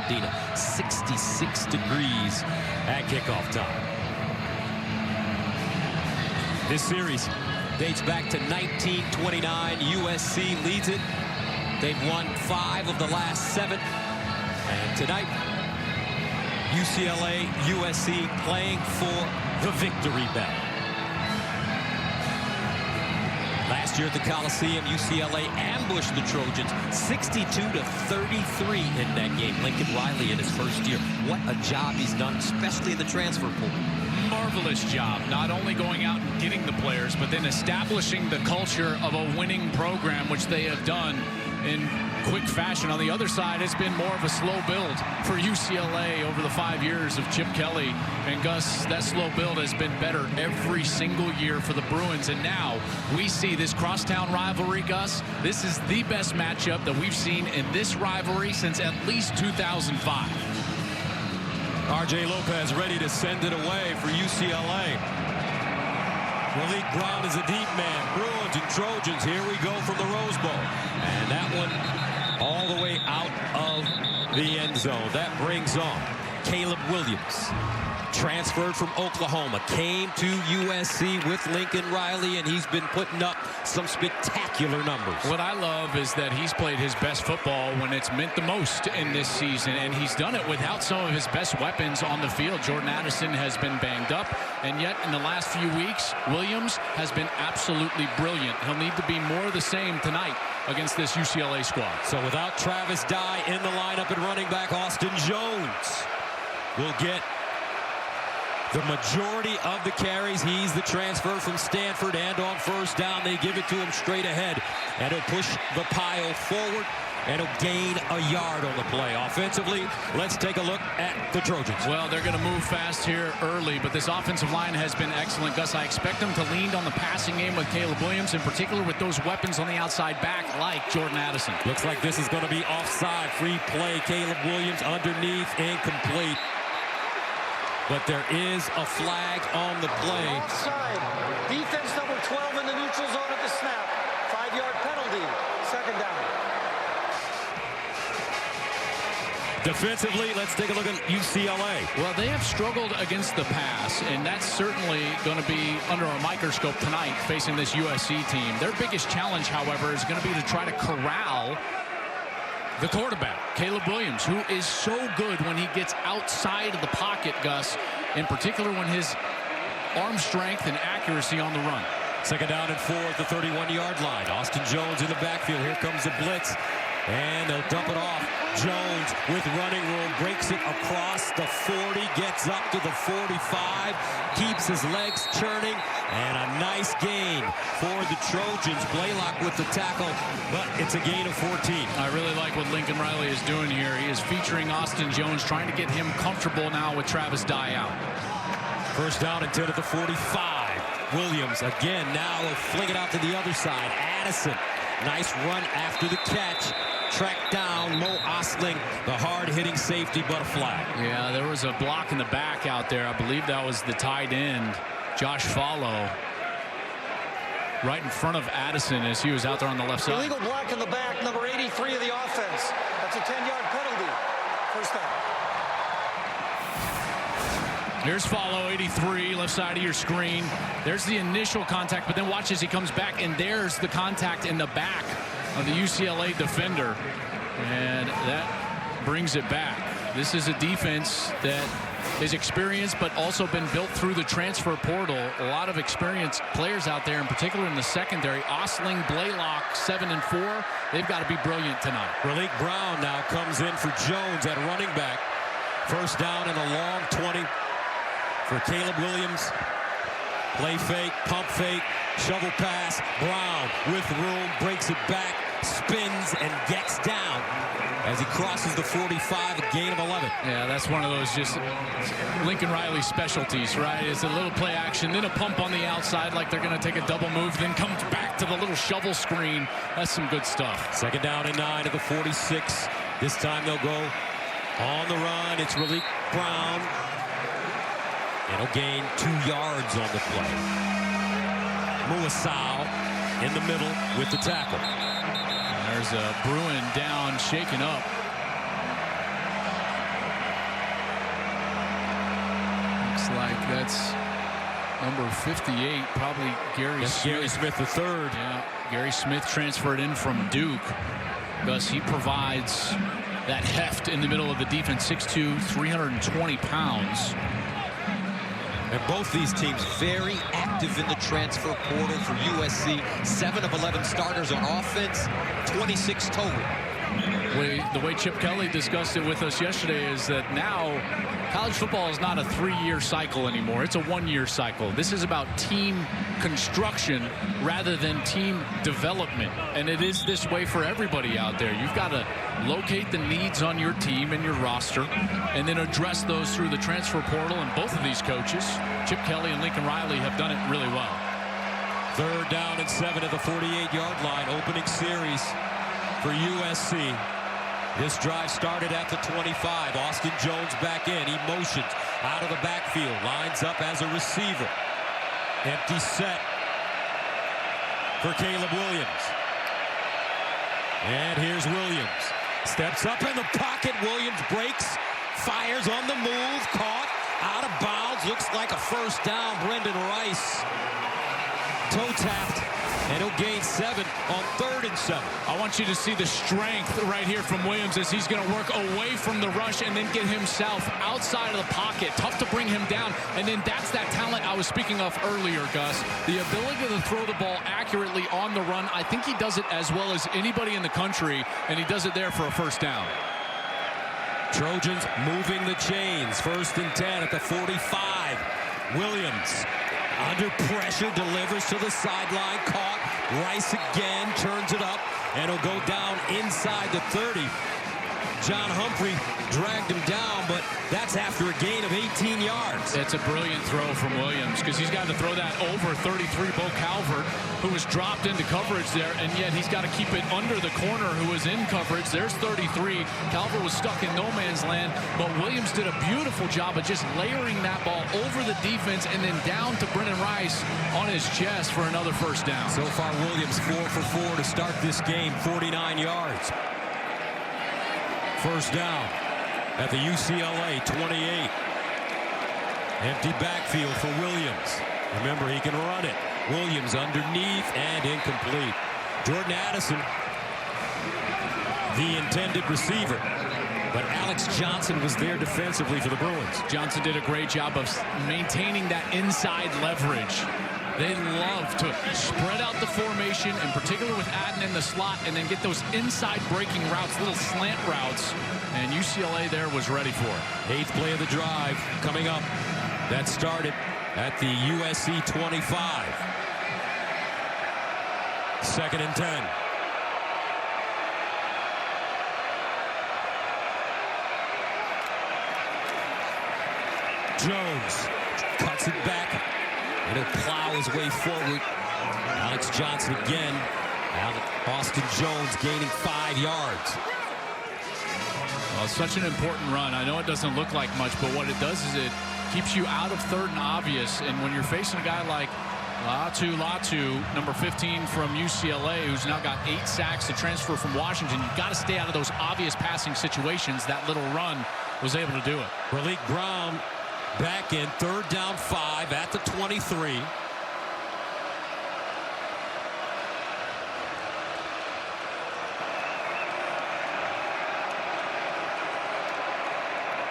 Pasadena. 66 degrees at kickoff time. This series dates back to 1929. USC leads it. They've won 5 of the last 7. And tonight, UCLA, USC playing for the victory bell. Last year at the Coliseum, UCLA ambushed the Trojans 62-33 in that game. Lincoln Riley in his first year. What a job he's done, especially in the transfer portal. Marvelous job, not only going out and getting the players, but then establishing the culture of a winning program, which they have done in quick fashion. On the other side, it's been more of a slow build for UCLA over the 5 years of Chip Kelly. And Gus, that slow build has been better every single year for the Bruins. And now we see this crosstown rivalry, Gus. This is the best matchup that we've seen in this rivalry since at least 2005. R.J. Lopez ready to send it away for UCLA. Malik Brown is a deep man. Bruins and Trojans, here we go from the Rose Bowl. And that one all the way out of the end zone. That brings on Caleb Williams. Transferred from Oklahoma, came to USC with Lincoln Riley, and he's been putting up some spectacular numbers. What I love is that he's played his best football when it's meant the most in this season, and he's done it without some of his best weapons on the field. Jordan Addison has been banged up, and yet in the last few weeks, Williams has been absolutely brilliant. He'll need to be more of the same tonight against this UCLA squad. So without Travis Dye in the lineup at running back, Austin Jones will get the majority of the carries. He's the transfer from Stanford, and on first down, they give it to him straight ahead. And he'll push the pile forward, and he'll gain a yard on the play. Offensively, let's take a look at the Trojans. Well, they're going to move fast here early, but this offensive line has been excellent. Gus, I expect them to lean on the passing game with Caleb Williams, in particular with those weapons on the outside back like Jordan Addison. Looks like this is going to be offside. Free play. Caleb Williams underneath, incomplete. But there is a flag on the play. Offside. Defense number 12 in the neutral zone at the snap. 5-yard penalty. Second down. Defensively, let's take a look at UCLA. Well, they have struggled against the pass, and that's certainly going to be under a microscope tonight facing this USC team. Their biggest challenge, however, is going to be to try to corral the quarterback, Caleb Williams, who is so good when he gets outside of the pocket, Gus, in particular when his arm strength and accuracy on the run. Second down and 4 at the 31-yard line. Austin Jones in the backfield. Here comes the blitz, and they'll dump it off. Jones with running room, breaks it across the 40, gets up to the 45, keeps his legs churning, and a nice gain for the Trojans. Blaylock with the tackle, but it's a gain of 14. I really like what Lincoln Riley is doing here. He is featuring Austin Jones, trying to get him comfortable now with Travis Dye out. First down and 10 at the 45. Williams again, now will fling it out to the other side. Addison, nice run after the catch. Tracked down Mo Osling, the hard-hitting safety, but a flag. Yeah, there was a block in the back out there. I believe that was the tight end, Josh Follow, right in front of Addison as he was out there on the left side. Illegal block in the back, number 83 of the offense. That's a 10-yard penalty. First down. Here's Follow, 83, left side of your screen. There's the initial contact, but then watch as he comes back, and there's the contact in the back of the UCLA defender, and that brings it back. This is a defense that is experienced, but also been built through the transfer portal. A lot of experienced players out there, in particular in the secondary. Osling, Blaylock, 7 and 4. They've got to be brilliant tonight. Malik Brown now comes in for Jones at running back. First down and a long 20 for Caleb Williams. Play fake, pump fake, shovel pass. Brown with room, breaks it back, spins, and gets down as he crosses the 45, a gain of 11. Yeah, that's one of those just Lincoln Riley specialties, right? It's a little play action, then a pump on the outside like they're going to take a double move, then comes back to the little shovel screen. That's some good stuff. Second down and 9 at the 46. This time they'll go on the run. It's Malik Brown. And he'll gain 2 yards on the play. Muasau in the middle with the tackle. There's a Bruin down, shaken up. like that's number 58, probably Gary Smith. Gary Smith the third. Yeah, Gary Smith transferred in from Duke. Gus, he provides that heft in the middle of the defense, 6'2", 320 pounds. And both these teams very active in the transfer portal for USC. 7 of 11 starters on offense, 26 total. The way Chip Kelly discussed it with us yesterday is that now college football is not a 3-year cycle anymore. It's a 1-year cycle. This is about team construction rather than team development. And it is this way for everybody out there. You've got to locate the needs on your team and your roster and then address those through the transfer portal. And both of these coaches, Chip Kelly and Lincoln Riley, have done it really well. 3rd down and 7 at the 48-yard line. Opening series for USC. This drive started at the 25. Austin Jones back in. He motions out of the backfield. Lines up as a receiver. Empty set for Caleb Williams. And here's Williams. Steps up in the pocket. Williams breaks. Fires on the move. Caught. Out of bounds. Looks like a first down. Brendan Rice. Toe tapped. And he'll gain 7 on 3rd and 7. I want you to see the strength right here from Williams as he's going to work away from the rush and then get himself outside of the pocket. Tough to bring him down. And then that's that talent I was speaking of earlier, Gus. The ability to throw the ball accurately on the run. I think he does it as well as anybody in the country, and he does it there for a first down. Trojans moving the chains. 1st and 10 at the 45. Williams under pressure, delivers to the sideline, caught. Rice again, turns it up, and he'll go down inside the 30. John Humphrey dragged him down, but that's after a gain of 18 yards. It's a brilliant throw from Williams because he's got to throw that over 33 Bo Calvert, who was dropped into coverage there, and yet he's got to keep it under the corner who was in coverage. There's 33. Calvert was stuck in no man's land, but Williams did a beautiful job of just layering that ball over the defense and then down to Brendan Rice on his chest for another first down. So far, Williams 4 for 4 to start this game, 49 yards. First down at the UCLA 28. Empty backfield for Williams. Remember, he can run it. Williams underneath and incomplete. Jordan Addison, the intended receiver. But Alex Johnson was there defensively for the Bruins. Johnson did a great job of maintaining that inside leverage. They love to spread out the formation, in particular with Adden in the slot, and then get those inside breaking routes, little slant routes. And UCLA there was ready for it. 8th play of the drive coming up. That started at the USC 25. 2nd and 10. Jones cuts it back. And he'll plow his way forward. Alex Johnson again. Austin Jones gaining 5 yards. Well, it's such an important run. I know it doesn't look like much, but what it does is it keeps you out of 3rd and obvious. And when you're facing a guy like Latu, number 15 from UCLA, who's now got 8 sacks, to transfer from Washington, you've got to stay out of those obvious passing situations. That little run was able to do it. Malik Brown back in, 3rd down 5 at the 23.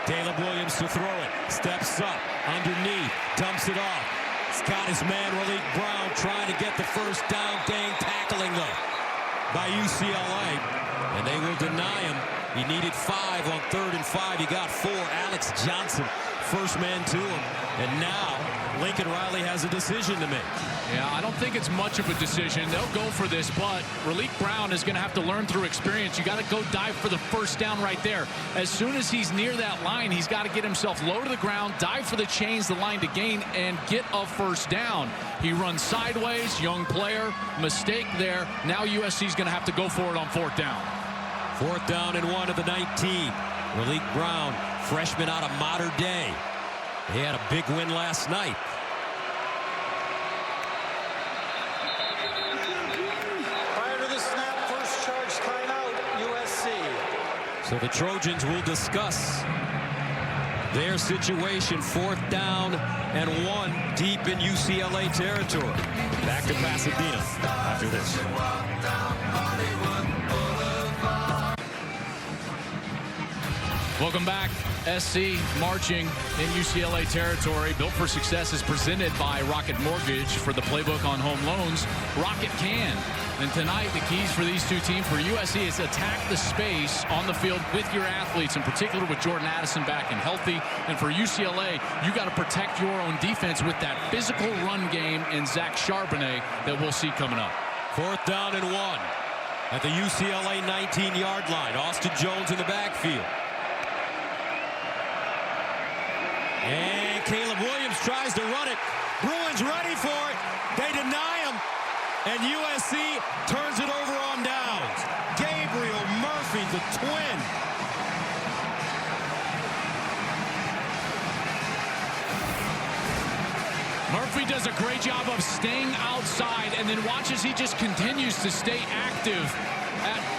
Caleb Williams to throw it. Steps up, underneath, dumps it off. He's got his man, Malik Brown, trying to get the first down. Dang tackling, though, by UCLA. And they will deny him. He needed 5 on 3rd and 5. He got 4. Alex Johnson, first man to him. And now Lincoln Riley has a decision to make. Yeah, I don't think it's much of a decision. They'll go for this, but Malik Brown is going to have to learn through experience. You got to go dive for the first down right there. As soon as he's near that line, he's got to get himself low to the ground, dive for the chains, the line to gain, and get a first down. He runs sideways, young player, mistake there. Now USC's going to have to go for it on 4th down. 4th down and 1 at the 19. Malik Brown, freshman out of Mater Dei. He had a big win last night. Prior to the snap, first charge timeout, USC. So the Trojans will discuss their situation, 4th down and 1 deep in UCLA territory. Back to Pasadena after this. Welcome back. SC marching in UCLA territory. Built for Success is presented by Rocket Mortgage. For the playbook on home loans, Rocket can. And tonight, the keys for these two teams for USC is attack the space on the field with your athletes, in particular with Jordan Addison back and healthy. And for UCLA, you got to protect your own defense with that physical run game in Zach Charbonnet that we'll see coming up. 4th down and 1 at the UCLA 19-yard line. Austin Jones in the backfield. And Caleb Williams tries to run it. Bruins ready for it. They deny him. And USC turns it over on downs. Gabriel Murphy, the twin. Murphy does a great job of staying outside, and then watch as he just continues to stay active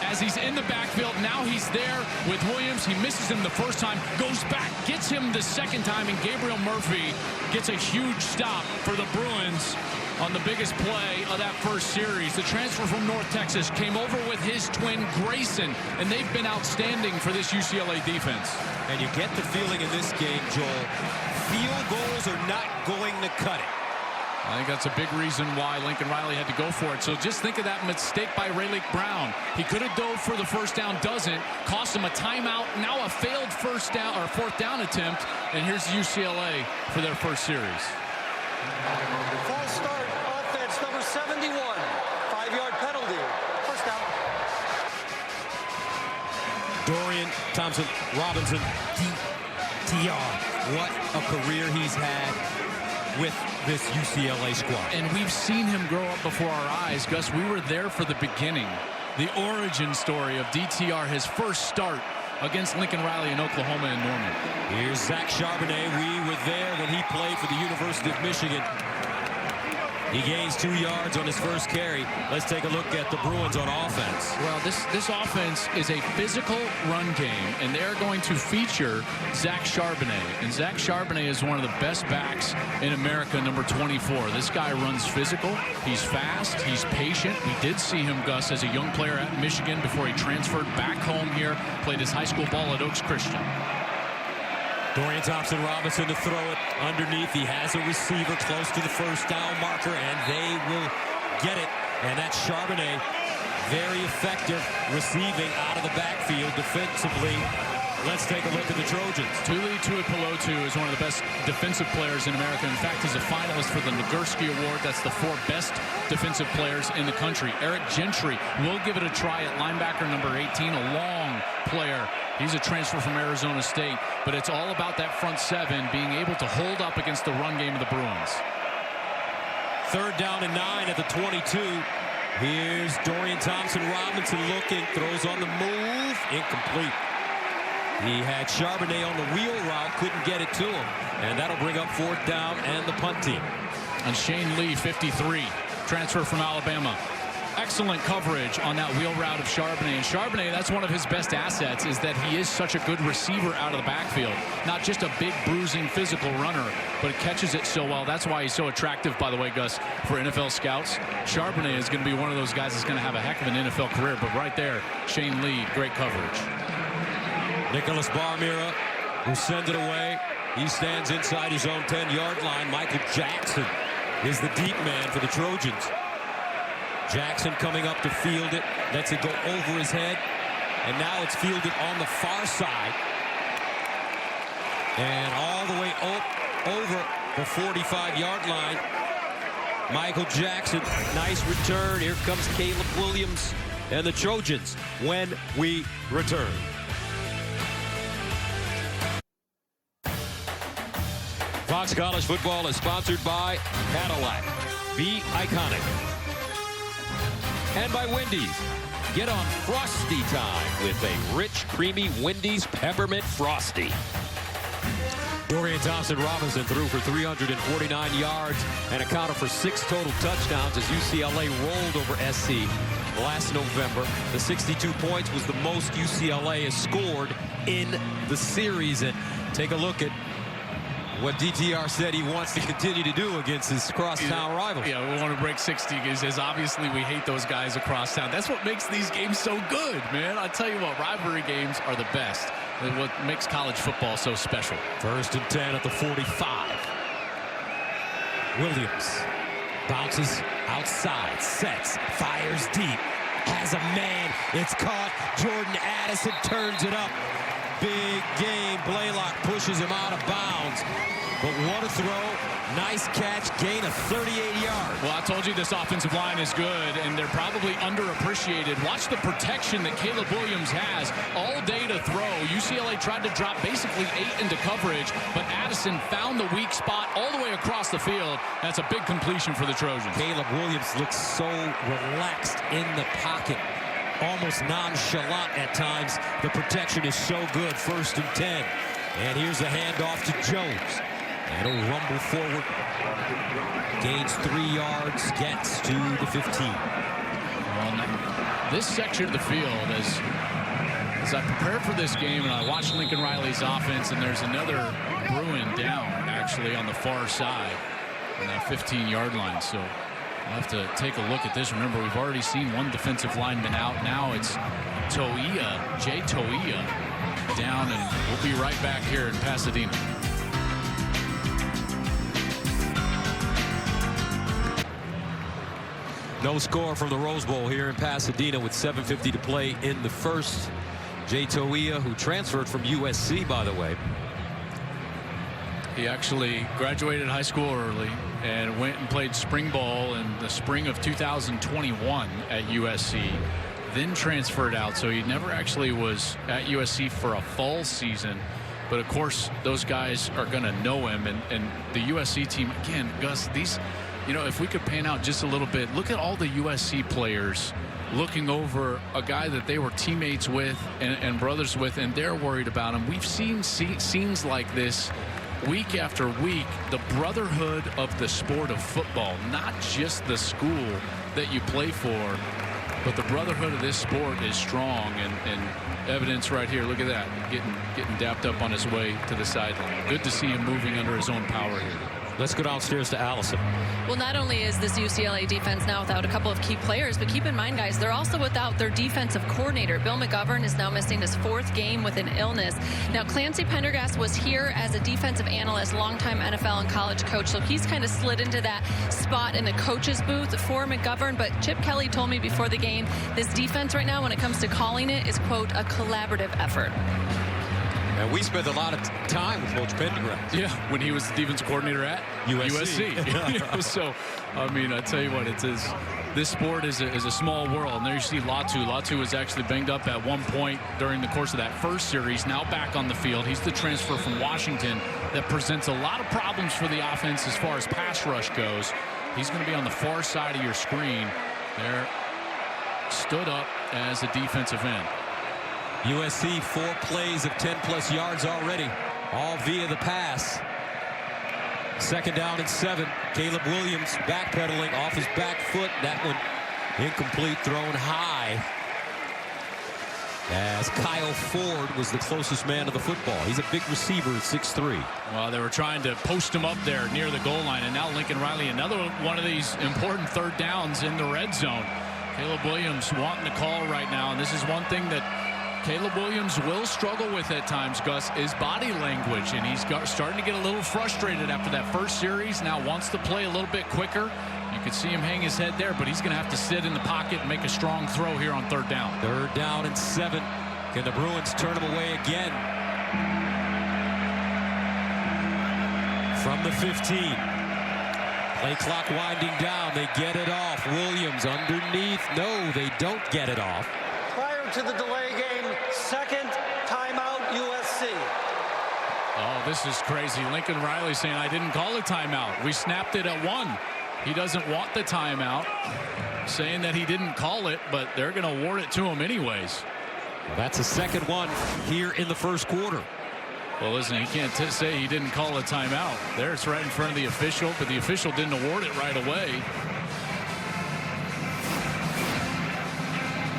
as he's in the backfield. Now he's there with Williams. He misses him the first time, goes back, gets him the second time, and Gabriel Murphy gets a huge stop for the Bruins on the biggest play of that first series. The transfer from North Texas came over with his twin Grayson, and they've been outstanding for this UCLA defense. And you get the feeling in this game, Joel, field goals are not going to cut it. I think that's a big reason why Lincoln Riley had to go for it. So just think of that mistake by Rayleigh Brown. He could have dove for the first down, doesn't. Cost him a timeout. Now a failed 4th down attempt. And here's UCLA for their first series. False start, offense number 71. 5-yard penalty. First down. Dorian Thompson-Robinson, DTR. What a career he's had with this UCLA squad. And we've seen him grow up before our eyes. Gus, we were there for the beginning, the origin story of DTR, his first start against Lincoln Riley in Oklahoma and Norman. Here's Zach Charbonnet. We were there when he played for the University of Michigan. He gains 2 yards on his first carry. Let's take a look at the Bruins on offense. Well, this offense is a physical run game, and they're going to feature Zach Charbonnet. And Zach Charbonnet is one of the best backs in America, number 24. This guy runs physical. He's fast. He's patient. We did see him, Gus, as a young player at Michigan before he transferred back home here, played his high school ball at Oaks Christian. Dorian Thompson-Robinson to throw it underneath. He has a receiver close to the first down marker, and they will get it. And that's Charbonnet, very effective receiving out of the backfield defensively. Let's take a look at the Trojans. Tuli Tuipulotu is one of the best defensive players in America. In fact, he's a finalist for the Nagurski Award. That's the 4 best defensive players in the country. Eric Gentry will give it a try at linebacker number 18, a long player. He's a transfer from Arizona State, but it's all about that front 7 being able to hold up against the run game of the Bruins. 3rd down and 9 at the 22. Here's Dorian Thompson-Robinson looking, throws on the move, incomplete. He had Charbonnet on the wheel route, couldn't get it to him, and that'll bring up 4th down and the punt team. And Shane Lee, 53, transfer from Alabama. Excellent coverage on that wheel route of Charbonnet. And Charbonnet, that's one of his best assets, is that he is such a good receiver out of the backfield. Not just a big, bruising, physical runner, but catches it so well. That's why he's so attractive, by the way, Gus, for NFL scouts. Charbonnet is going to be one of those guys that's going to have a heck of an NFL career. But right there, Shane Lee, great coverage. Nicholas Barmira, who sends it away. He stands inside his own 10-yard line. Michael Jackson is the deep man for the Trojans. Jackson coming up to field it, lets it go over his head, and now it's fielded on the far side. And all the way over the 45-yard line. Michael Jackson, nice return. Here comes Caleb Williams and the Trojans when we return. Fox College Football is sponsored by Cadillac. Be iconic. And by Wendy's. Get on Frosty time with a rich, creamy Wendy's Peppermint Frosty. Dorian Thompson-Robinson threw for 349 yards and accounted for 6 total touchdowns as UCLA rolled over SC last November. The 62 points was the most UCLA has scored in the series. And take a look at what DTR said he wants to continue to do against his crosstown rivals. Yeah, we want to break 60. He says, obviously, we hate those guys across town. That's what makes these games so good, man. I'll tell you what, rivalry games are the best. They're what makes college football so special. 1st and 10 at the 45. Williams bounces outside, sets, fires deep, has a man. It's caught. Jordan Addison turns it up. Big game. Blaylock pushes him out of bounds. But what a throw. Nice catch. Gain of 38 yards. Well, I told you this offensive line is good, and they're probably underappreciated. Watch the protection that Caleb Williams has all day to throw. UCLA tried to drop basically 8 into coverage, but Addison found the weak spot all the way across the field. That's a big completion for the Trojans. Caleb Williams looks so relaxed in the pocket. Almost nonchalant at times. The protection is so good. 1st and 10. And here's a handoff to Jones. And he'll rumble forward. Gains 3 yards. Gets to the 15. Well, this section of the field, as I prepared for this game and I watched Lincoln Riley's offense, and there's another Bruin down actually on the far side on that 15-yard line. So I'll have to take a look at this. Remember, we've already seen one defensive lineman out. Now it's Jay Toia down, and we'll be right back here in Pasadena. No score from the Rose Bowl here in Pasadena with 7:50 to play in the first. Jay Toia, who transferred from USC, by the way. He actually graduated high school early and went and played spring ball in the spring of 2021 at USC, then transferred out. So he never actually was at USC for a fall season. But of course, those guys are going to know him. And the USC team, again, Gus, these, you know, if we could pan out just a little bit, look at all the USC players looking over a guy that they were teammates with and brothers with, and they're worried about him. We've seen scenes like this week after week. The brotherhood of the sport of football, not just the school that you play for, but the brotherhood of this sport is strong, and evidence right here. Look at that, getting dapped up on his way to the sideline. Good to see him moving under his own power here. Let's go downstairs to Allison. Well, not only is this UCLA defense now without a couple of key players, but keep in mind, guys, they're also without their defensive coordinator. Bill McGovern is now missing his 4th game with an illness. Now, Clancy Pendergast was here as a defensive analyst, longtime NFL and college coach, so he's kind of slid into that spot in the coach's booth for McGovern. But Chip Kelly told me before the game, this defense right now, when it comes to calling it, is, quote, a collaborative effort. And we spent a lot of time with Coach Pendergast. Yeah, when he was the defensive coordinator at USC. So, I mean, I tell you what, this sport is a small world. And there you see Latu. Latu was actually banged up at one point during the course of that first series. Now back on the field. He's the transfer from Washington that presents a lot of problems for the offense as far as pass rush goes. He's going to be on the far side of your screen. There, stood up as a defensive end. USC 4 plays of 10+ yards already, all via the pass. 2nd down and 7. Caleb Williams backpedaling off his back foot. That one incomplete, thrown high. As Kyle Ford was the closest man to the football. He's a big receiver at 6'3". Well, they were trying to post him up there near the goal line, and now Lincoln Riley, another one of these important 3rd downs in the red zone. Caleb Williams wanting to call right now, and this is one thing that Caleb Williams will struggle with at times, Gus, is body language, and he's starting to get a little frustrated after that first series. Now wants to play a little bit quicker. You can see him hang his head there, but he's going to have to sit in the pocket and make a strong throw here on 3rd down. 3rd down and 7. Can the Bruins turn him away again? From the 15. Play clock winding down. They get it off. Williams underneath. No, they don't get it off. Prior to the delay game, 2nd timeout USC. Oh, this is crazy. Lincoln Riley saying, I didn't call a timeout. We snapped it at 1. He doesn't want the timeout, saying that he didn't call it, but they're going to award it to him anyways. Well, that's a 2nd one here in the 1st quarter. Well, listen, he can't say he didn't call a timeout. There, it's right in front of the official, but the official didn't award it right away.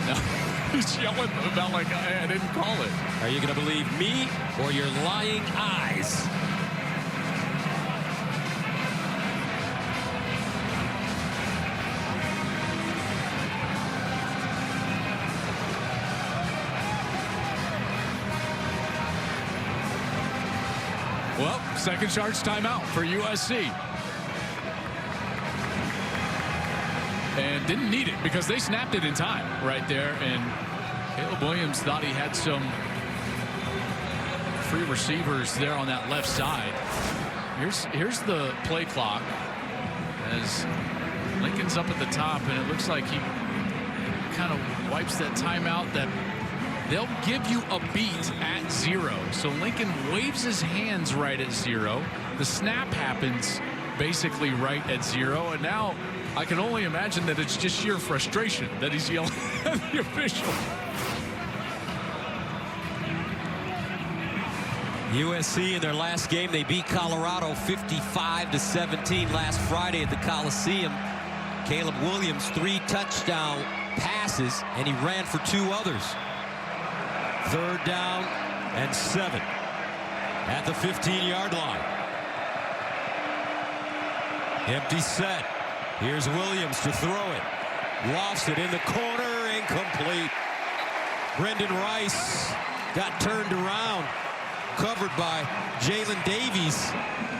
No. He's yelling about like, I didn't call it. Are you going to believe me or your lying eyes? Well, second charge timeout for USC. And didn't need it because they snapped it in time right there. And Caleb Williams thought he had some free receivers there on that left side. Here's the play clock as Lincoln's up at the top, and it looks like he kind of wipes that timeout. That they'll give you a beat at 0. So Lincoln waves his hands right at 0. The snap happens basically right at 0, and now I can only imagine that it's just sheer frustration that he's yelling at the official. USC in their last game, they beat Colorado 55-17 last Friday at the Coliseum. Caleb Williams 3 touchdown passes, and he ran for 2 others. 3rd down and 7 at the 15-yard line. Empty set. Here's Williams to throw it. Lofts it in the corner, incomplete. Brendan Rice got turned around, covered by Jalen Davies,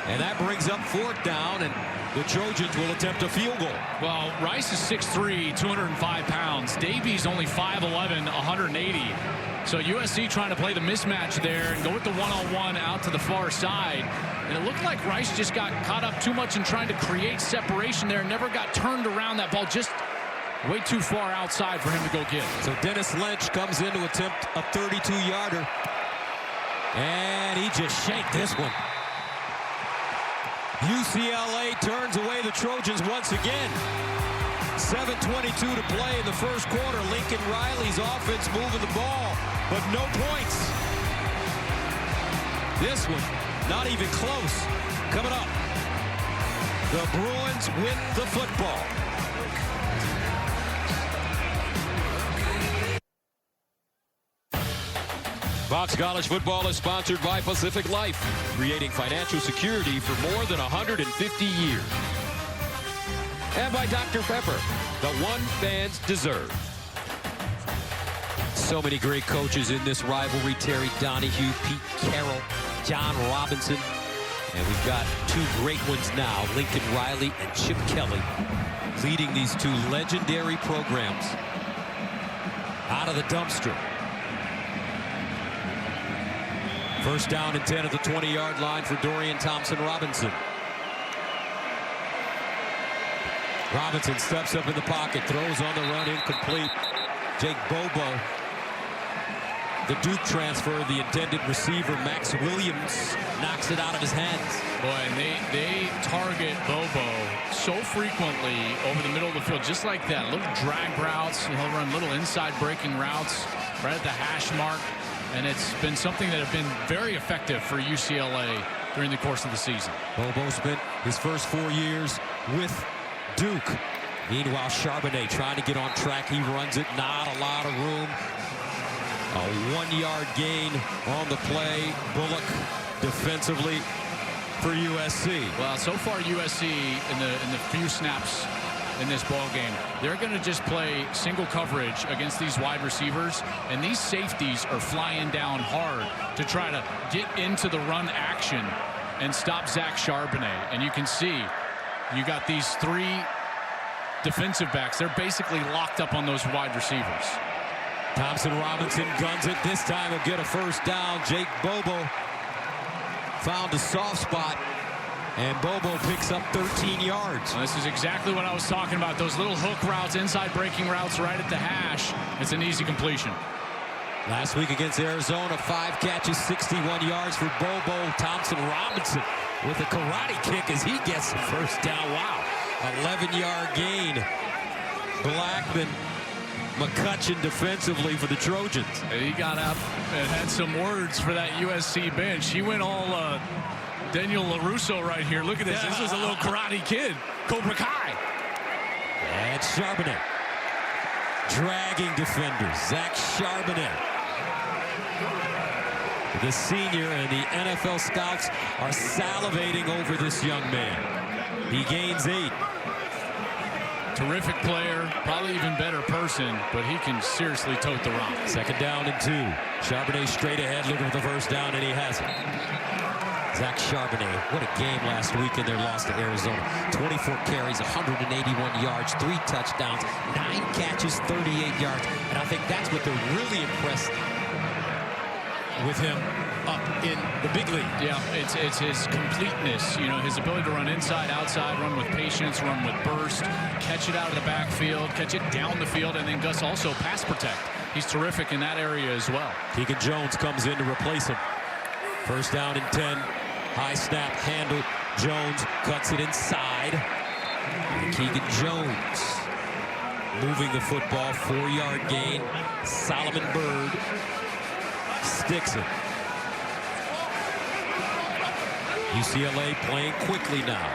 and that brings up 4th down, and the Trojans will attempt a field goal. Well, Rice is 6'3", 205 pounds. Davies only 5'11", 180. So USC trying to play the mismatch there and go with the one-on-one out to the far side. And it looked like Rice just got caught up too much in trying to create separation there. Never got turned around. That ball just way too far outside for him to go get. So Dennis Lynch comes in to attempt a 32-yarder. And he just shanked this one. UCLA turns away the Trojans once again. 7:22 to play in the first quarter. Lincoln Riley's offense moving the ball, but no points. This one, not even close. Coming up, the Bruins win the football. Fox College Football is sponsored by Pacific Life, creating financial security for more than 150 years. And by Dr. Pepper, the one fans deserve. So many great coaches in this rivalry. Terry Donahue, Pete Carroll, John Robinson. And we've got 2 great ones now, Lincoln Riley and Chip Kelly, leading these 2 legendary programs out of the dumpster. 1st down and 10 at the 20-yard line for Dorian Thompson-Robinson. Robinson steps up in the pocket, throws on the run, incomplete. Jake Bobo, the Duke transfer, the intended receiver, Max Williams, knocks it out of his hands. Boy, and they target Bobo so frequently over the middle of the field, just like that. Little drag routes, he'll run little inside breaking routes right at the hash mark. And it's been something that have been very effective for UCLA during the course of the season. Bobo spent his first 4 years with Duke. Meanwhile, Charbonnet trying to get on track. He runs it, not a lot of room. A 1-yard gain on the play. Bullock defensively for USC. Well, so far USC in the few snaps in this ball game, they're going to just play single coverage against these wide receivers, and these safeties are flying down hard to try to get into the run action and stop Zach Charbonnet. And you can see you got these 3 defensive backs. They're basically locked up on those wide receivers. Thompson-Robinson guns it. This time he'll get a 1st down. Jake Bobo found a soft spot, and Bobo picks up 13 yards. Well, this is exactly what I was talking about. Those little hook routes, inside breaking routes right at the hash. It's an easy completion. Last week against Arizona, 5 catches, 61 yards for Bobo. Thompson-Robinson with a karate kick as he gets the 1st down. Wow. 11-yard gain. Blackman, McCutcheon defensively for the Trojans. And he got up and had some words for that USC bench. He went all Daniel LaRusso right here. Look at this. This is a little karate kid. Cobra Kai. And Charbonnet dragging defenders. Zach Charbonnet. The senior and the NFL scouts are salivating over this young man. He gains 8. Terrific player, probably even better person, but he can seriously tote the rock. 2nd down and 2. Charbonnet straight ahead looking for the first down, and he has it. Zach Charbonnet, what a game last week in their loss to Arizona. 24 carries, 181 yards, 3 touchdowns, 9 catches, 38 yards. And I think that's what they're really impressed with him up in the big league. Yeah, it's his completeness, you know, his ability to run inside, outside, run with patience, run with burst, catch it out of the backfield, catch it down the field, and then Gus also pass protect. He's terrific in that area as well. Keegan Jones comes in to replace him. 1st down and 10. High snap, handle. Jones cuts it inside. And Keegan Jones moving the football, 4-yard gain. Solomon Byrd sticks it. UCLA playing quickly now.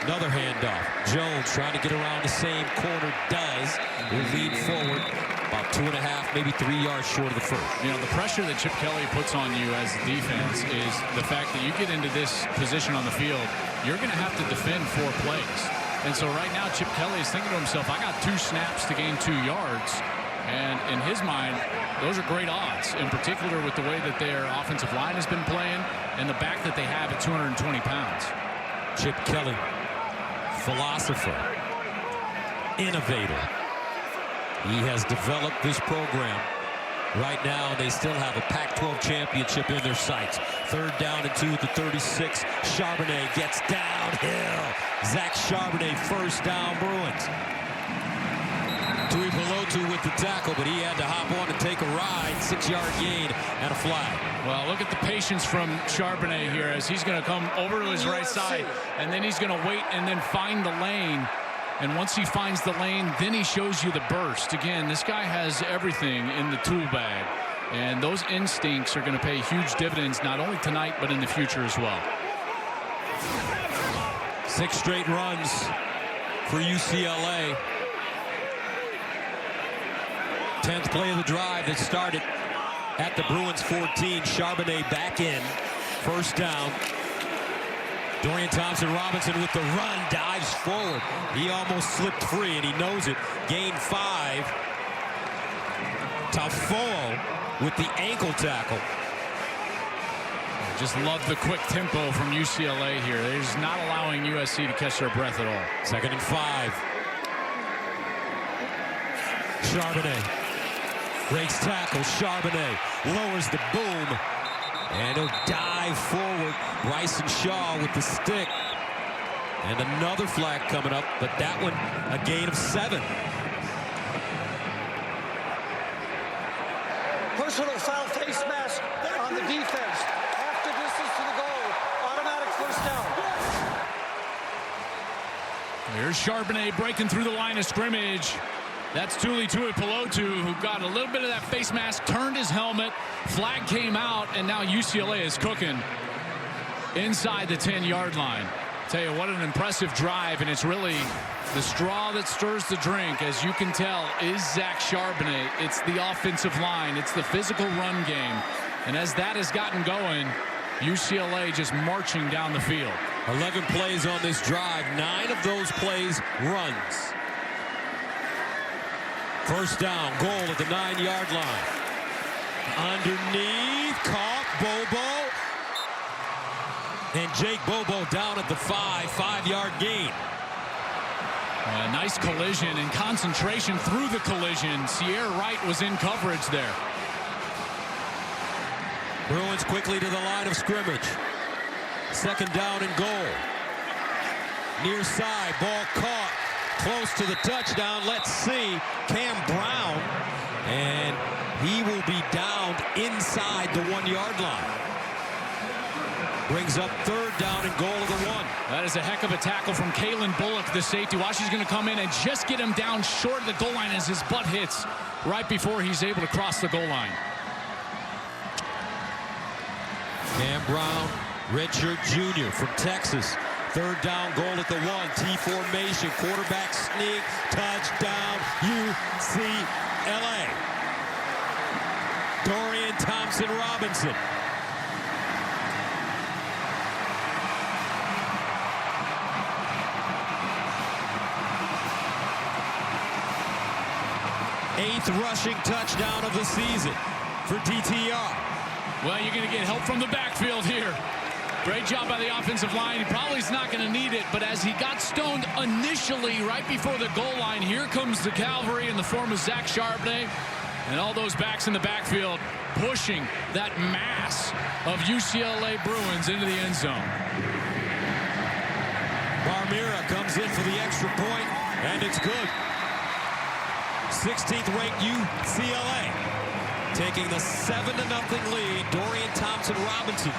Another handoff. Jones trying to get around the same corner. Does. Will lead forward about 2.5, maybe 3 yards short of the first. You know, the pressure that Chip Kelly puts on you as a defense is the fact that you get into this position on the field, you're going to have to defend 4 plays. And so right now, Chip Kelly is thinking to himself, I got 2 snaps to gain 2 yards. And in his mind, those are great odds, in particular with the way that their offensive line has been playing and the back that they have at 220 pounds. Chip Kelly, philosopher, innovator. He has developed this program. Right now, they still have a Pac-12 championship in their sights. 3rd down and 2 at the 36. Charbonnet gets downhill. Zach Charbonnet, 1st down, Bruins. Tuipulotu with the tackle, but he had to hop on and take a ride. 6-yard gain and a flag. Well, look at the patience from Charbonnet here as he's going to come over to his right side, and then he's going to wait and then find the lane. And once he finds the lane, then he shows you the burst. Again, this guy has everything in the tool bag. And those instincts are going to pay huge dividends, not only tonight, but in the future as well. 6 straight runs for UCLA. 10th play of the drive that started at the Bruins 14. Charbonnet back in. 1st down. Dorian Thompson-Robinson with the run, dives forward. He almost slipped free, and he knows it. Gain 5. Tafoe with the ankle tackle. I just love the quick tempo from UCLA here. They're just not allowing USC to catch their breath at all. 2nd and 5. Charbonnet breaks tackle. Charbonnet lowers the boom. And he'll dive forward. Bryson Shaw with the stick. And another flag coming up, but that one a gain of 7. Personal foul face mask on the defense. Half the distance to the goal. Automatic 1st down. Here's Charbonnet breaking through the line of scrimmage. That's Tuli Tuipulotu, who got a little bit of that face mask, turned his helmet, flag came out, and now UCLA is cooking inside the 10-yard line. Tell you what, an impressive drive, and it's really the straw that stirs the drink, as you can tell, is Zach Charbonnet. It's the offensive line. It's the physical run game. And as that has gotten going, UCLA just marching down the field. 11 plays on this drive. 9 of those plays runs. 1st down, goal at the 9-yard line. Underneath, caught Bobo. And Jake Bobo down at the 5-yard gain. A nice collision and concentration through the collision. Sierra Wright was in coverage there. Bruins quickly to the line of scrimmage. 2nd down and goal. Near side, ball caught. Close to the touchdown. Let's see. Cam Brown. And he will be downed inside the 1-yard line. Brings up 3rd down and goal of the 1. That is a heck of a tackle from Kalen Bullock, the safety. Watch, he's going to come in and just get him down short of the goal line as his butt hits right before he's able to cross the goal line. Cam Brown, redshirt junior from Texas. 3rd down, goal at the 1. T formation, quarterback sneak, touchdown, UCLA. LA. Dorian Thompson-Robinson. Eighth rushing touchdown of the season for DTR. Well, you're going to get help from the backfield here. Great job by the offensive line. He probably is not going to need it, but as he got stoned initially right before the goal line, here comes the cavalry in the form of Zach Charbonnet and all those backs in the backfield pushing that mass of UCLA Bruins into the end zone. Barmira comes in for the extra point, and it's good. 16th ranked UCLA taking the 7-0 lead. Dorian Thompson-Robinson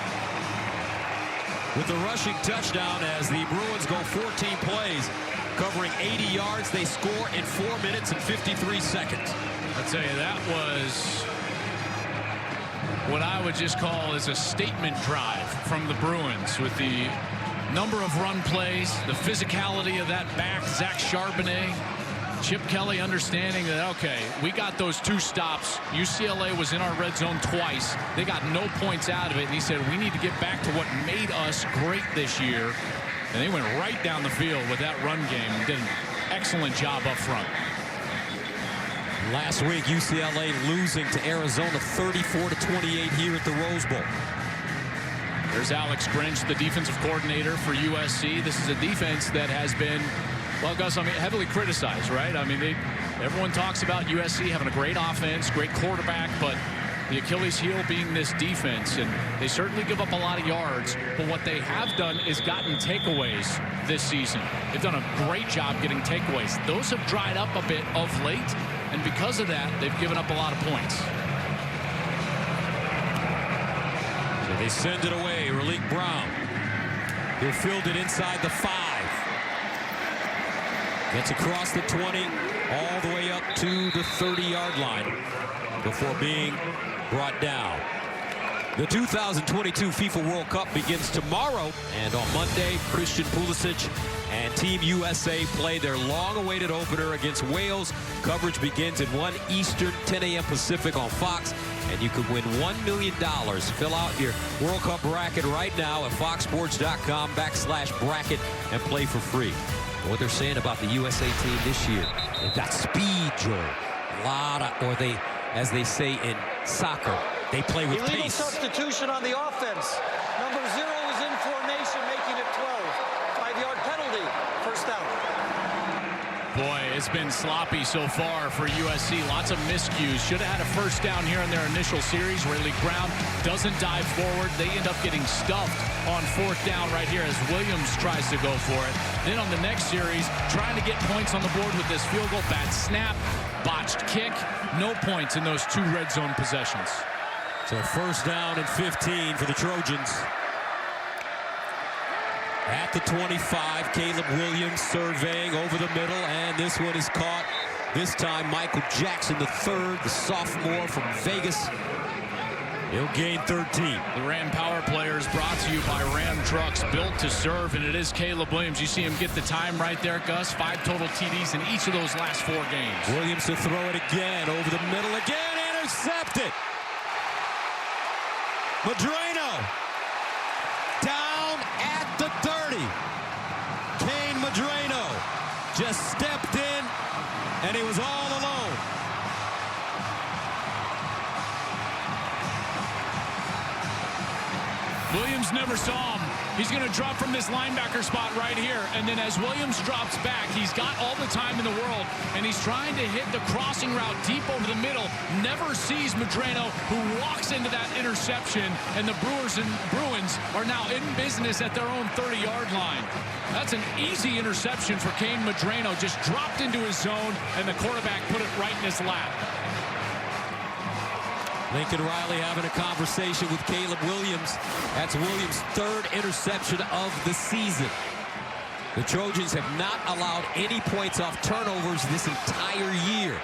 with the rushing touchdown as the Bruins go 14 plays, covering 80 yards. They score in 4 minutes and 53 seconds. I'll tell you, that was what I would just call as a statement drive from the Bruins, with the number of run plays, the physicality of that back, Zach Charbonnet. Chip Kelly understanding that, okay, we got those 2 stops. UCLA was in our red zone twice. They got no points out of it, and he said, we need to get back to what made us great this year. And they went right down the field with that run game and did an excellent job up front. Last week, UCLA losing to Arizona 34-28 here at the Rose Bowl. There's Alex Grinch, the defensive coordinator for USC. This is a defense that has been, well, Gus, I mean, heavily criticized, right? I mean, everyone talks about USC having a great offense, great quarterback, but the Achilles heel being this defense, and they certainly give up a lot of yards, but what they have done is gotten takeaways this season. They've done a great job getting takeaways. Those have dried up a bit of late, and because of that, they've given up a lot of points. So they send it away. Raleek Brown, who filled it inside the 5. Gets across the 20, all the way up to the 30-yard line before being brought down. The 2022 FIFA World Cup begins tomorrow, and on Monday, Christian Pulisic and Team USA play their long-awaited opener against Wales. Coverage begins at 1 Eastern, 10 a.m. Pacific on Fox, and you could win $1 million. Fill out your World Cup bracket right now at foxsports.com/bracket and play for free. What they're saying about the USA team this year, they've got speed, Joel. A lot of, or they, as they say in soccer, they play with Illegal pace. substitution on the offense. Number 0 is in formation, making it 12. 5-yard penalty. First down. Boy, it's been sloppy so far for USC. Lots of miscues. Should have had a first down here in their initial series. Raleek Brown doesn't dive forward. They end up getting stuffed on 4th down right here as Williams tries to go for it. Then on the next series, trying to get points on the board with this field goal. Bad snap, botched kick. No points in those 2 red zone possessions. So first down and 15 for the Trojans. At the 25, Caleb Williams surveying over the middle, and this one is caught. This time, Michael Jackson III, the sophomore from Vegas. He'll gain 13. The Ram Power Players brought to you by Ram Trucks, built to serve, and it is Caleb Williams. You see him get the time right there, Gus. 5 total TDs in each of those last 4 games. Williams to throw it again, over the middle again, intercepted. Madreno down at the 30. Kane Madreno just stepped in, and he was all alone. Williams never saw him. He's going to drop from this linebacker spot right here. And then as Williams drops back, he's got all the time in the world, and he's trying to hit the crossing route deep over the middle. Never sees Madreno, who walks into that interception, and the Bruins are now in business at their own 30-yard line. That's an easy interception for Kane Madreno. Just dropped into his zone, and the quarterback put it right in his lap. Lincoln Riley having a conversation with Caleb Williams. That's Williams' 3rd interception of the season. The Trojans have not allowed any points off turnovers this entire year.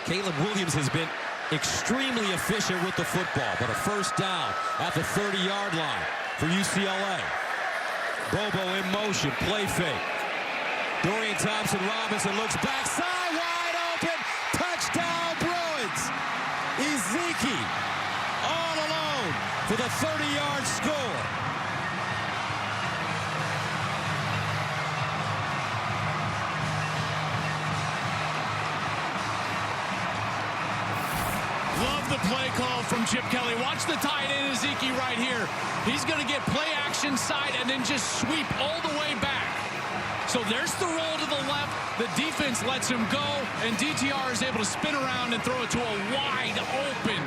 Caleb Williams has been extremely efficient with the football, but a first down at the 30-yard line for UCLA. Bobo in motion, play fake. Dorian Thompson-Robinson looks backside, wide open, touchdown, Zeke all alone for the 30-yard score. Love the play call from Chip Kelly. Watch the tight end Ezekiel right here. He's going to get play action side and then just sweep all the way back. So there's the roll to the left. The defense lets him go, and DTR is able to spin around and throw it to a wide open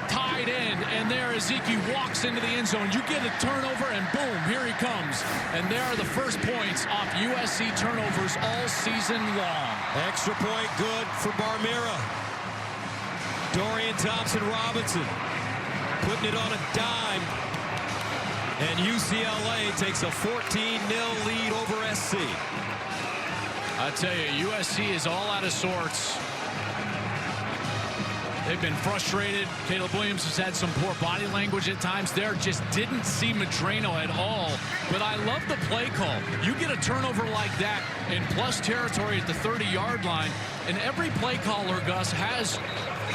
tight end. And there Ezekiel walks into the end zone. You get a turnover, and boom, here he comes. And there are the first points off USC turnovers all season long. Extra point good for Barmera. Dorian Thompson-Robinson putting it on a dime. And UCLA takes a 14-0 lead over SC. I tell you, USC is all out of sorts. They've been frustrated. Caleb Williams has had some poor body language at times there. Just didn't see Madrano at all. But I love the play call. You get a turnover like that in plus territory at the 30-yard line, and every play caller, Gus, has,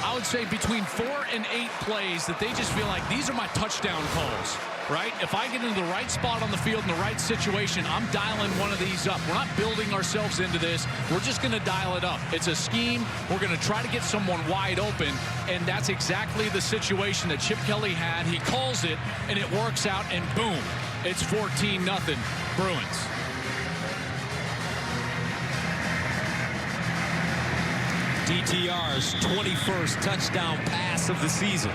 I would say, between 4 and 8 plays that they just feel like these are my touchdown calls. Right? If I get into the right spot on the field in the right situation, I'm dialing one of these up. We're not building ourselves into this. We're just going to dial it up. It's a scheme. We're going to try to get someone wide open, and that's exactly the situation that Chip Kelly had. He calls it, and it works out, and boom, it's 14-0 Bruins. DTR's 21st touchdown pass of the season.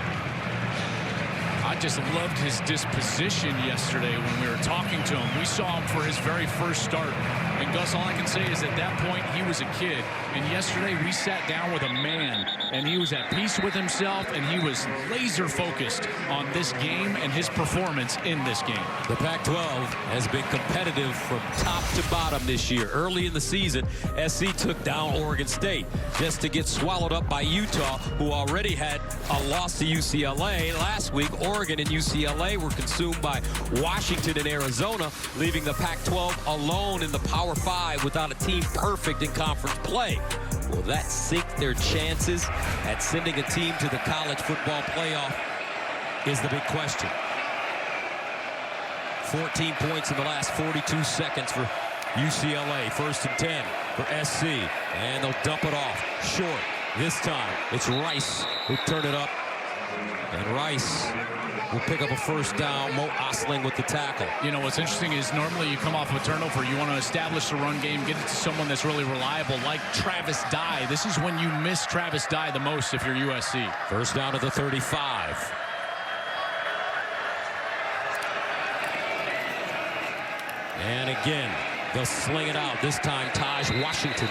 I just loved his disposition yesterday when we were talking to him. We saw him for his very first start. And Gus, all I can say is at that point, he was a kid. And yesterday, we sat down with a man, and he was at peace with himself, and he was laser focused on this game and his performance in this game. The Pac-12 has been competitive from top to bottom this year. Early in the season, SC took down Oregon State just to get swallowed up by Utah, who already had a loss to UCLA. Last week, Oregon and UCLA were consumed by Washington and Arizona, leaving the Pac-12 alone in the Power 5 without a team perfect in conference play. Will that sink their chances at sending a team to the college football playoff is the big question. 14 points in the last 42 seconds for UCLA. 1st and 10 for SC. And they'll dump it off short. This time, it's Rice who turned it up. And Rice will pick up a first down. Mo Osling with the tackle. You know, what's interesting is normally you come off of a turnover, you want to establish the run game, get it to someone that's really reliable, like Travis Dye. This is when you miss Travis Dye the most if you're USC. First down to the 35. And again, they'll sling it out. This time, Taj Washington.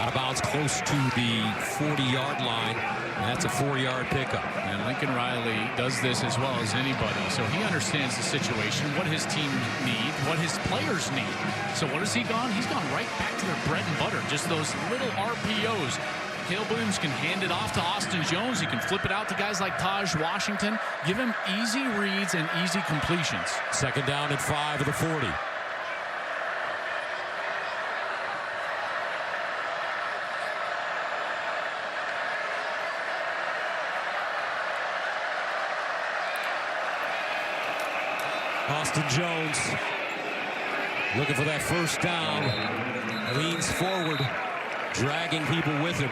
Out of bounds close to the 40-yard line. That's a 4-yard pickup. And Lincoln Riley does this as well as anybody. So he understands the situation, what his team need, what his players need. So what has he gone? He's gone right back to their bread and butter. Just those little RPOs. Caleb Williams can hand it off to Austin Jones. He can flip it out to guys like Taj Washington. Give him easy reads and easy completions. 2nd down and 5 of the 40. Austin Jones looking for that first down. Leans forward, dragging people with him.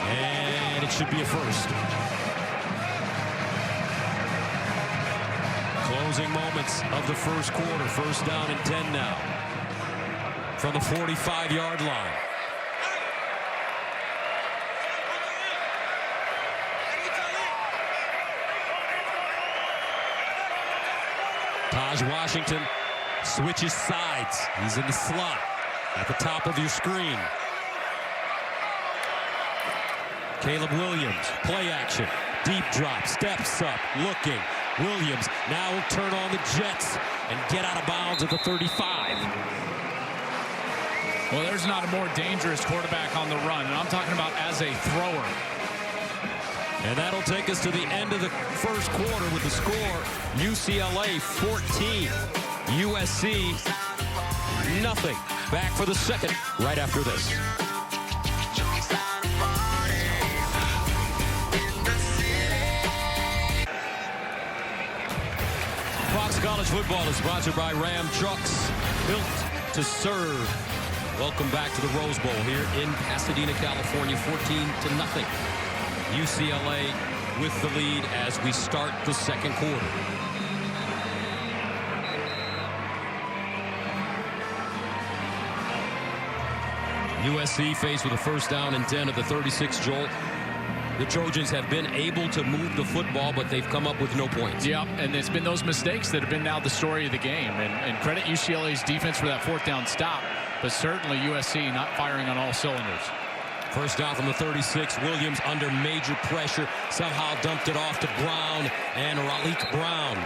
And it should be a first. Closing moments of the first quarter. 1st down and 10 now. From the 45-yard line. Taj Washington switches sides. He's in the slot at the top of your screen. Caleb Williams, play action, deep drop, steps up, looking. Williams now will turn on the Jets and get out of bounds at the 35. Well, there's not a more dangerous quarterback on the run, and I'm talking about as a thrower. And that'll take us to the end of the first quarter with the score. UCLA 14, USC nothing. Back for the second right after this. Fox College Football is sponsored by Ram Trucks, built to serve. Welcome back to the Rose Bowl here in Pasadena, California, 14-0. UCLA with the lead as we start the second quarter. USC faced with a first down and 10 at the 36, Joel. The Trojans have been able to move the football, but they've come up with no points. Yeah, and it's been those mistakes that have been now the story of the game. And credit UCLA's defense for that fourth down stop, but certainly USC not firing on all cylinders. First down from the 36. Williams under major pressure. Somehow dumped it off to Brown, and Raleek Brown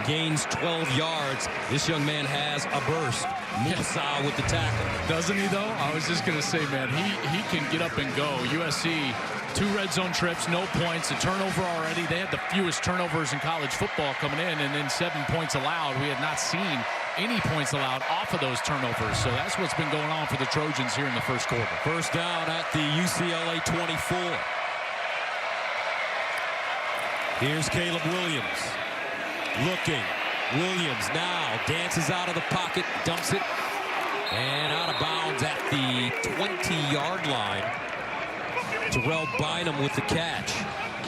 gains 12 yards. This young man has a burst. Musa with the tackle. Doesn't he, though? I was just going to say, man, he can get up and go. USC, 2 red zone trips, no points, a turnover already. They had the fewest turnovers in college football coming in, and then 7 points allowed. We had not seen any points allowed off of those turnovers. So that's what's been going on for the Trojans here in the first quarter. First down at the UCLA 24. Here's Caleb Williams. Looking. Williams now dances out of the pocket, dumps it, and out of bounds at the 20-yard line. Terrell Bynum with the catch.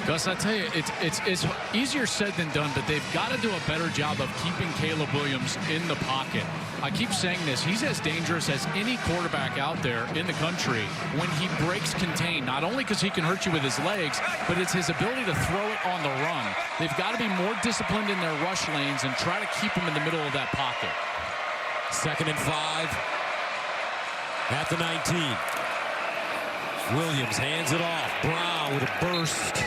Gus, I tell you, it's easier said than done, but they've got to do a better job of keeping Caleb Williams in the pocket. I keep saying this. He's as dangerous as any quarterback out there in the country when he breaks contain, not only because he can hurt you with his legs, but it's his ability to throw it on the run. They've got to be more disciplined in their rush lanes and try to keep him in the middle of that pocket. 2nd and 5 at the 19. Williams hands it off. Brown with a burst.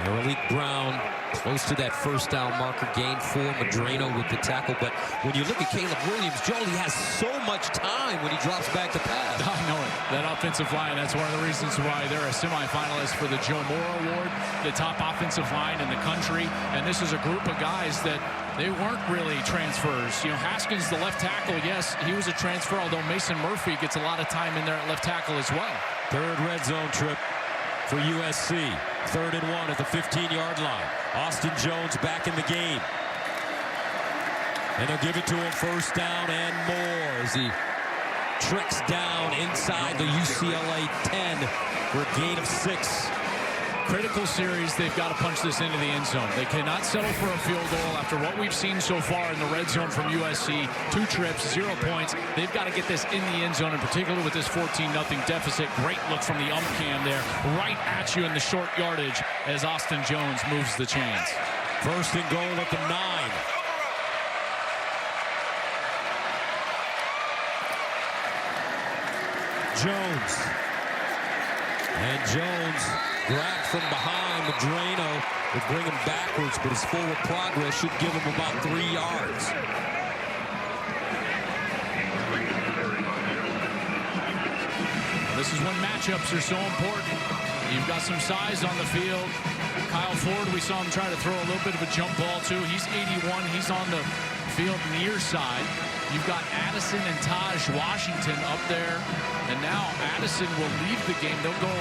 Raleek Brown close to that first down marker. Gain 4. Madrano with the tackle. But when you look at Caleb Williams, Joel, he has so much time when he drops back to pass. I know it. That offensive line, that's one of the reasons why they're a semifinalist for the Joe Moore Award, the top offensive line in the country. And this is a group of guys that they weren't really transfers. You know, Haskins, the left tackle, yes, he was a transfer, although Mason Murphy gets a lot of time in there at left tackle as well. Third red zone trip for USC. 3rd and 1 at the 15-yard line. Austin Jones back in the game. And they'll give it to him first down and more as he tricks down inside the UCLA 10 for a gain of 6. Critical series, they've got to punch this into the end zone. They cannot settle for a field goal after what we've seen so far in the red zone from USC. 2 trips, 0 points. They've got to get this in the end zone, in particular with this 14-0 deficit. Great look from the ump cam there, right at you in the short yardage as Austin Jones moves the chains. First and goal at the 9. Jones. And Jones grabbed from behind. Madrano would bring him backwards, but his forward progress should give him about 3 yards. This is when matchups are so important. You've got some size on the field. Kyle Ford, we saw him try to throw a little bit of a jump ball too. He's 81. He's on the field near side. You've got Addison and Taj Washington up there. And now Addison will leave the game. They'll go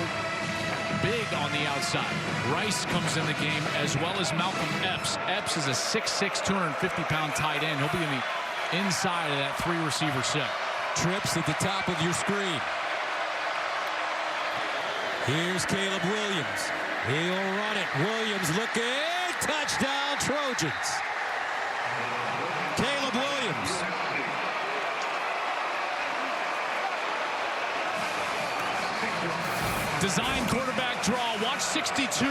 big on the outside. Rice comes in the game, as well as Malcolm Epps. Epps is a 6'6", 250-pound tight end. He'll be in the inside of that 3-receiver set. Trips at the top of your screen. Here's Caleb Williams. He'll run it. Williams looking. Touchdown, Trojans. Caleb Williams. Design quarterback draw. Watch 62,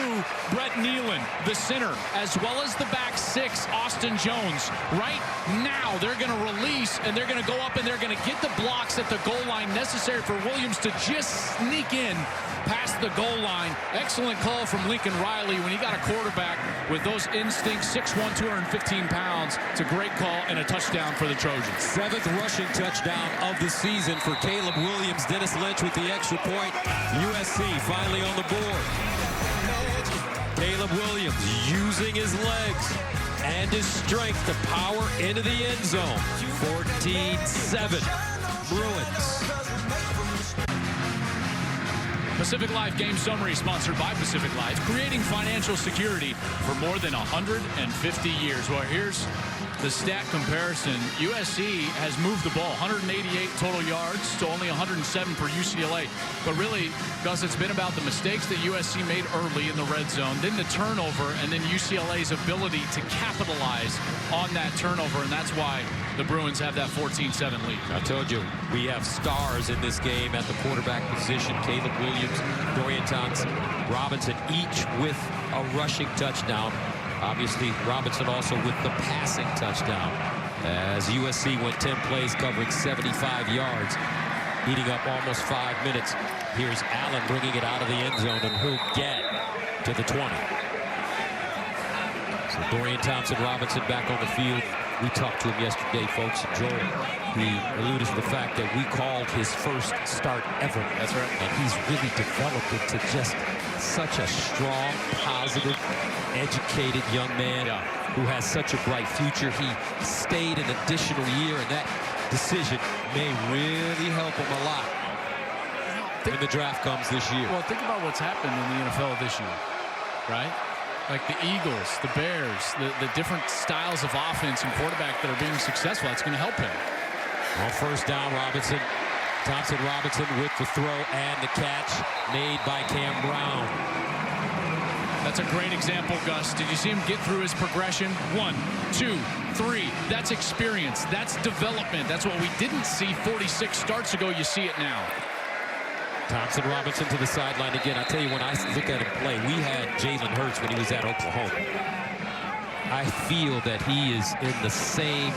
Brett Nealon, the center, as well as the back 6, Austin Jones. Right now, they're going to release, and they're going to go up, and they're going to get the blocks at the goal line necessary for Williams to just sneak in past the goal line. Excellent call from Lincoln Riley when he got a quarterback with those instincts, 6'1", 215 pounds. It's a great call and a touchdown for the Trojans. 7th rushing touchdown of the season for Caleb Williams. Dennis Lynch with the extra point. USC finally on the board. Caleb Williams using his legs and his strength to power into the end zone. 14-7 Bruins. Pacific Life Game Summary sponsored by Pacific Life, creating financial security for more than 150 years. Well, here's the stat comparison. USC has moved the ball 188 total yards to only 107 for UCLA. But really, Gus, it's been about the mistakes that USC made early in the red zone, then the turnover, and then UCLA's ability to capitalize on that turnover. And that's why the Bruins have that 14-7 lead. I told you, we have stars in this game at the quarterback position. Caleb Williams, Dorian Thompson-Robinson, each with a rushing touchdown. Obviously, Robinson also with the passing touchdown, as USC went 10 plays covering 75 yards, eating up almost 5 minutes. Here's Allen bringing it out of the end zone, and he'll get to the 20. So Dorian Thompson-Robinson back on the field. We talked to him yesterday, folks. Joel, he alluded to the fact that we called his first start ever. That's right. And he's really developed into just such a strong, positive, educated young man who has such a bright future. He stayed an additional year, and that decision may really help him a lot when the draft comes this year. Well, think about what's happened in the NFL this year, right? Like the Eagles, the Bears, the different styles of offense and quarterback that are being successful. That's going to help him. On first down, Thompson-Robinson with the throw and the catch made by Cam Brown. That's a great example, Gus. Did you see him get through his progression? 1, 2, 3. That's experience. That's development. That's what we didn't see 46 starts ago. You see it now. Thompson-Robinson to the sideline again. I tell you, when I look at him play, we had Jalen Hurts when he was at Oklahoma. I feel that he is in the same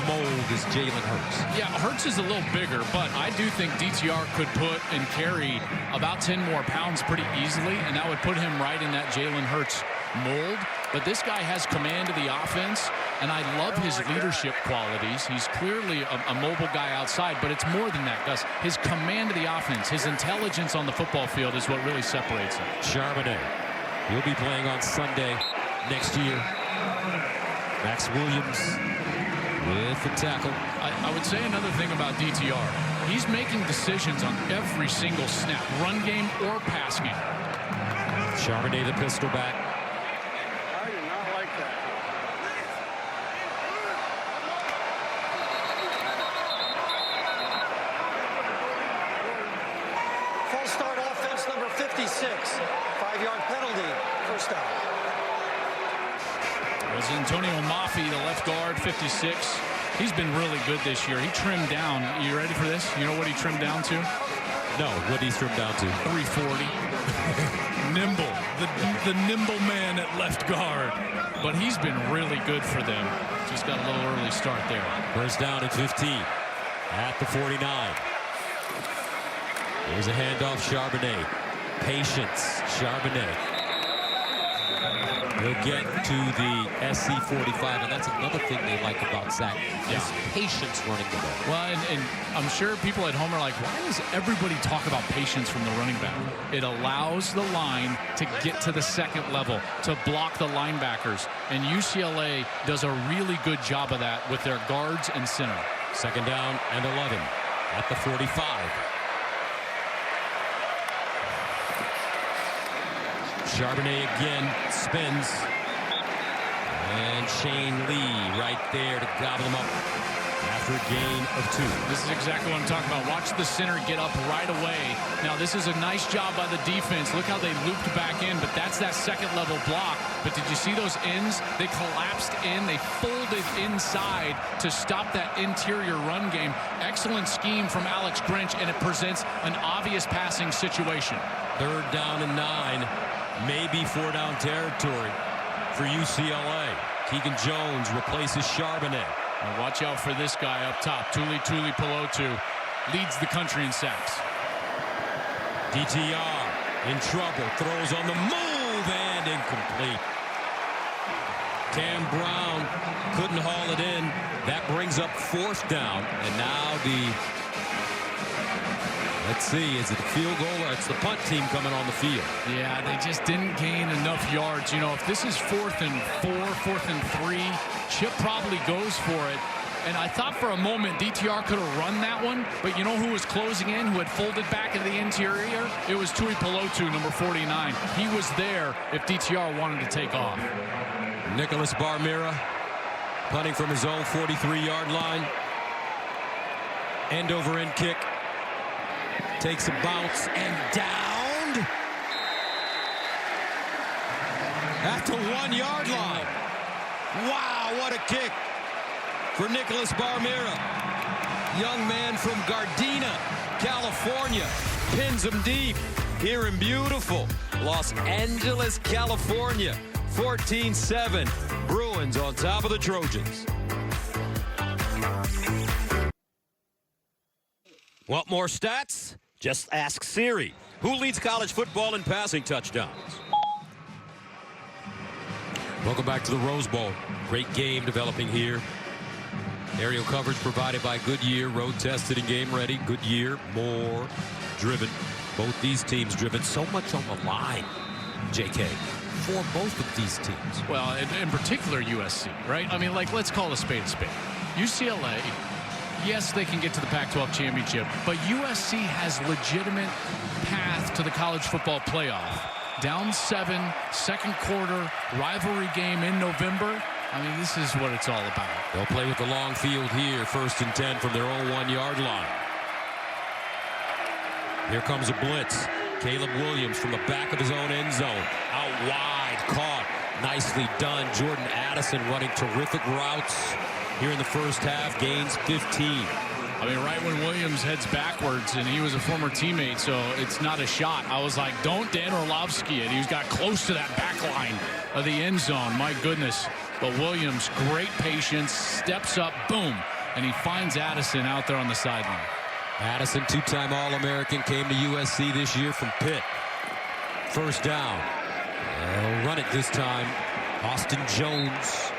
mold as Jalen Hurts. Yeah, Hurts is a little bigger, but I do think DTR could put and carry about 10 more pounds pretty easily, and that would put him right in that Jalen Hurts mold. But this guy has command of the offense, and I love his leadership qualities. He's clearly a mobile guy outside, but it's more than that, Gus. His command of the offense, his intelligence on the football field is what really separates him. Charbonnet, he'll be playing on Sunday next year. Max Williams with the tackle. I would say another thing about DTR. He's making decisions on every single snap, run game or pass game. Charbonnet, the pistol back. I do not like that. False start offense number 56. 5-yard penalty. First down. It was Antonio Mafi, the left guard, 56. He's been really good this year. He trimmed down. You ready for this? You know what he trimmed down to? No, what did he trim down to? 340. Nimble. The nimble man at left guard. But he's been really good for them. Just got a little early start there. First down at 15 at the 49. Here's a handoff, Charbonnet. Patience, Charbonnet. He'll get to the SC-45, and that's another thing they like about Zach. His patience running the ball. Well, and I'm sure people at home are like, why does everybody talk about patience from the running back? It allows the line to get to the second level, to block the linebackers. And UCLA does a really good job of that with their guards and center. Second down and 11 at the 45. Charbonnet again spins, and Shane Lee right there to gobble him up after a gain of 2. This is exactly what I'm talking about. Watch the center get up right away. Now, this is a nice job by the defense. Look how they looped back in, but that's that second level block. But did you see those ends? They collapsed in. They folded inside to stop that interior run game. Excellent scheme from Alex Grinch, and it presents an obvious passing situation. Third down and 9. Maybe 4-down territory for UCLA. Keegan Jones replaces Charbonnet. Now watch out for this guy up top. Tuli Pelotu leads the country in sacks. DTR in trouble. Throws on the move and incomplete. Cam Brown couldn't haul it in. That brings up 4th down. And now let's see, is it a field goal or it's the punt team coming on the field? Yeah, they just didn't gain enough yards. You know, if this is 4th and 4, 4th and 3, Chip probably goes for it. And I thought for a moment DTR could have run that one, but you know who was closing in, who had folded back into the interior? It was Tui Pelotu, number 49. He was there if DTR wanted to take off. Nicholas Barmira punting from his own 43-yard line. End over end kick. Takes a bounce and downed at the 1-yard line. Wow, what a kick for Nicholas Barmira. Young man from Gardena, California. Pins him deep here in beautiful Los Angeles, California. 14-7. Bruins on top of the Trojans. Want more stats? Just ask Siri. Who leads college football in passing touchdowns? Welcome back to the Rose Bowl. Great game developing here. Aerial coverage provided by Goodyear. Road tested and game ready. Goodyear more driven. Both these teams driven. So much on the line, JK, for both of these teams. Well, in particular USC, right? I mean, like, let's call a spade a spade. UCLA, yes, they can get to the Pac-12 championship, but USC has legitimate path to the college football playoff. Down 7, second quarter, rivalry game in November. I mean, this is what it's all about. They'll play with the long field here, 1st and 10 from their own 1-yard line. Here comes a blitz. Caleb Williams from the back of his own end zone. Out wide, caught. Nicely done. Jordan Addison running terrific routes here in the first half. Gains 15. I mean, right when Williams heads backwards, and he was a former teammate, so it's not a shot. I was like, don't Dan Orlovsky it. He's got close to that back line of the end zone. My goodness. But Williams, great patience, steps up, boom, and he finds Addison out there on the sideline. Addison, two-time All-American, came to USC this year from Pitt. First down. They'll run it this time. Austin Jones.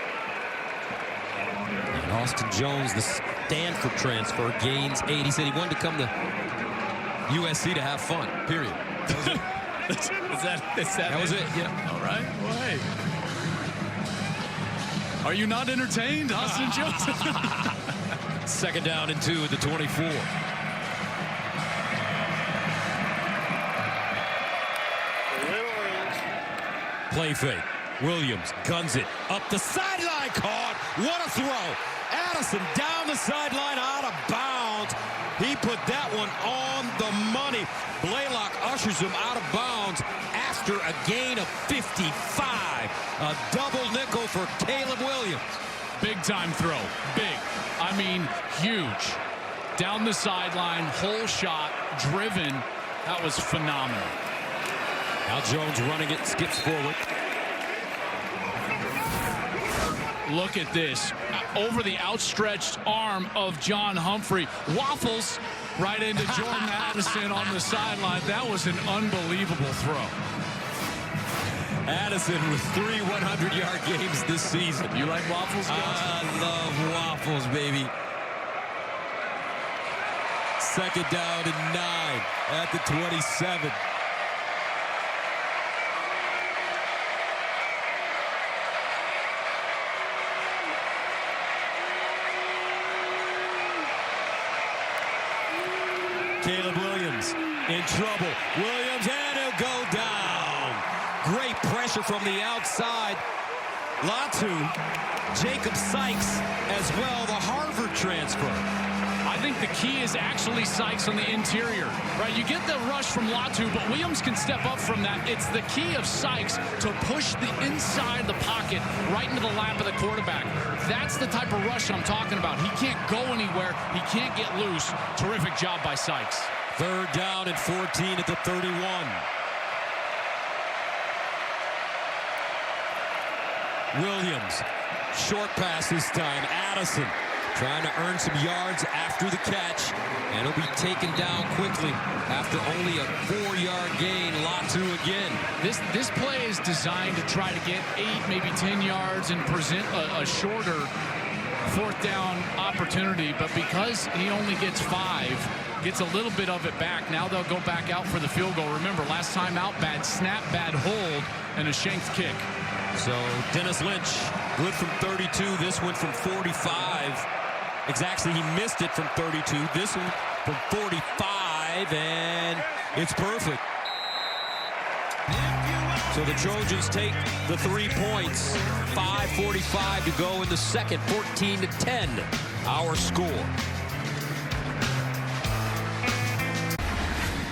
And Austin Jones, the Stanford transfer, gains 8. He said he wanted to come to USC to have fun, period. That was it. Yeah. All right. Well, hey. Are you not entertained, Austin Jones? 2nd down and 2 at the 24. Play fake. Williams guns it up the sideline. Caught. What a throw. Addison down the sideline, out of bounds. He put that one on the money. Blaylock ushers him out of bounds after a gain of 55. A double nickel for Caleb Williams. Big time throw. Big. I mean, huge. Down the sideline, whole shot, driven. That was phenomenal. Now Jones running it, skips forward. Look at this. Over the outstretched arm of John Humphrey. Waffles right into Jordan Addison on the sideline. That was an unbelievable throw. Addison with 3 100-yard games this season. You like waffles, guys? I love waffles, baby. 2nd down and 9 at the 27. Caleb Williams in trouble. Williams, and he'll go down. Great pressure from the outside. Latu, Jacob Sykes as well, the Harvard transfer. I think the key is actually Sykes on the interior, right? You get the rush from Latu, but Williams can step up from that. It's the key of Sykes to push the inside of the pocket right into the lap of the quarterback. That's the type of rush I'm talking about. He can't go anywhere. He can't get loose. Terrific job by Sykes. 3rd down and 14 at the 31. Williams, short pass this time. Addison trying to earn some yards after the catch, and he'll be taken down quickly after only a 4-yard gain. Latu again. This play is designed to try to get 8, maybe 10 yards and present a shorter 4th down opportunity, but because he only gets 5, gets a little bit of it back. Now they'll go back out for the field goal. Remember, last time out, bad snap, bad hold, and a shanked kick. So Dennis Lynch, good from 32. This one from 45. Exactly, he missed it from 32. This one from 45, and it's perfect. So the Trojans take the 3 points. 5:45 to go in the second. 14-10, our score.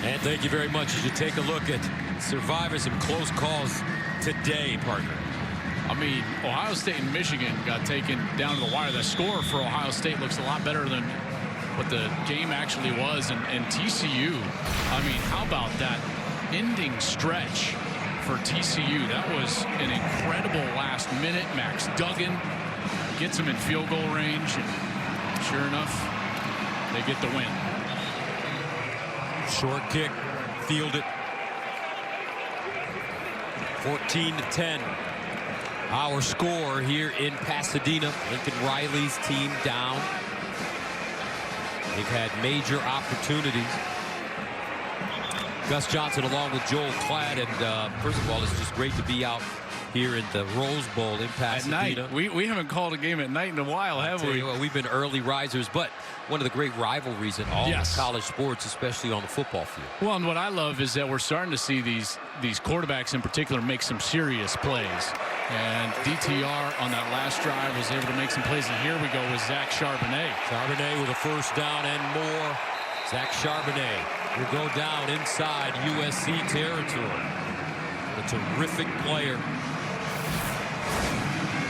And thank you very much as you take a look at surviving some close calls today, partner. I mean, Ohio State and Michigan got taken down to the wire. The score for Ohio State looks a lot better than what the game actually was. And TCU, I mean, how about that ending stretch for TCU? That was an incredible last minute. Max Duggan gets them in field goal range. And sure enough, they get the win. Short kick, fielded. 14-10. Our score here in Pasadena. Lincoln Riley's team down. They've had major opportunities. Gus Johnson along with Joel Klatt. And first of all, it's just great to be out here in the Rose Bowl in Pasadena. At night. We haven't called a game at night in a while, have we? Well, we've been early risers, but one of the great rivalries in all of college sports, especially on the football field. Well, and what I love is that we're starting to see these quarterbacks in particular make some serious plays. And DTR on that last drive was able to make some plays. And here we go with Zach Charbonnet. Charbonnet with a first down and more. Zach Charbonnet will go down inside USC territory. A terrific player.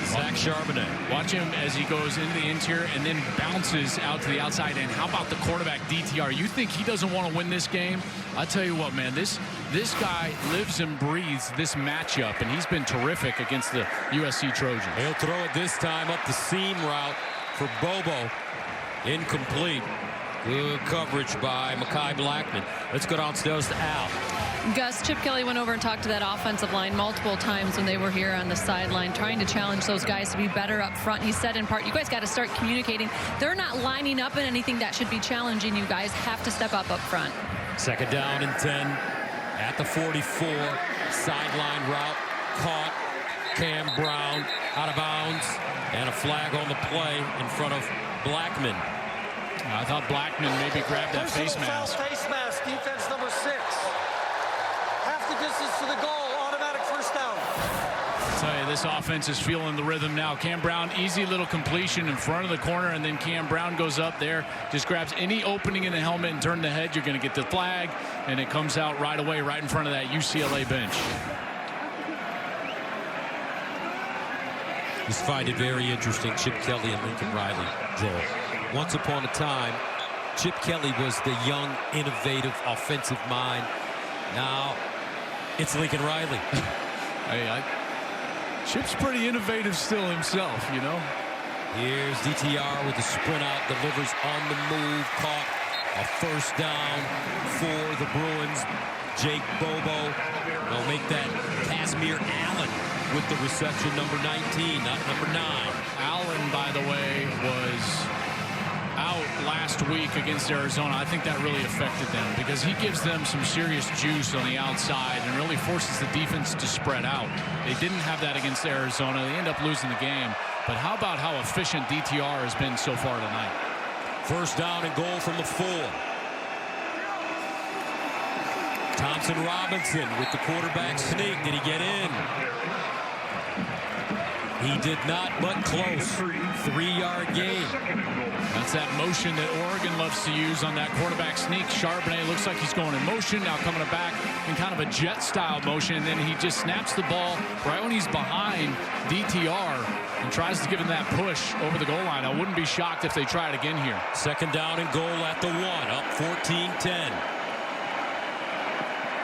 Zach Charbonnet. Watch him as he goes into the interior and then bounces out to the outside. And how about the quarterback DTR? You think he doesn't want to win this game? I tell you what, man, this guy lives and breathes this matchup, and he's been terrific against the USC Trojans. He'll throw it this time up the seam route for Bobo. Incomplete. Good coverage by Mekhi Blackman. Let's go downstairs to Al. Gus, Chip Kelly went over and talked to that offensive line multiple times when they were here on the sideline, trying to challenge those guys to be better up front. He said in part, you guys got to start communicating. They're not lining up in anything that should be challenging. You guys have to step up front. Second down and 10 at the 44. Sideline route caught. Cam Brown out of bounds, and a flag on the play in front of Blackman. I thought Blackman maybe grabbed that face mask. Face mask, defense number 6. Half the distance to the goal, automatic first down. I'll tell you, this offense is feeling the rhythm now. Cam Brown, easy little completion in front of the corner, and then Cam Brown goes up there, just grabs any opening in the helmet and turn the head. You're going to get the flag, and it comes out right away, right in front of that UCLA bench. Just find it very interesting, Chip Kelly and Lincoln Riley, Joel. Once upon a time, Chip Kelly was the young, innovative, offensive mind. Now, it's Lincoln Riley. Hey, Chip's pretty innovative still himself, you know. Here's DTR with the sprint out, delivers on the move, caught a first down for the Bruins. Jake Bobo will make that Casimir Allen with the reception, number 19, not number 9. Allen, by the way, was out last week against Arizona. I think that really affected them because he gives them some serious juice on the outside and really forces the defense to spread out. They didn't have that against Arizona. They end up losing the game. But how about how efficient DTR has been so far tonight? First down and goal from the 4. Thompson Robinson with the quarterback sneak. Did he get in? He did not, but close. 3-yard gain. That's that motion that Oregon loves to use on that quarterback sneak. Charbonnet looks like he's going in motion, now coming back in kind of a jet-style motion, and then he just snaps the ball right when he's behind DTR and tries to give him that push over the goal line. I wouldn't be shocked if they try it again here. Second down and goal at the 1, up 14-10.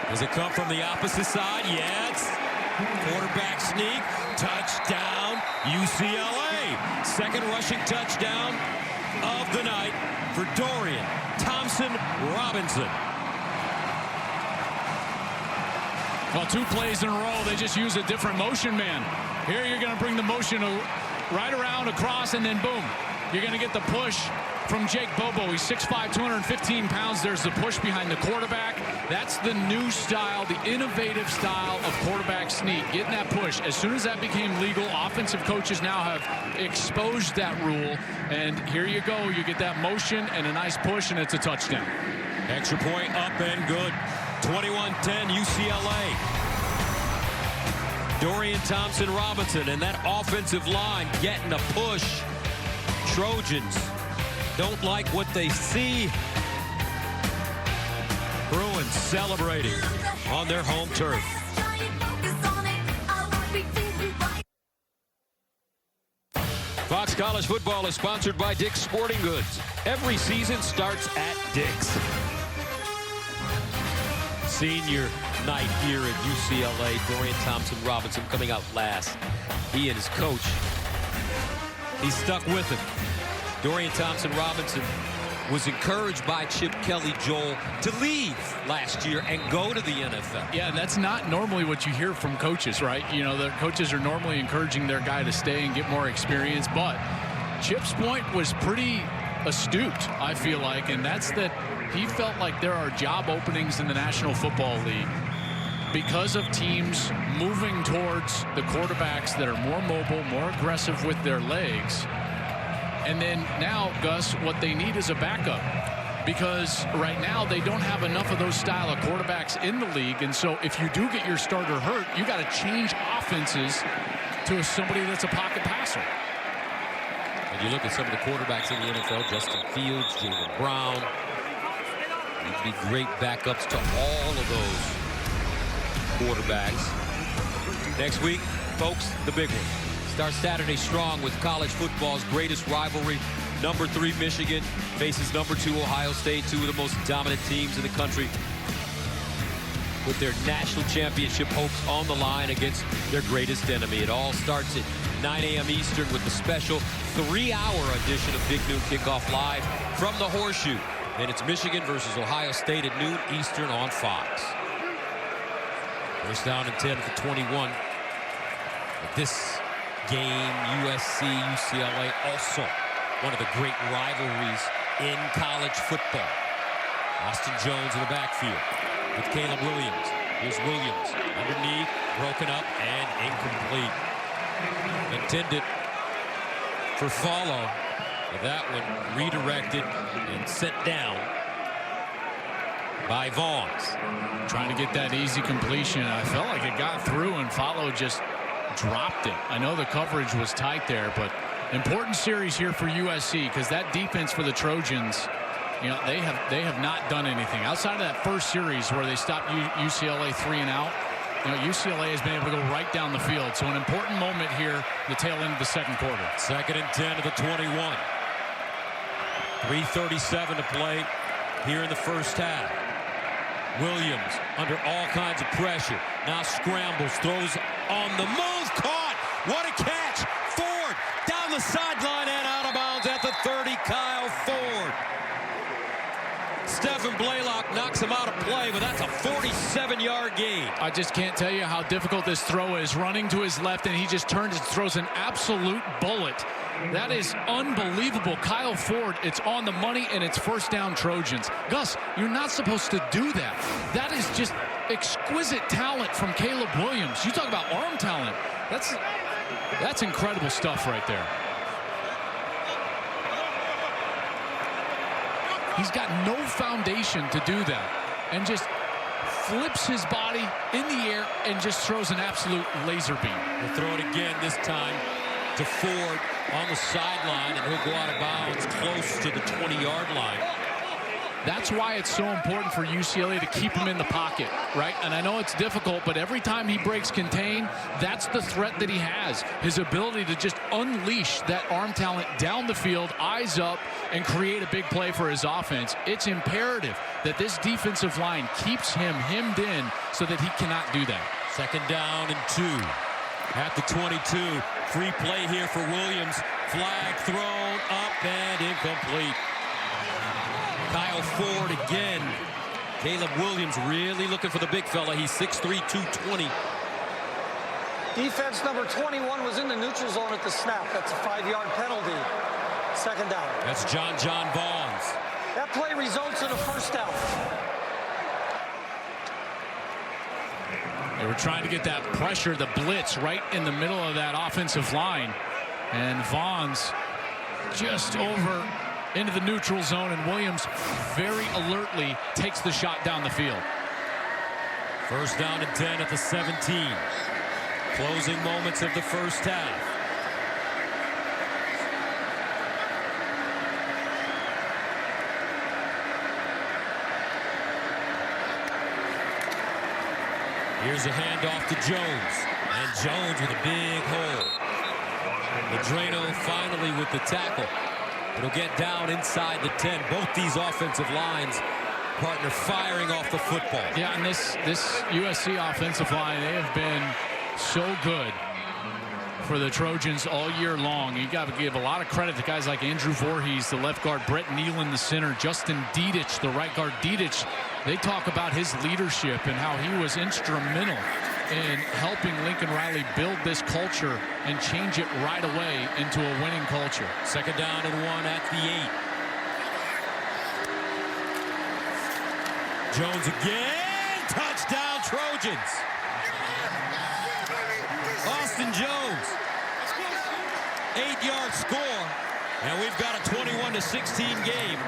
Does it come from the opposite side? Yes. Quarterback sneak, touchdown, UCLA. Second rushing touchdown of the night for Dorian Thompson Robinson. Well, 2 plays in a row, they just use a different motion man. Here you're going to bring the motion right around, across, and then boom. You're going to get the push from Jake Bobo. He's 6'5", 215 pounds. There's the push behind the quarterback. That's the new style, the innovative style of quarterback sneak, getting that push. As soon as that became legal, offensive coaches now have exposed that rule. And here you go. You get that motion and a nice push, and it's a touchdown. Extra point up and good. 21-10 UCLA. Dorian Thompson-Robinson and that offensive line getting a push. Trojans don't like what they see. Bruins celebrating on their home turf. Fox College Football is sponsored by Dick's Sporting Goods. Every season starts at Dick's. Senior night here at UCLA. Dorian Thompson-Robinson coming out last. He and his coach, he's stuck with him. Dorian Thompson-Robinson was encouraged by Chip Kelly, Joel, to leave last year and go to the NFL. Yeah, that's not normally what you hear from coaches, right? You know, the coaches are normally encouraging their guy to stay and get more experience, but Chip's point was pretty astute, I feel like, and that's that he felt like there are job openings in the National Football League because of teams moving towards the quarterbacks that are more mobile, more aggressive with their legs. And then now, Gus, what they need is a backup, because right now they don't have enough of those style of quarterbacks in the league. And so if you do get your starter hurt, you got to change offenses to somebody that's a pocket passer. And you look at some of the quarterbacks in the NFL, Justin Fields, Jaylen Brown. Need to be great backups to all of those quarterbacks. Next week, folks, the big one. Start Saturday strong with college football's greatest rivalry. Number 3 Michigan faces number 2 Ohio State, two of the most dominant teams in the country, with their national championship hopes on the line against their greatest enemy. It all starts at 9 a.m. Eastern with the special 3-hour edition of Big Noon Kickoff live from the Horseshoe. Then it's Michigan versus Ohio State at noon Eastern on Fox. First down and 10 for 21. But this game, USC, UCLA, also one of the great rivalries in college football. Austin Jones in the backfield with Caleb Williams. Here's Williams underneath, broken up and incomplete. Intended for follow. But that one redirected and sent down by Vaughns. Trying to get that easy completion. I felt like it got through and Follow just dropped it. I know the coverage was tight there, but important series here for USC, because that defense for the Trojans, you know, they have not done anything outside of that first series where they stopped UCLA 3 and out. You know, UCLA has been able to go right down the field. So an important moment here, the tail end of the second quarter. Second and 10 to the 21. 3:37 to play here in the first half. Williams under all kinds of pressure. Now scrambles, throws on the move, caught. What a catch. Ford down the sideline and out of bounds at the 30. Kyle Ford. Stephen Blaylock knocks him out of play, but that's a 47-yard gain. I just can't tell you how difficult this throw is. Running to his left, and he just turns and throws an absolute bullet. That is unbelievable. Kyle Ford, it's on the money, and it's first down Trojans. Gus, you're not supposed to do that. That is just exquisite talent from Caleb Williams. You talk about arm talent. That's incredible stuff right there. He's got no foundation to do that, and just flips his body in the air and just throws an absolute laser beam. We'll throw it again, this time to Ford on the sideline, and he'll go out of bounds close to the 20-yard line. That's why it's so important for UCLA to keep him in the pocket, right? And I know it's difficult, but every time he breaks contain, that's the threat that he has. His ability to just unleash that arm talent down the field, eyes up, and create a big play for his offense. It's imperative that this defensive line keeps him hemmed in so that he cannot do that. Second down and 2 at the 22. Free play here for Williams. Flag thrown up and incomplete. Kyle Ford again. Caleb Williams really looking for the big fella. He's 6'3", 220. Defense number 21 was in the neutral zone at the snap. That's a 5-yard penalty. Second down. That's John Vaughns. That play results in a first down. They were trying to get that pressure, the blitz, right in the middle of that offensive line. And Vaughns just over into the neutral zone, and Williams very alertly takes the shot down the field. First down and 10 at the 17. Closing moments of the first half. Here's a handoff to Jones. And Jones with a big hole. Madrano finally with the tackle. It'll get down inside the 10. Both these offensive lines, partner, firing off the football. Yeah, and this USC offensive line, they have been so good for the Trojans all year long. You got to give a lot of credit to guys like Andrew Voorhees, the left guard, Brett Nealon, the center, Justin Dedich, the right guard. Dedich, they talk about his leadership and how he was instrumental in helping Lincoln Riley build this culture and change it right away into a winning culture. Second down and 1 at the 8. Jones again. Touchdown Trojans. Austin Jones. 8-yard score. And we've got a 21-16 game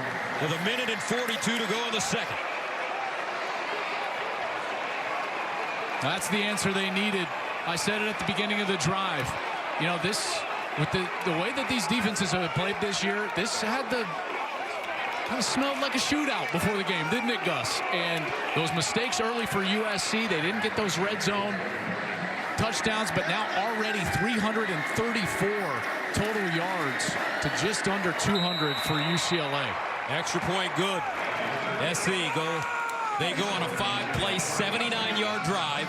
with 1:42 to go in the second. That's the answer they needed. I said it at the beginning of the drive. You know, this, with the way that these defenses have played this year, this had the kind of smelled like a shootout before the game, didn't it, Gus? And those mistakes early for USC, they didn't get those red zone touchdowns, but now already 334 total yards to just under 200 for UCLA. Extra point good. SC they go on a 5-play, 79-yard drive.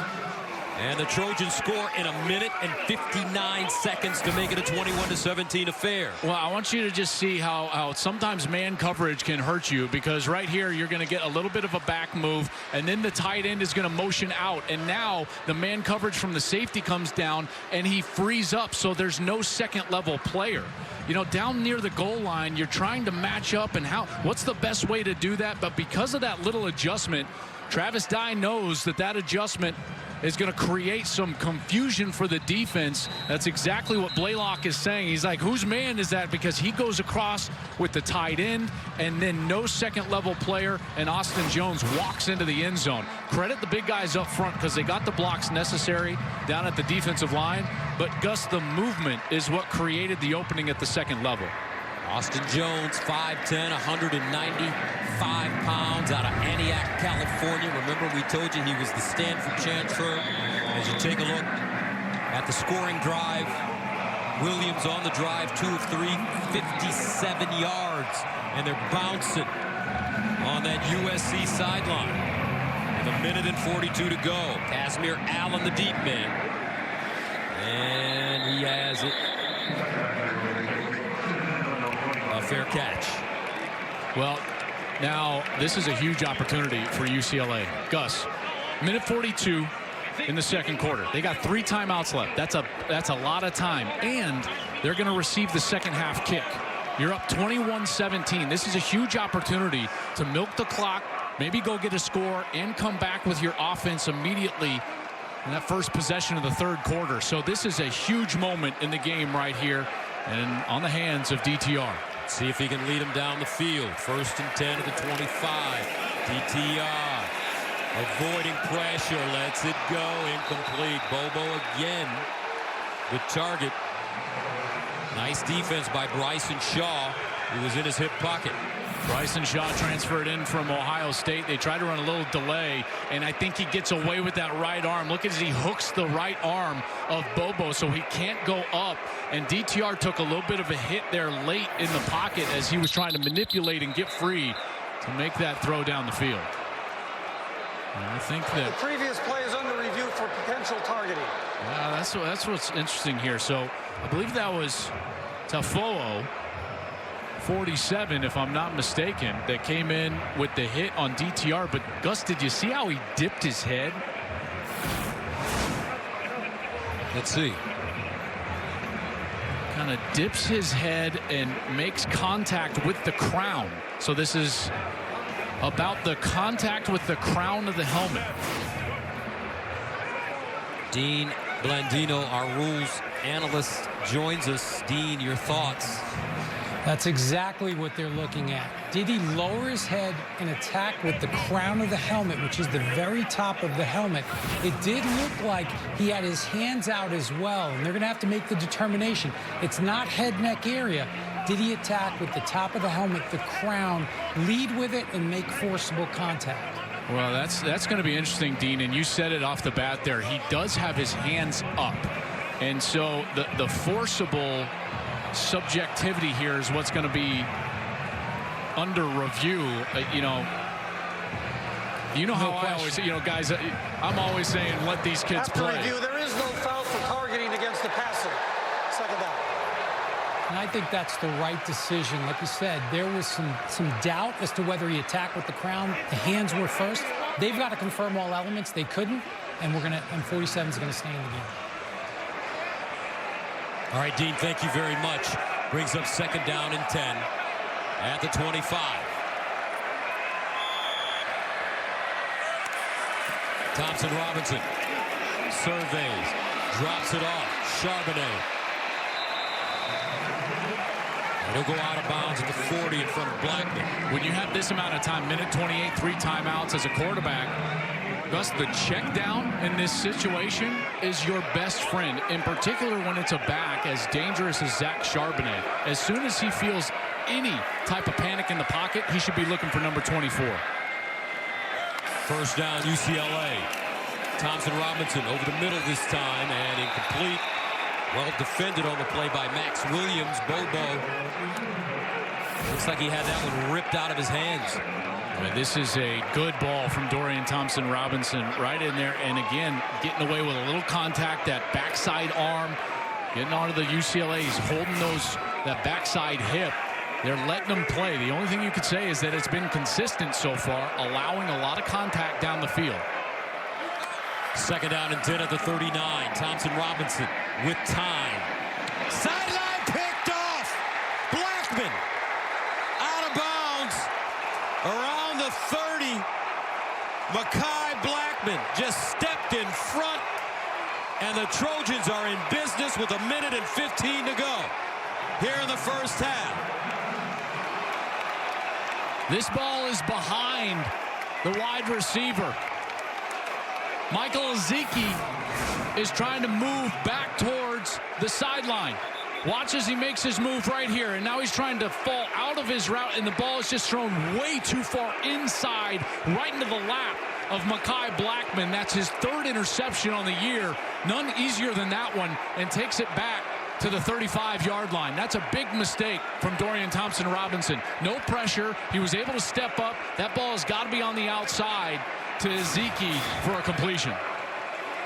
And the Trojans score in 1:59 to make it a 21-17 affair. Well, I want you to just see how sometimes man coverage can hurt you, because right here you're going to get a little bit of a back move, and then the tight end is going to motion out, and now the man coverage from the safety comes down and he frees up, so there's no second level player. You know, down near the goal line, you're trying to match up, and what's the best way to do that? But because of that little adjustment, Travis Dye knows that adjustment is going to create some confusion for the defense. That's exactly what Blaylock is saying. He's like, whose man is that? Because he goes across with the tight end, and then no second level player, and Austin Jones walks into the end zone. Credit the big guys up front because they got the blocks necessary down at the defensive line. But Gus, the movement is what created the opening at the second level. Austin Jones, 5'10", 195 pounds, out of Antioch, California. Remember, we told you he was the Stanford transfer. As you take a look at the scoring drive, Williams on the drive, 2 of 3, 57 yards. And they're bouncing on that USC sideline. With 1:42 to go. Casimir Allen, the deep man. And he has it. Fair catch. Well, now this is a huge opportunity for UCLA. Gus, 1:42 in the second quarter. They got 3 timeouts left. That's a lot of time, and they're going to receive the second half kick. You're up 21-17. This is a huge opportunity to milk the clock, maybe go get a score, and come back with your offense immediately in that first possession of the third quarter. So this is a huge moment in the game right here, and on the hands of DTR. See if he can lead him down the field. 1st and 10 at the 25. DTR avoiding pressure, lets it go, incomplete. Bobo again the target. Nice defense by Bryson Shaw, who was in his hip pocket. Bryson Shaw transferred in from Ohio State. They tried to run a little delay, and I think he gets away with that right arm. Look as he hooks the right arm of Bobo, so he can't go up. And DTR took a little bit of a hit there late in the pocket as he was trying to manipulate and get free to make that throw down the field. And I think that the previous play is under review for potential targeting. Yeah, that's what's interesting here. So I believe that was Tafo'o, 47, if I'm not mistaken, that came in with the hit on DTR. But Gus, did you see how he dipped his head? Let's see. kind of dips his head and makes contact with the crown. So this is about the contact with the crown of the helmet. Dean Blandino, our rules analyst, joins us. Dean, your thoughts? That's exactly what they're looking at. Did he lower his head and attack with the crown of the helmet, which is the very top of the helmet? It did look like he had his hands out as well, and they're going to have to make the determination. It's not head-neck area. Did he attack with the top of the helmet, the crown, lead with it, and make forcible contact? Well, that's going to be interesting, Dean, and you said it off the bat there. He does have his hands up, and so the forcible subjectivity here is what's going to be under review. You know how I always, guys, I'm always saying let these kids After play. review, there is no foul for targeting against the passer. Second down. And I think that's the right decision. Like you said, there was some doubt as to whether he attacked with the crown. The hands were first. They've got to confirm all elements. They couldn't, and 47 is going to stay in the game. All right, Dean, thank you very much. Brings up second down and 10 at the 25. Thompson Robinson surveys, drops it off. Charbonnet. And he'll go out of bounds at the 40 in front of Blackman. When you have this amount of time, minute 28, 3 timeouts as a quarterback, Gus, the check down in this situation is your best friend, in particular when it's a back as dangerous as Zach Charbonnet. As soon as he feels any type of panic in the pocket, he should be looking for number 24. First down, UCLA. Thompson Robinson over the middle this time and incomplete. Well defended on the play by Max Williams. Bobo. Looks like he had that one ripped out of his hands. This is a good ball from Dorian Thompson-Robinson right in there. And again, getting away with a little contact, that backside arm, getting onto the UCLA. He's holding that backside hip. They're letting him play. The only thing you could say is that it's been consistent so far, allowing a lot of contact down the field. Second down and 10 at the 39. Thompson-Robinson with time. Sideline picked off. Blackman out of bounds. Around the 30, Mekhi Blackman just stepped in front, and the Trojans are in business with 1:15 to go here in the first half. This ball is behind the wide receiver. Michael Ezeki is trying to move back towards the sideline. Watch as he makes his move right here, and now he's trying to fall out of his route, and the ball is just thrown way too far inside, right into the lap of Mekhi Blackman. That's his 3rd interception on the year. None easier than that one, and takes it back to the 35-yard line. That's a big mistake from Dorian Thompson-Robinson. No pressure. He was able to step up. That ball has got to be on the outside to Ezeki for a completion.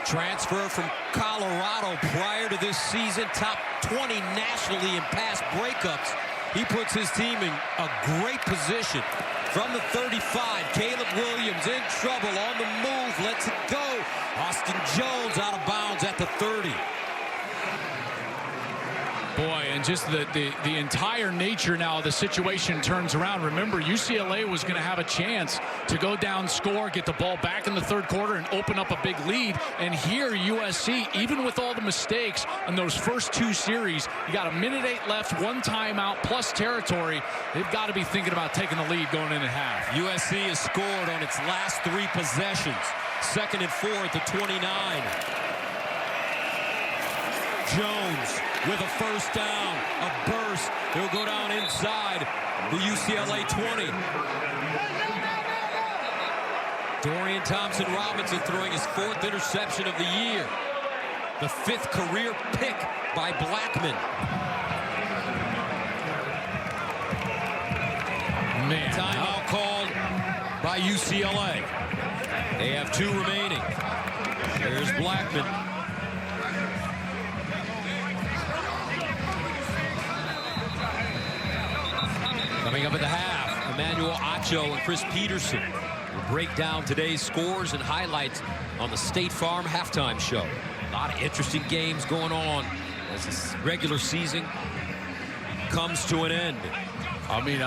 Transfer from Colorado prior to this season, top 20 nationally in pass breakups. He puts his team in a great position. From the 35, Caleb Williams in trouble on the move, lets it go. Austin Jones out of bounds at the 30. Boy, and just the entire nature now of the situation turns around. Remember, UCLA was going to have a chance to go down, score, get the ball back in the 3rd quarter, and open up a big lead. And here, USC, even with all the mistakes in those first 2 series, you got 1:08 left, 1 timeout, plus territory. They've got to be thinking about taking the lead going into half. USC has scored on its last 3 possessions. 2nd and 4 at the 29. Jones with a first down, a burst. He'll go down inside the UCLA 20. Dorian Thompson-Robinson throwing his 4th interception of the year. The 5th career pick by Blackman. Man, timeout called by UCLA. They have 2 remaining. There's Blackman. Coming up at the half, Emmanuel Acho and Chris Peterson will break down today's scores and highlights on the State Farm Halftime Show. A lot of interesting games going on as this regular season comes to an end. I mean,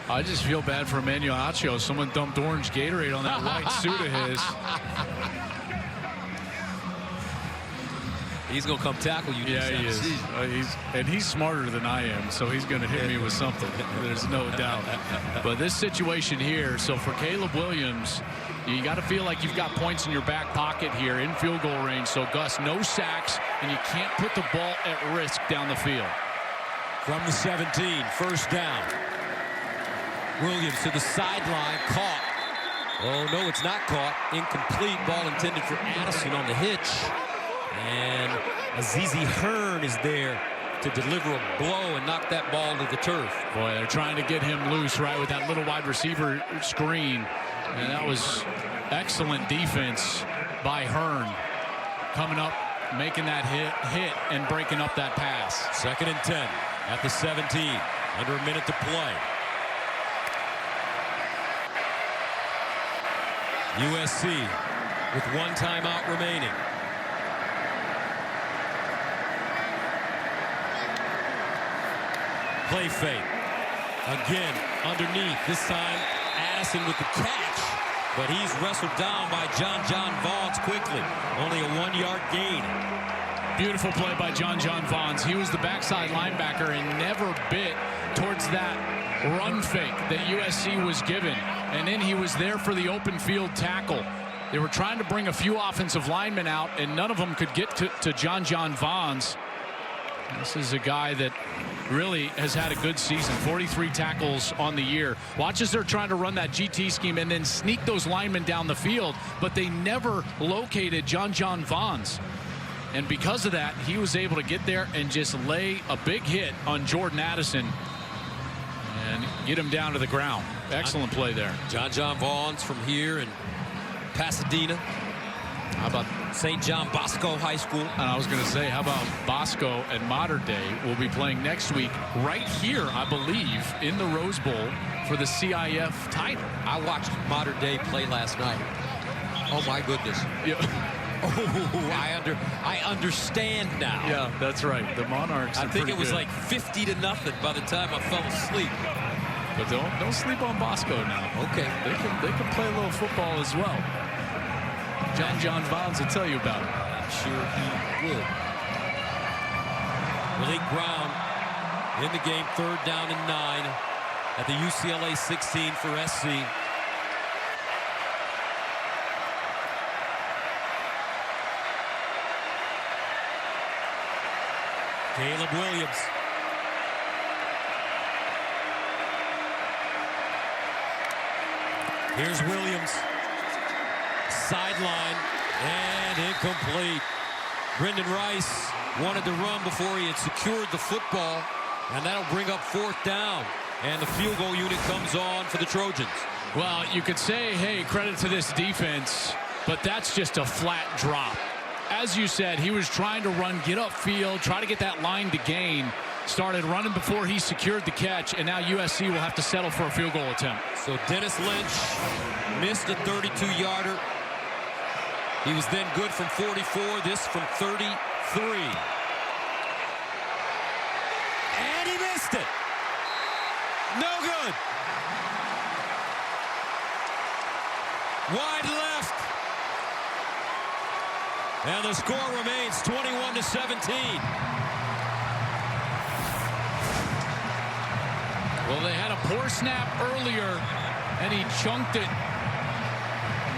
I just feel bad for Emmanuel Acho. Someone dumped orange Gatorade on that white suit of his. He's going to come tackle you. Yeah, he is. He's smarter than I am, so he's going to hit me with something. There's no doubt. But this situation here, so for Caleb Williams, you got to feel like you've got points in your back pocket here in field goal range. So, Gus, no sacks, and you can't put the ball at risk down the field. From the 17, first down. Williams to the sideline, caught. Oh, no, it's not caught. Incomplete. Ball intended for Addison on the hitch. And Azizi Hearn is there to deliver a blow and knock that ball to the turf. Boy, they're trying to get him loose, right, with that little wide receiver screen. And that was excellent defense by Hearn. Coming up, making that hit and breaking up that pass. 2nd and 10 at the 17. Under a minute to play. USC with 1 timeout remaining. Play fake. Again, underneath. This time, Addison with the catch. But he's wrestled down by John Vaughns quickly. Only a 1-yard gain. Beautiful play by John Vaughns. He was the backside linebacker and never bit towards that run fake that USC was given. And then he was there for the open field tackle. They were trying to bring a few offensive linemen out, and none of them could get to John Vaughns. This is a guy that really has had a good season. 43 tackles on the year. Watch as they're trying to run that GT scheme and then sneak those linemen down the field, but they never located John Vaughns. And because of that, he was able to get there and just lay a big hit on Jordan Addison and get him down to the ground. Excellent play there. John Vaughns from here in Pasadena. How about St. John Bosco High School? And I was going to say, how about Bosco and Modern Day will be playing next week right here, I believe, in the Rose Bowl for the CIF title. I watched Modern Day play last night. Oh, my goodness. Yeah. Oh, I understand now. Yeah, that's right. The Monarchs I think it was good. like 50-0 by the time I fell asleep. But don't sleep on Bosco now. Okay. They can play a little football as well. John Vaughns will tell you about it. I'm sure he would. Malik Brown in the game, 3rd down and 9 at the UCLA 16 for SC. Caleb Williams. Here's Williams. Sideline and incomplete. Brendan Rice wanted to run before he had secured the football, and that'll bring up 4th down. And the field goal unit comes on for the Trojans. Well, you could say, hey, credit to this defense, but that's just a flat drop. As you said, he was trying to run, get upfield, try to get that line to gain. Started running before he secured the catch, and now USC will have to settle for a field goal attempt. So Dennis Lynch missed a 32-yarder. He was then good from 44, this from 33. And he missed it. No good. Wide left. And the score remains 21-17. Well, they had a poor snap earlier, and he chunked it.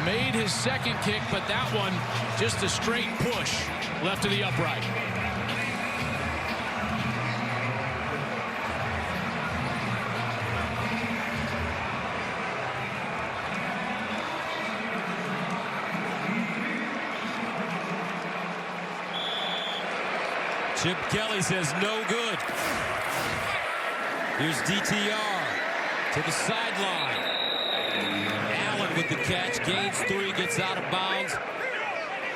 Made his 2nd kick, but that one just a straight push left to the upright. Chip Kelly says no good. Here's DTR to the sideline. Allen with the catch, gains 3, gets out of bounds.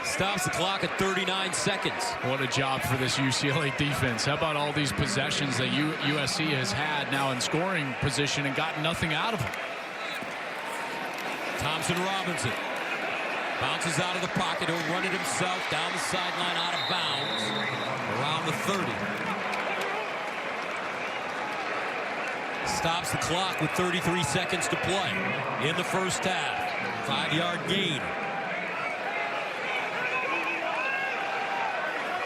Stops the clock at 39 seconds. What a job for this UCLA defense. How about all these possessions that USC has had now in scoring position and gotten nothing out of them? Thompson Robinson bounces out of the pocket. He'll run it himself down the sideline, out of bounds. the 30. Stops the clock with 33 seconds to play in the first half. 5-yard gain.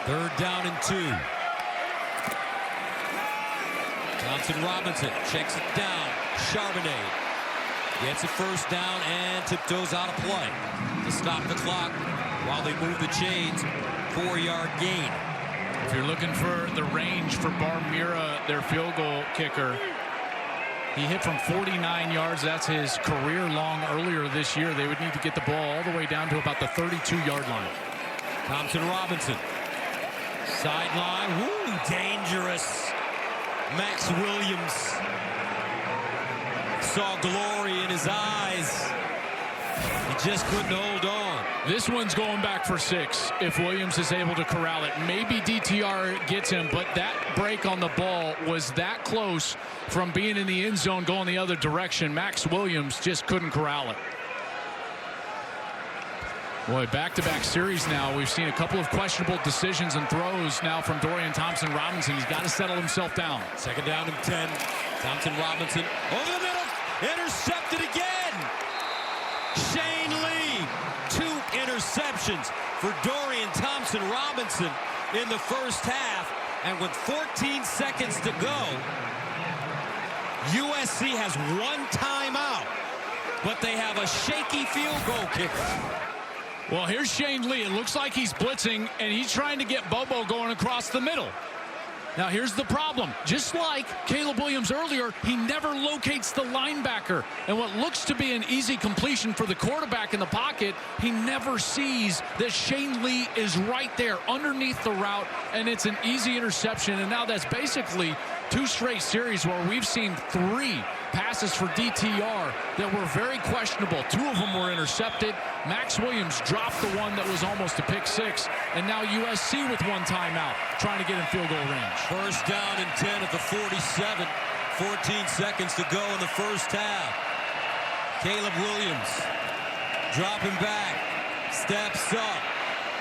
3rd down and 2. Thompson Robinson checks it down. Charbonnet gets a first down and tiptoes out of play to stop the clock while they move the chains. 4-yard gain. If you're looking for the range for Barmira, their field goal kicker, he hit from 49 yards. That's his career long earlier this year. They would need to get the ball all the way down to about the 32-yard line. Thompson Robinson. Sideline. Woo, dangerous. Max Williams saw glory in his eyes. He just couldn't hold on. This one's going back for 6 if Williams is able to corral it. Maybe DTR gets him, but that break on the ball was that close from being in the end zone going the other direction. Max Williams just couldn't corral it. Boy, back-to-back series now. We've seen a couple of questionable decisions and throws now from Dorian Thompson-Robinson. He's got to settle himself down. 2nd down and 10. Thompson Robinson over the middle. Intercepted again. Shane Lee. 2 interceptions for Dorian Thompson-Robinson in the first half. And with 14 seconds to go, USC has 1 timeout. But they have a shaky field goal kicker. Well, here's Shane Lee. It looks like he's blitzing, and he's trying to get Bobo going across the middle. Now, here's the problem. Just like Caleb Williams earlier, he never locates the linebacker. And what looks to be an easy completion for the quarterback in the pocket, he never sees that Shane Lee is right there underneath the route, and it's an easy interception. And now that's basically 2 straight series where we've seen 3 passes for DTR that were very questionable. 2 of them were intercepted. Max Williams dropped the one that was almost a pick 6. And now USC with 1 timeout trying to get in field goal range. 1st down and 10 at the 47. 14 seconds to go in the first half. Caleb Williams dropping back. Steps up.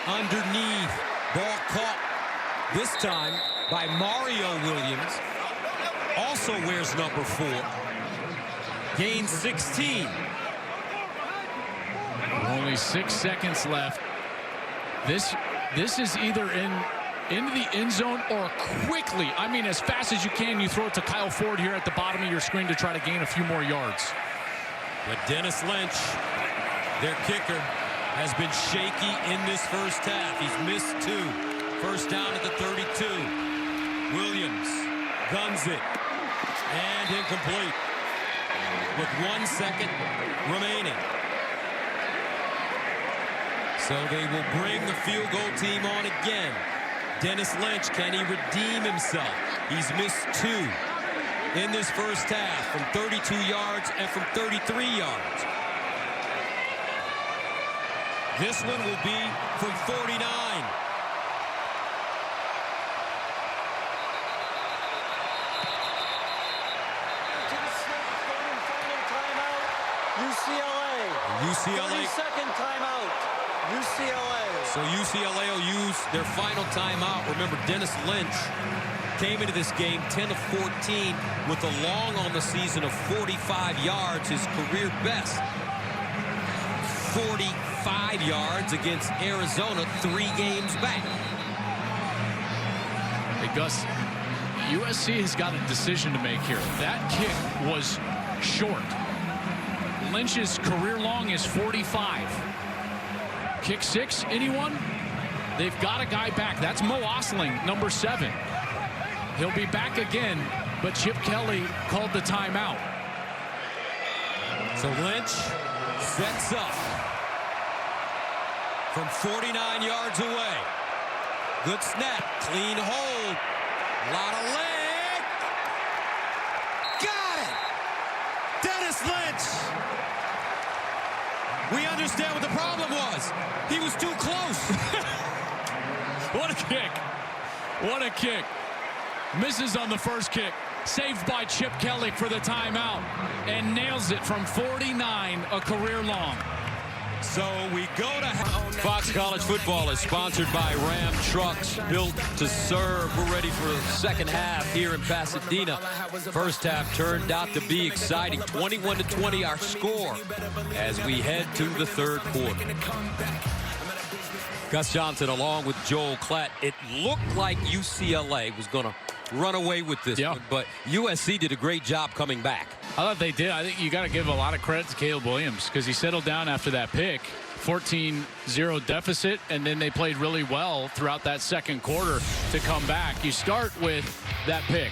Underneath. Ball caught this time by Mario Williams. Also wears number 4. Gains 16. Only 6 seconds left. This is either into the end zone or quickly. I mean, as fast as you can, you throw it to Kyle Ford here at the bottom of your screen to try to gain a few more yards. But Dennis Lynch, their kicker, has been shaky in this first half. He's missed 2. 1st down at the 32. Williams guns it. And incomplete. With 1 second remaining. So they will bring the field goal team on again. Dennis Lynch, can he redeem himself? He's missed 2 in this first half from 32 yards and from 33 yards. This one will be from 49. UCLA. 30-second timeout. UCLA. So UCLA will use their final timeout. Remember, Dennis Lynch came into this game 10 of 14 with a long on the season of 45 yards, his career best. 45 yards against Arizona 3 games back. Hey, Gus, USC has got a decision to make here. That kick was short. Lynch's career long is 45. Kick 6, anyone? They've got a guy back. That's Mo Osling, number 7. He'll be back again, but Chip Kelly called the timeout. So Lynch sets up from 49 yards away. Good snap, clean hold, a lot of leg. Got it! Dennis Lynch! We understand what the problem was. He was too close. What a kick. What a kick. Misses on the first kick. Saved by Chip Kelly for the timeout. And nails it from 49, a career long. So we go to Fox College Football is sponsored by Ram Trucks, built to serve. We're ready for the second half here in Pasadena. First half turned out to be exciting. 21-20 our score as we head to the third quarter. Gus Johnson along with Joel Klatt. It looked like UCLA was going to run away with this one, but USC did a great job coming back. I thought they did. I think you got to give a lot of credit to Caleb Williams because he settled down after that pick. 14-0 deficit, and then they played really well throughout that second quarter to come back. You start with that pick.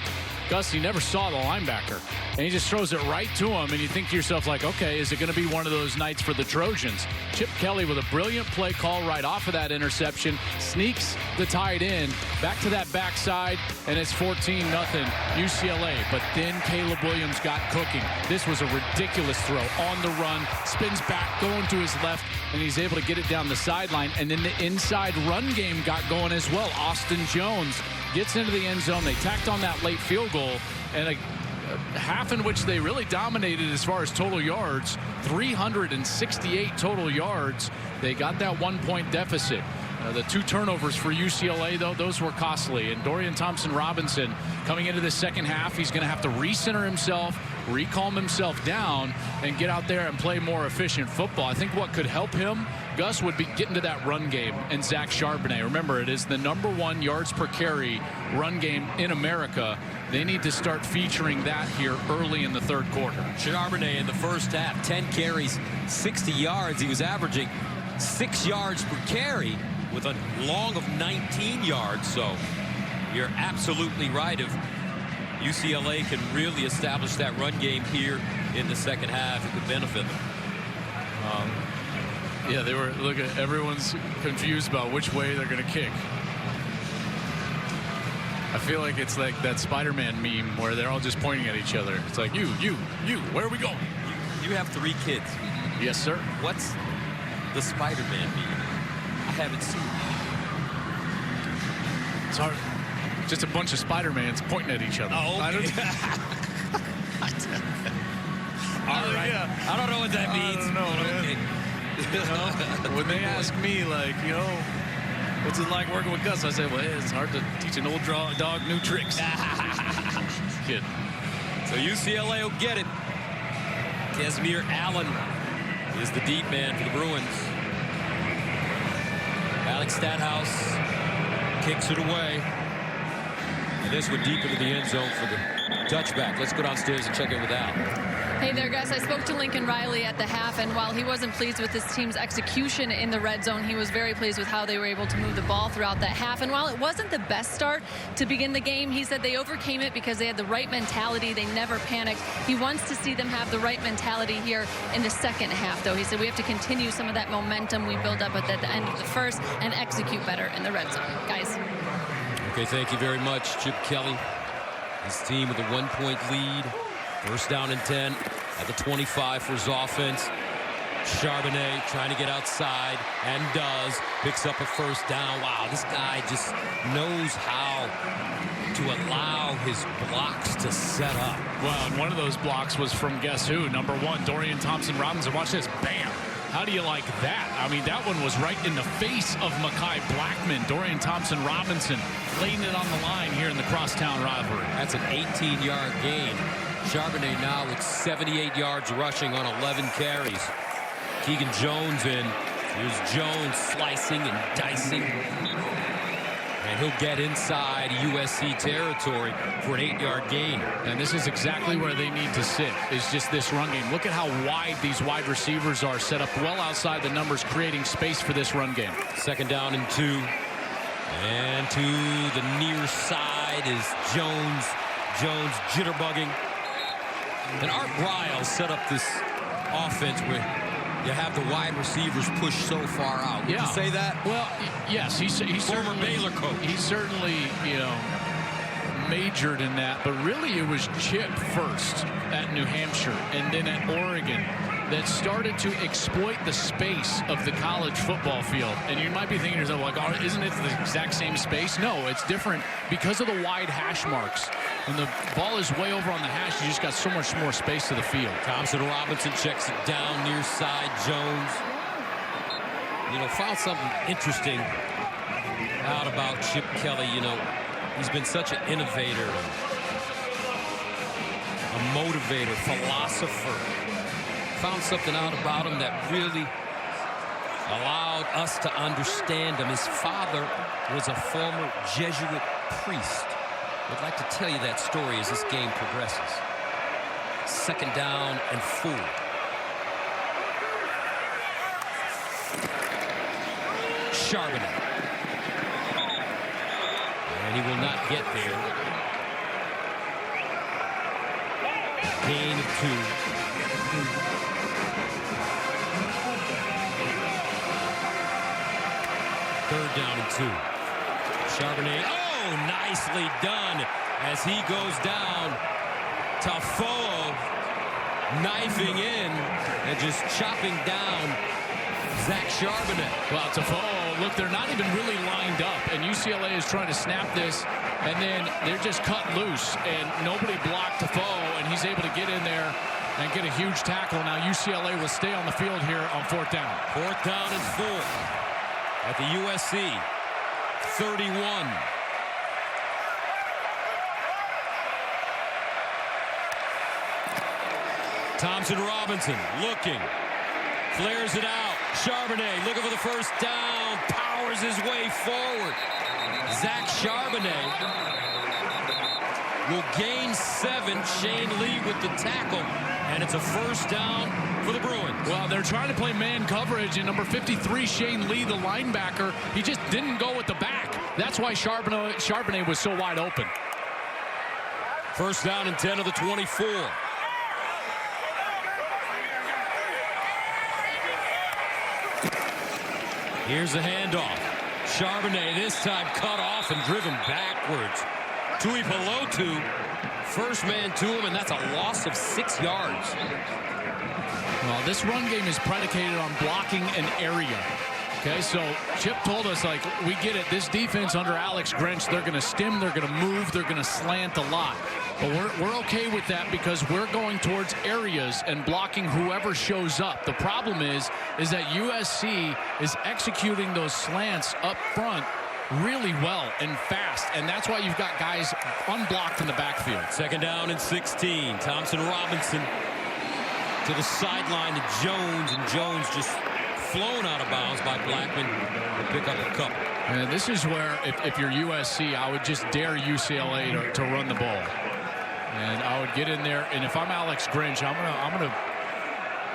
Gus, he never saw the linebacker, and he just throws it right to him, and you think to yourself, like, okay, is it going to be one of those nights for the Trojans? Chip Kelly with a brilliant play call right off of that interception, sneaks the tight end back to that backside, and it's 14-0 UCLA. But then Caleb Williams got cooking. This was a ridiculous throw on the run, spins back, going to his left, and he's able to get it down the sideline. And then the inside run game got going as well. Austin Jones gets into the end zone. They tacked on that late field goal, and a half in which they really dominated as far as total yards, 368 total yards. They got that 1-point deficit. The 2 turnovers for UCLA, though, those were costly. And Dorian Thompson-Robinson coming into the second half, he's going to have to recenter himself, recalm himself down, and get out there and play more efficient football. I think what could help him, Gus, would be getting to that run game and Zach Charbonnet. Remember, it is the #1 yards per carry run game in America. They need to start featuring that here early in the third quarter. Charbonnet in the first half, 10 carries, 60 yards. He was averaging 6 yards per carry with a long of 19 yards. So you're absolutely right. If UCLA can really establish that run game here in the second half, it could benefit them. Yeah, they were, look at, everyone's confused about which way they're going to kick. I feel like it's like that Spider-Man meme where they're all just pointing at each other. It's like, you, where are we going? You have 3 kids. Yes, sir. What's the Spider-Man meme? I haven't seen it. It's hard. Just a bunch of Spider-Mans pointing at each other. Oh, okay. All right. Yeah. I don't know what that means. I don't know, okay. You know, when they ask me, like, you know, what's it like working with Gus? I say, well, it's hard to teach an old dog new tricks. Kid. So UCLA will get it. Casimir Allen is the deep man for the Bruins. Alex Stathouse kicks it away. And this one deep into the end zone for the touchback. Let's go downstairs and check in with Al. Hey there, Gus. I spoke to Lincoln Riley at the half, and while he wasn't pleased with his team's execution in the red zone, he was very pleased with how they were able to move the ball throughout that half. And while it wasn't the best start to begin the game, he said they overcame it because they had the right mentality. They never panicked. He wants to see them have the right mentality here in the second half, though. He said we have to continue some of that momentum we build up at the end of the first and execute better in the red zone. Guys. Okay, thank you very much, Chip Kelly. His team with a 1-point lead. First down and 10 at the 25 for his offense. Charbonnet trying to get outside and does. Picks up a first down. Wow, this guy just knows how to allow his blocks to set up. Well, and one of those blocks was from guess who? #1, Dorian Thompson-Robinson. Watch this. Bam. How do you like that? I mean, that one was right in the face of Mekhi Blackman. Dorian Thompson-Robinson laying it on the line here in the crosstown rivalry. That's an 18-yard gain. Charbonnet now with 78 yards rushing on 11 carries. Keegan Jones in. Here's Jones slicing and dicing. And he'll get inside USC territory for an 8-yard gain. And this is exactly where they need to sit, is just this run game. Look at how wide these wide receivers are set up well outside the numbers, creating space for this run game. Second down and 2. And to the near side is Jones. Jones jitterbugging. And Art Briles set up this offense where you have the wide receivers pushed so far out. Would you say that? Well, yes. He's former Baylor coach. He certainly, you know, majored in that. But really, it was Chip first at New Hampshire and then at Oregon that started to exploit the space of the college football field. And you might be thinking to yourself, like, oh, isn't it the exact same space? No, it's different because of the wide hash marks. When the ball is way over on the hash, you just got so much more space to the field. Thompson-Robinson checks it down near side. Jones You know, found something interesting out about Chip Kelly. You know, he's been such an innovator, a motivator, philosopher. Found something out about him that really allowed us to understand him. His father was a former Jesuit priest. I'd like to tell you that story as this game progresses. 2nd down and 4. Charbonnet. And he will not get there. Gain of 2. Third down and 2. Charbonnet. Oh, nicely done as he goes down. Tafoe knifing in and just chopping down Zach Charbonnet. Well, Tafoe, look, they're not even really lined up, and UCLA is trying to snap this, and then they're just cut loose, and nobody blocked Tafoe, and he's able to get in there and get a huge tackle. Now UCLA will stay on the field here on 4th down. 4th down and 4 at the USC 31. Thompson Robinson looking, flares it out. Charbonnet looking for the first down, powers his way forward. Zach Charbonnet will gain 7. Shane Lee with the tackle, and it's a first down for the Bruins. Well, they're trying to play man coverage, and number 53, Shane Lee, the linebacker, he just didn't go with the back. That's why Charbonnet was so wide open. First down and 10 of the 24. Here's the handoff. Charbonnet this time cut off and driven backwards. Tui Pelotu, first man to him, and that's a loss of 6 yards. Well, this run game is predicated on blocking an area. Okay, so Chip told us, like, we get it. This defense under Alex Grinch, they're going to stem, they're going to move, they're going to slant a lot. But we're okay with that because we're going towards areas and blocking whoever shows up. The problem is that USC is executing those slants up front really well and fast, and that's why you've got guys unblocked in the backfield. 2nd down and 16. Thompson Robinson to the sideline to Jones, and Jones just flown out of bounds by Blackman to pick up a couple. And this is where, if you're USC, I would just dare UCLA to run the ball. And I would get in there, and if I'm Alex Grinch, I'm gonna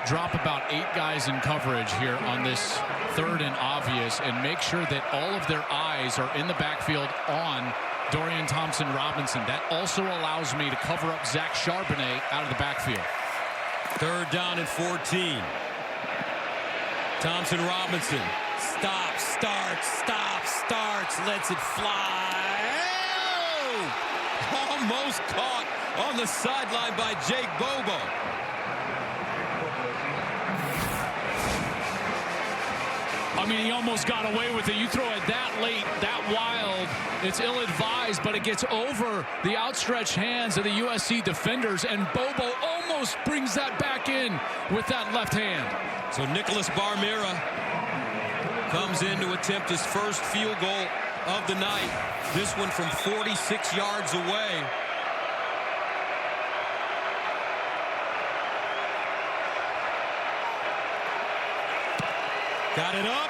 drop about 8 guys in coverage here on this 3rd and obvious, and make sure that all of their eyes are in the backfield on Dorian Thompson-Robinson. That also allows me to cover up Zach Charbonnet out of the backfield. 3rd down and 14. Thompson-Robinson stops, starts, lets it fly. Oh! Almost caught on the sideline by Jake Bobo. I mean, he almost got away with it. You throw it that late, that wild, it's ill-advised, but it gets over the outstretched hands of the USC defenders, and Bobo almost brings that back in with that left hand. So Nicholas Barmera comes in to attempt his first field goal of the night. This one from 46 yards away. Got it up.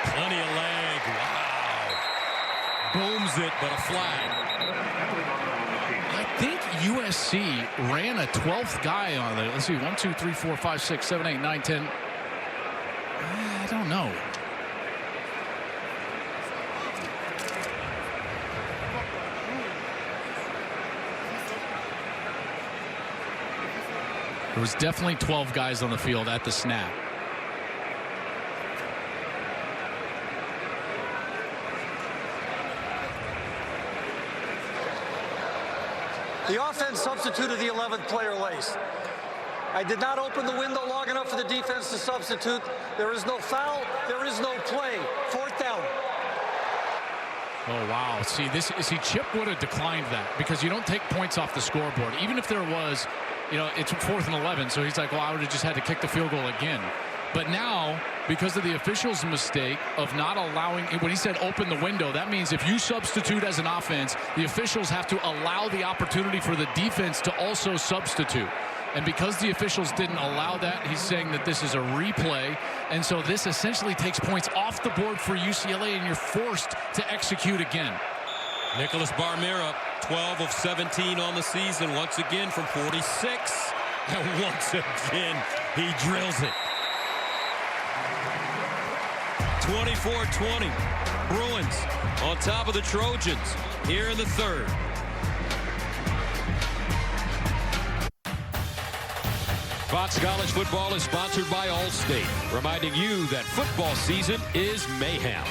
Plenty of leg. Wow. Booms it, but a flag. I think USC ran a 12th guy on it. Let's see, 1, 2, 3, 4, 5, 6, 7, 8, 9, 10. I don't know. There was definitely 12 guys on the field at the snap. The offense substituted the 11th player Lace. I did not open the window long enough for the defense to substitute. There is no foul. There is no play. 4th down. Oh, wow. See, Chip would have declined that because you don't take points off the scoreboard. Even if there was, you know, it's 4th and 11, so he's like, well, I would have just had to kick the field goal again. But now, because of the official's mistake of not allowing, when he said open the window, that means if you substitute as an offense, the officials have to allow the opportunity for the defense to also substitute. And because the officials didn't allow that, he's saying that this is a replay. And so this essentially takes points off the board for UCLA, and you're forced to execute again. Nicholas Barmera, 12 of 17 on the season, once again from 46. And once again, he drills it. 24-20. Bruins on top of the Trojans here in the third. Fox College Football is sponsored by Allstate, reminding you that football season is mayhem.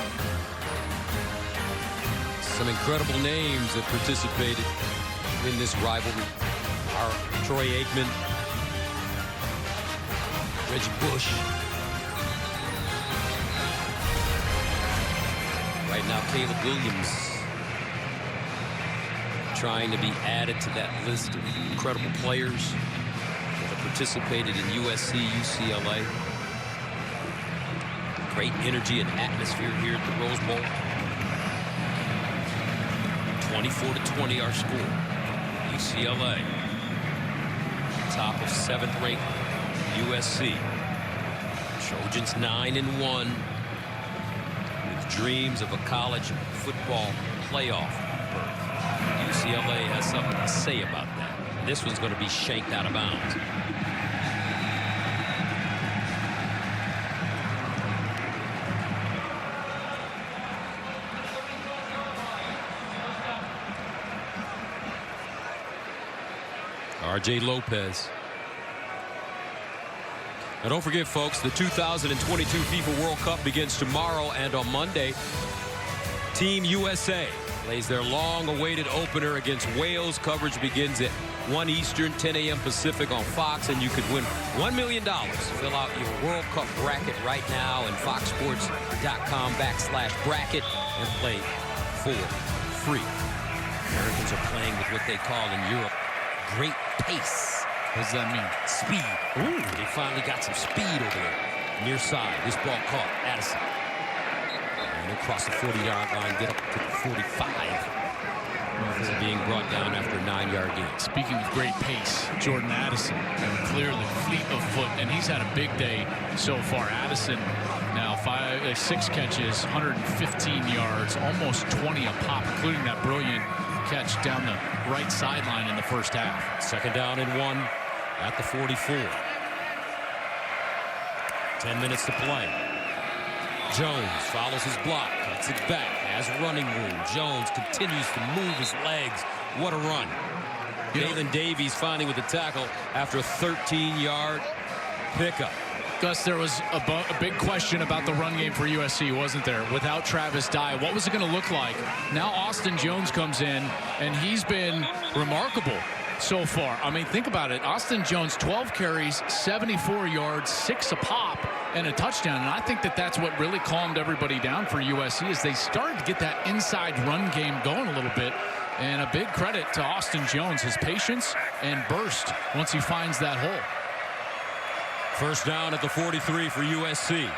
Some incredible names that participated in this rivalry are Troy Aikman, Reggie Bush. Right now, Caleb Williams trying to be added to that list of incredible players that participated in USC, UCLA. Great energy and atmosphere here at the Rose Bowl. 24-20 our score. UCLA top of 7th ranked USC. Trojans 9-1 with dreams of a college football playoff berth. UCLA has something to say about that. This one's going to be shanked out of bounds. R.J. Lopez. Now don't forget, folks, the 2022 FIFA World Cup begins tomorrow, and on Monday, Team USA plays their long-awaited opener against Wales. Coverage begins at 1 Eastern, 10 a.m. Pacific on Fox, and you could win $1 million. Fill out your World Cup bracket right now at foxsports.com/bracket and play for free. Americans are playing with what they call in Europe great pace. What does that mean? Speed. Ooh, they finally got some speed over there. Near side. This ball caught. Addison. And across the 40-yard line, get up to the 45. This is being brought down after a 9-yard gain. Speaking of great pace, Jordan Addison, clearly fleet of foot, and he's had a big day so far. Addison now 6 catches, 115 yards, almost 20 a pop, including that brilliant catch down the right sideline in the first half. 2nd down and 1 at the 44. 10 minutes to play. Jones follows his block, cuts it back, has running room. Jones continues to move his legs. What a run. Jalen Davies finally with the tackle after a 13-yard pickup. Gus, there was a big question about the run game for USC, wasn't there? Without Travis Dye, what was it going to look like? Now Austin Jones comes in, and he's been remarkable so far. I mean, think about it. Austin Jones, 12 carries, 74 yards, 6 a pop, and a touchdown. And I think that that's what really calmed everybody down for USC as they started to get that inside run game going a little bit. And a big credit to Austin Jones, his patience and burst once he finds that hole. 1st down at the 43 for USC.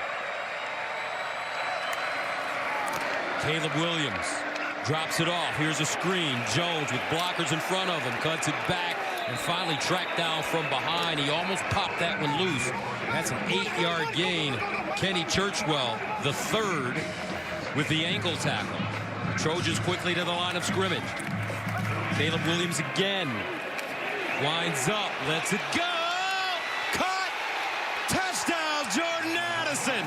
Caleb Williams drops it off. Here's a screen. Jones with blockers in front of him. Cuts it back and finally tracked down from behind. He almost popped that one loose. That's an 8-yard gain. Kenny Churchwell, the 3rd, with the ankle tackle. Trojans quickly to the line of scrimmage. Caleb Williams again. Winds up. Lets it go. Caught. Touchdown, Jordan Addison.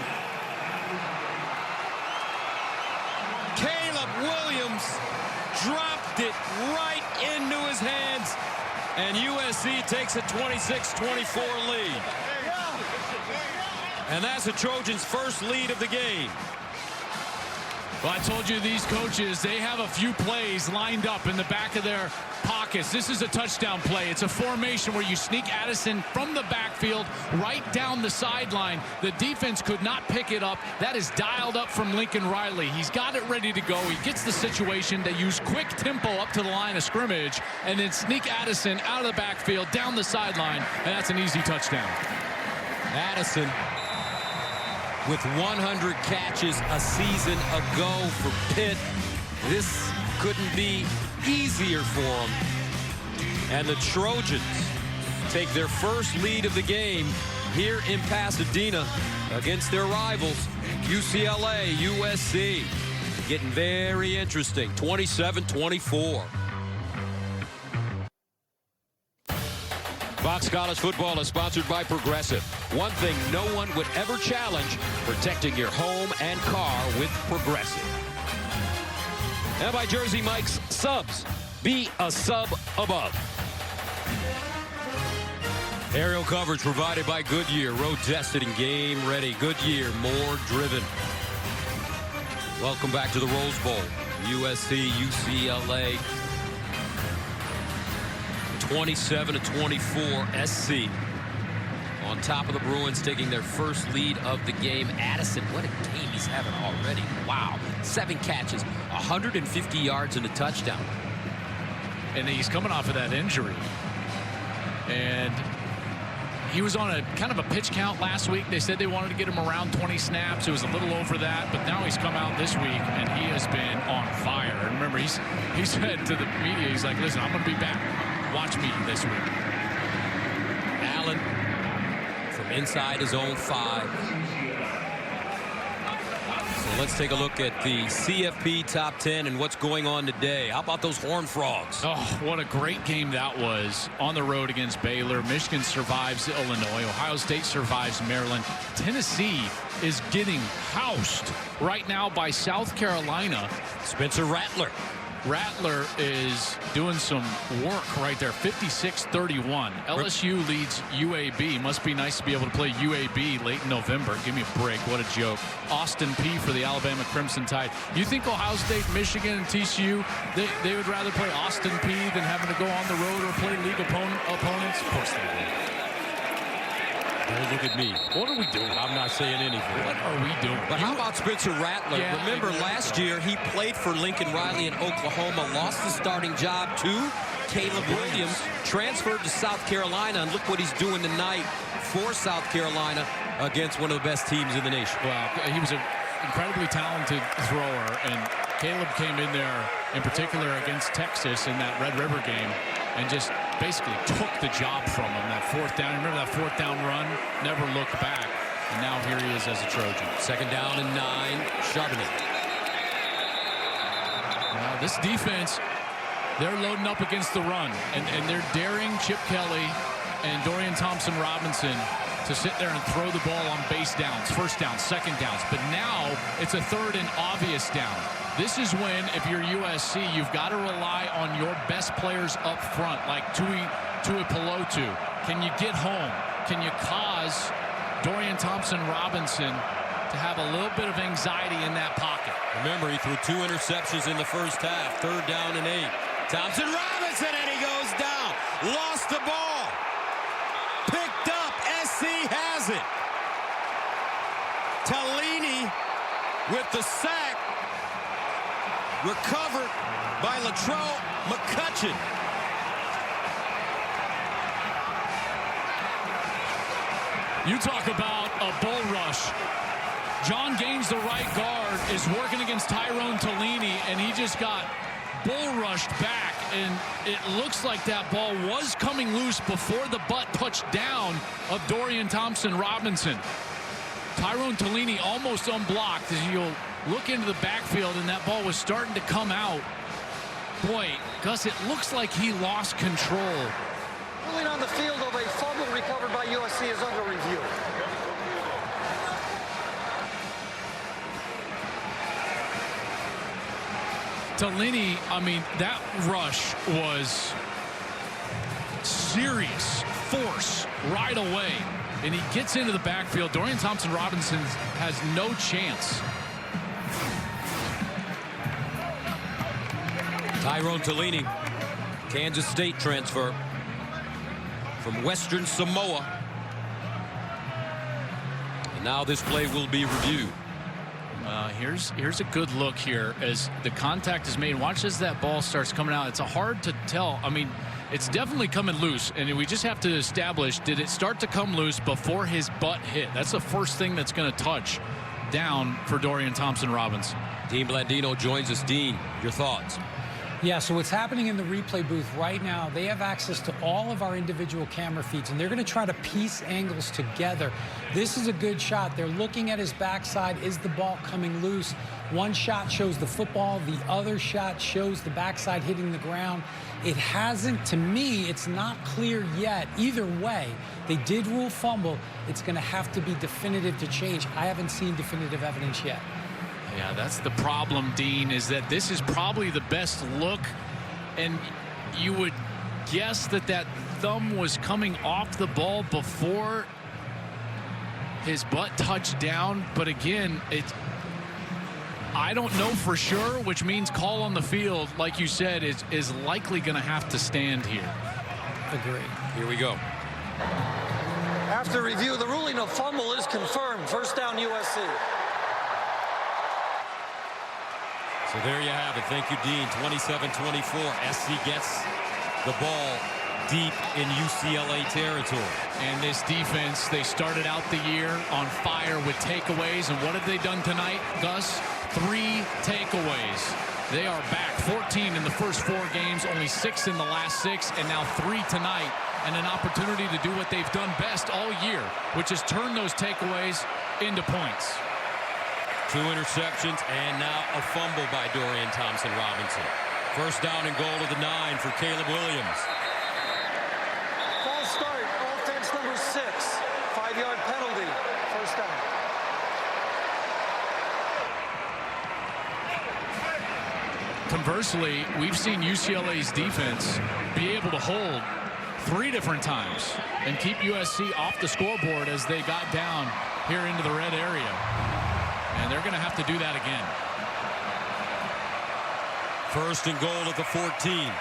Caleb Williams dropped it right into his hands, and USC takes a 26-24 lead. And that's the Trojans' first lead of the game. Well, I told you these coaches, they have a few plays lined up in the back of their pockets. This is a touchdown play. It's a formation where you sneak Addison from the backfield right down the sideline. The defense could not pick it up. That is dialed up from Lincoln Riley. He's got it ready to go. He gets the situation. They use quick tempo up to the line of scrimmage and then sneak Addison out of the backfield down the sideline, and that's an easy touchdown. Addison with 100 catches a season ago for Pitt. This couldn't be easier for them. And the Trojans take their first lead of the game here in Pasadena against their rivals, UCLA, USC. Getting very interesting, 27-24. Fox College Football is sponsored by Progressive. One thing no one would ever challenge, protecting your home and car with Progressive. And by Jersey Mike's Subs. Be a sub above. Aerial coverage provided by Goodyear. Road tested and game ready. Goodyear, more driven. Welcome back to the Rose Bowl. USC, UCLA. 27-24 SC. On top of the Bruins, taking their first lead of the game. Addison, what a game he's having already. Wow. 7 catches, 150 yards and a touchdown. And he's coming off of that injury. And he was on a kind of a pitch count last week. They said they wanted to get him around 20 snaps. It was a little over that, but now he's come out this week and he has been on fire. And remember, he said to the media, he's like, listen, I'm going to be back. Watch me this week. Allen from inside his own 5. So let's take a look at the CFP top 10 and what's going on today. How about those Horned Frogs? Oh, what a great game that was on the road against Baylor. Michigan survives Illinois. Ohio State survives Maryland. Tennessee is getting housed right now by South Carolina. Spencer Rattler. Rattler is doing some work right there. 56-31. LSU leads UAB. Must be nice to be able to play UAB late in November. Give me a break. What a joke. Austin Peay for the Alabama Crimson Tide. You think Ohio State, Michigan, and TCU, they would rather play Austin Peay than having to go on the road or play league opponents? Of course they would. Don't look at me. What are we doing? I'm not saying anything. What are we doing? But how about Spencer Rattler? Yeah, remember, exactly. last year he played for Lincoln Riley in Oklahoma, lost the starting job to Caleb Williams, transferred to South Carolina, and look what he's doing tonight for South Carolina against one of the best teams in the nation. Well, he was an incredibly talented thrower, and Caleb came in there in particular against Texas in that Red River game and just basically took the job from him. That 4th down, remember that 4th down run? Never looked back. And now here he is as a Trojan. 2nd down and 9. Charbonnet. Now this defense, they're loading up against the run, and they're daring Chip Kelly and Dorian Thompson-Robinson to sit there and throw the ball on base downs, 1st downs, 2nd downs. But now it's a 3rd and obvious down. This is when, if you're USC, you've got to rely on your best players up front, like Tui Pelotu. Can you get home? Can you cause Dorian Thompson-Robinson to have a little bit of anxiety in that pocket? Remember, he threw 2 interceptions in the first half. 3rd down and 8. Thompson-Robinson, and he goes down. Lost the ball. Picked up. SC has it. Tellini with the sack. Recovered by Latrell McCutcheon. You talk about a bull rush. John Gaines, the right guard, is working against Tyrone Tellini, and he just got bull rushed back, and it looks like that ball was coming loose before the butt touched down of Dorian Thompson-Robinson. Tyrone Tellini almost unblocked as you'll look into the backfield, and that ball was starting to come out. Boy, Gus, it looks like he lost control. Ruling on the field of a fumble recovered by USC is under review. Tellini, I mean, that rush was serious force right away. And he gets into the backfield. Dorian Thompson-Robinson has no chance. Tyrone Tellini, Kansas State transfer from Western Samoa. And now this play will be reviewed. Here's a good look here as the contact is made. Watch as that ball starts coming out. It's hard to tell. I mean, it's definitely coming loose, and we just have to establish, did it start to come loose before his butt hit? That's the first thing that's going to touch down for Dorian Thompson-Robinson. Dean Blandino joins us. Dean, your thoughts? Yeah, so what's happening in the replay booth right now, they have access to all of our individual camera feeds, and they're going to try to piece angles together. This is a good shot. They're looking at his backside. Is the ball coming loose? One shot shows the football. The other shot shows the backside hitting the ground. It hasn't, to me, it's not clear yet. Either way, they did rule fumble. It's going to have to be definitive to change. I haven't seen definitive evidence yet. Yeah, that's the problem, Dean, is that this is probably the best look, and you would guess that that thumb was coming off the ball before his butt touched down. But again, I don't know for sure, which means call on the field, like you said, is likely going to have to stand here. Agree. Here we go. After review, the ruling of fumble is confirmed. First down, USC. So there you have it. Thank you, Dean. 27-24. SC gets the ball deep in UCLA territory. And this defense, they started out the year on fire with takeaways. And what have they done tonight, Gus? 3 takeaways. They are back 14 in the first 4 games, only 6 in the last 6, and now 3 tonight. And an opportunity to do what they've done best all year, which is turn those takeaways into points. 2 interceptions and now a fumble by Dorian Thompson-Robinson. First down and goal to the 9 for Caleb Williams. False start, offense number 6. 5-yard penalty, first down. Conversely, we've seen UCLA's defense be able to hold 3 different times and keep USC off the scoreboard as they got down here into the red area. And they're going to have to do that again. First and goal at the 14.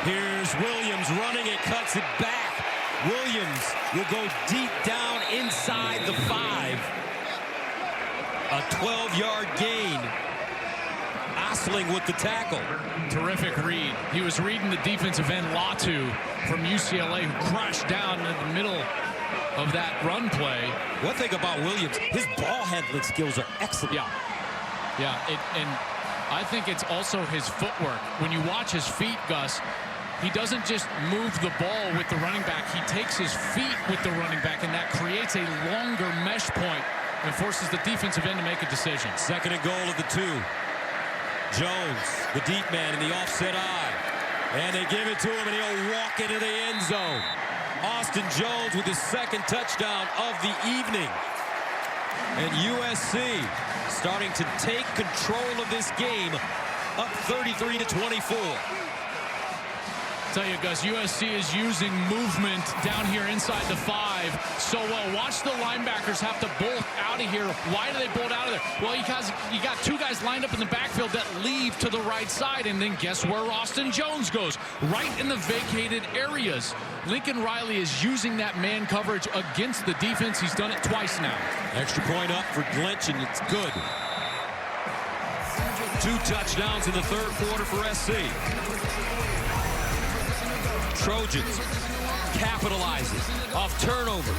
Here's Williams running it, cuts it back. Williams will go deep down inside the 5. A 12-yard gain. Ostling with the tackle. Terrific read. He was reading the defensive end Latu from UCLA, who crashed down in the middle of that run play. One thing about Williams, his ball handling skills are excellent. Yeah, and I think it's also his footwork. When you watch his feet, Gus, he doesn't just move the ball with the running back. He takes his feet with the running back, and that creates a longer mesh point and forces the defensive end to make a decision. Second and goal at the 2. Jones, the deep man in the offset eye. And they give it to him, and he'll walk into the end zone. Austin Jones with his 2nd touchdown of the evening. And USC starting to take control of this game, up 33-24. Tell you, Gus, USC is using movement down here inside the 5 so well. Watch the linebackers have to bolt out of here. Why do they bolt out of there? Well, because you got 2 guys lined up in the backfield that leave to the right side, and then guess where Austin Jones goes? Right in the vacated areas. Lincoln Riley is using that man coverage against the defense. He's done it twice now. Extra point up for Lynch, and it's good. 2 touchdowns in the 3rd quarter for SC. Trojans capitalizing off turnovers,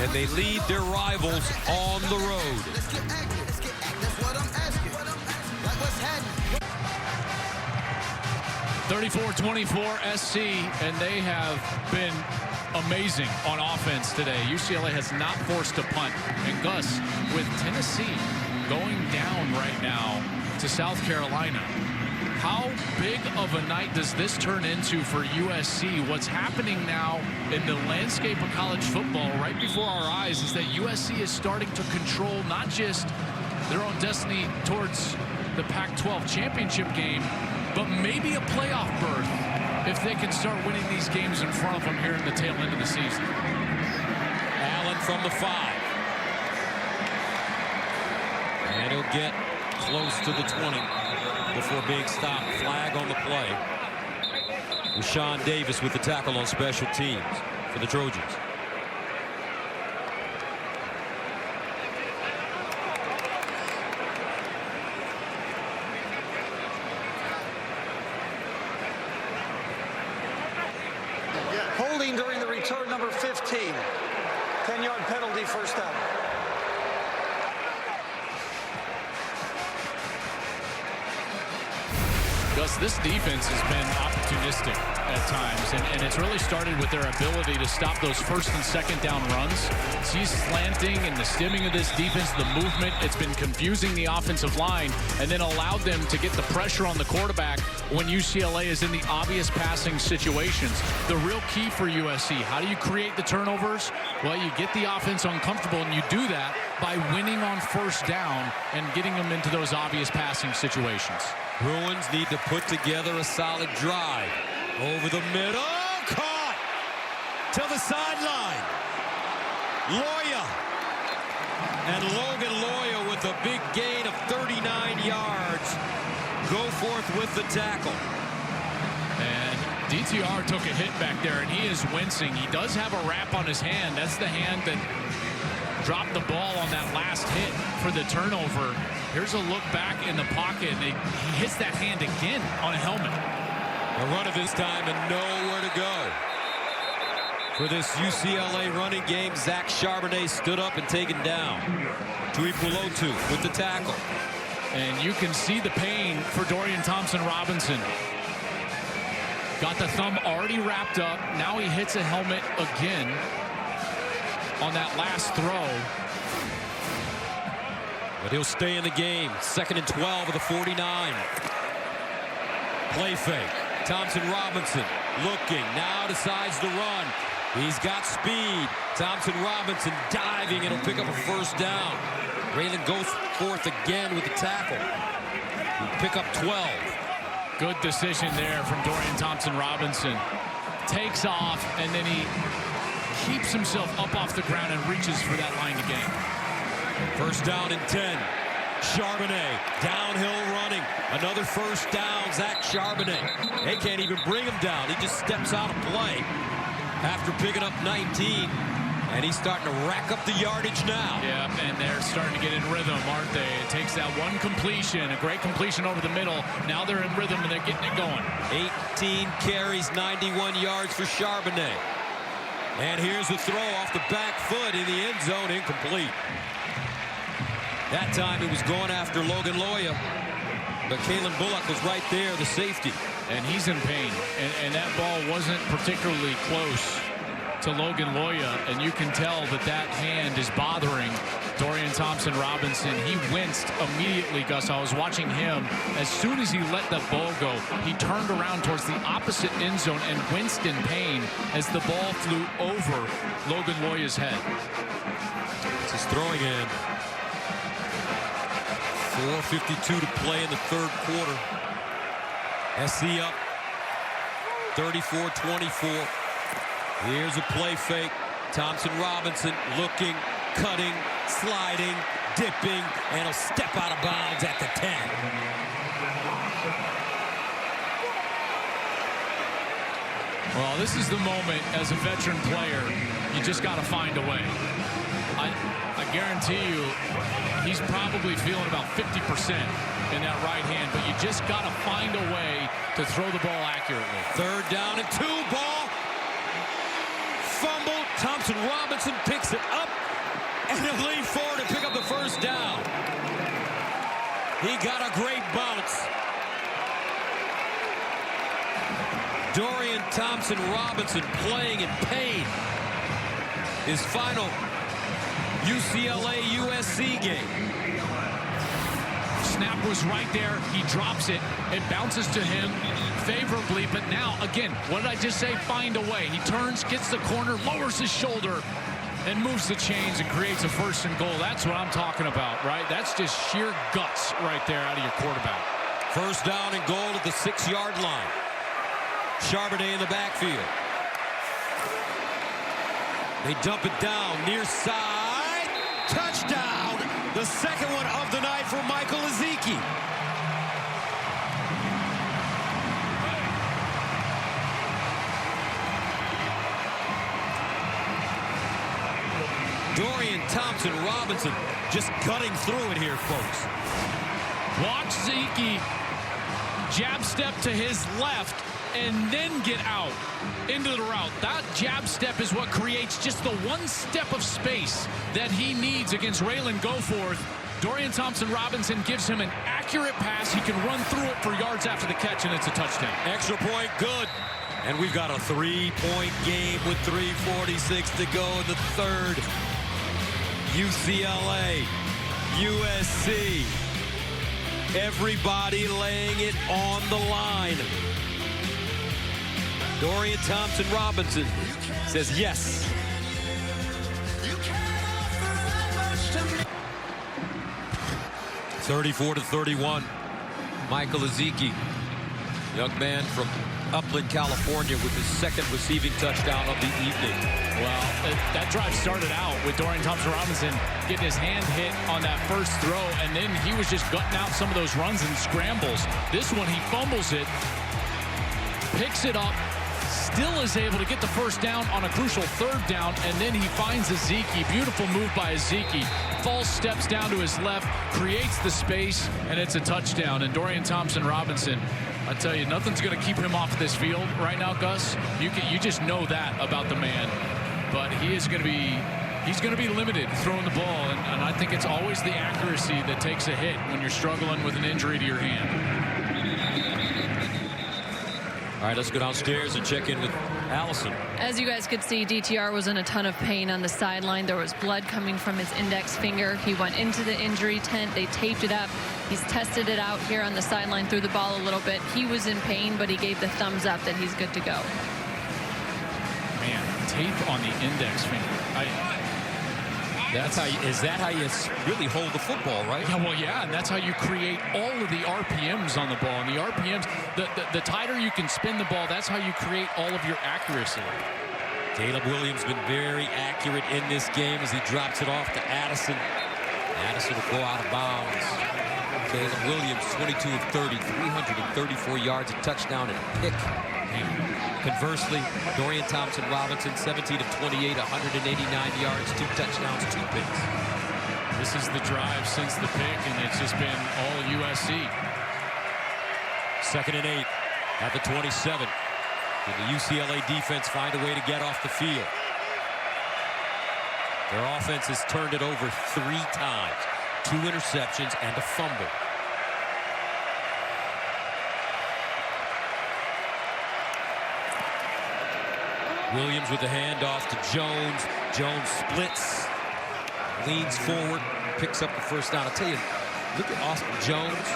and they lead their rivals on the road. 34-24 SC, and they have been amazing on offense today. UCLA has not forced a punt. And Gus, with Tennessee going down right now to South Carolina, how big of a night does this turn into for USC? What's happening now in the landscape of college football right before our eyes is that USC is starting to control not just their own destiny towards the Pac-12 championship game, but maybe a playoff berth if they can start winning these games in front of them here in the tail end of the season. Allen from the 5. And he'll get close to the 20 before being stopped. Flag on the play. Rashawn Davis with the tackle on special teams. for the Trojans. Holding during the return, number 15. 10-yard penalty, first down. Gus, this defense has been opportunistic at times, and it's really started with their ability to stop those first and second down runs. See slanting and the stemming of this defense, the movement, it's been confusing the offensive line and then allowed them to get the pressure on the quarterback when UCLA is in the obvious passing situations. The real key for USC, how do you create the turnovers? Well, you get the offense uncomfortable, and you do that by winning on first down and getting them into those obvious passing situations. Bruins need to put together a solid drive. Over the middle, caught to the sideline. Loya. And Logan Loya with a big gain of 39 yards. Go forth with the tackle. And DTR took a hit back there, and he is wincing. He does have a wrap on his hand. That's the hand that dropped the ball on that last hit for the turnover. Here's a look back in the pocket, and he hits that hand again on a helmet. A run of his time and nowhere to go. For this UCLA running game, Zach Charbonnet stood up and taken down. Tuipulotu with the tackle. And you can see the pain for Dorian Thompson-Robinson. Got the thumb already wrapped up. Now he hits a helmet again on that last throw. But he'll stay in the game. 2nd and 12 of the 49. Play fake. Thompson-Robinson looking. Now decides to run. He's got speed. Thompson-Robinson diving. It'll pick up a first down. Raylan goes forth again with the tackle. He'll pick up 12. Good decision there from Dorian Thompson-Robinson. Takes off, and then he keeps himself up off the ground and reaches for that line to gain. First down and 10. Charbonnet downhill running. Another first down. Zach Charbonnet. They can't even bring him down. He just steps out of play after picking up 19. And he's starting to rack up the yardage now. Yeah, and they're starting to get in rhythm, aren't they? It takes that one completion, a great completion over the middle. Now they're in rhythm, and they're getting it going. 18 carries, 91 yards for Charbonnet. And here's the throw off the back foot in the end zone, incomplete. That time it was going after Logan Loya, but Kalen Bullock was right there, the safety. And he's in pain, and that ball wasn't particularly close to Logan Loya, and you can tell that that hand is bothering Dorian Thompson-Robinson. He winced immediately, Gus. I was watching him. As soon as he let the ball go, he turned around towards the opposite end zone and winced in pain as the ball flew over Logan Loya's head. It's his throwing hand. 4:52 to play in the third quarter. SC up 34-24. Here's a play fake. Thompson-Robinson looking, cutting, sliding, dipping, and he'll step out of bounds at the 10. Well, this is the moment as a veteran player, you just got to find a way. I guarantee you, he's probably feeling about 50% in that right hand, but you just got to find a way to throw the ball accurately. Third down and 2, ball. Fumble. Thompson-Robinson picks it up, and he'll lean forward and pick up the first down. He got a great bounce. Dorian Thompson-Robinson playing in pain. His final UCLA-USC game. Snap was right there. He drops it. It bounces to him favorably. But now, again, what did I just say? Find a way. He turns, gets the corner, lowers his shoulder, and moves the chains and creates a first and goal. That's what I'm talking about, right? That's just sheer guts right there out of your quarterback. First down and goal at the 6-yard line. Charbonnet in the backfield. They dump it down near side. Touchdown! The second one of the night for Michael Ezeki. Thompson Robinson just cutting through it here, folks. Watch Zeke jab step to his left and then get out into the route. That jab step is what creates just the one step of space that he needs against Raylan Goforth. Dorian Thompson-Robinson gives him an accurate pass. He can run through it for yards after the catch, and it's a touchdown. Extra point, good. And we've got a 3-point game with 3:46 to go in the third. UCLA, USC. Everybody laying it on the line. Dorian Thompson-Robinson says yes. (34-31). Michael Ezeki, young man from Upland, California, with his second receiving touchdown of the evening. Well, that drive started out with Dorian Thompson-Robinson getting his hand hit on that first throw, and then he was just gutting out some of those runs and scrambles. This one, he fumbles it, picks it up, still is able to get the first down on a crucial third down, and then he finds Ezeki. Beautiful move by Ezeki. False steps down to his left, creates the space, and it's a touchdown. And Dorian Thompson-Robinson, I tell you, nothing's going to keep him off this field right now, Gus. You just know that about the man. But he's going to be limited throwing the ball, and I think it's always the accuracy that takes a hit when you're struggling with an injury to your hand. All right, let's go downstairs and check in with Allison. As you guys could see, DTR was in a ton of pain on the sideline. There was blood coming from his index finger. He went into the injury tent. They taped it up. He's tested it out here on the sideline, threw the ball a little bit. He was in pain, but he gave the thumbs up that he's good to go. Man, tape on the index finger. Is that how you really hold the football, right? Yeah, well, yeah, and that's how you create all of the RPMs on the ball. And the RPMs, the tighter you can spin the ball, that's how you create all of your accuracy. Caleb Williams been very accurate in this game as he drops it off to Addison. Addison will go out of bounds. Caleb Williams, 22 of 30, 334 yards, a touchdown and a pick. Conversely, Dorian Thompson-Robinson, 17 of 28, 189 yards, 2 touchdowns, 2 picks. This is the drive since the pick, and it's just been all USC. 2nd and 8 at the 27. Did the UCLA defense find a way to get off the field? Their offense has turned it over 3 times. 2 interceptions and a fumble. Williams with the handoff to Jones. Jones splits, leans forward, picks up the first down. I'll tell you, look at Austin Jones.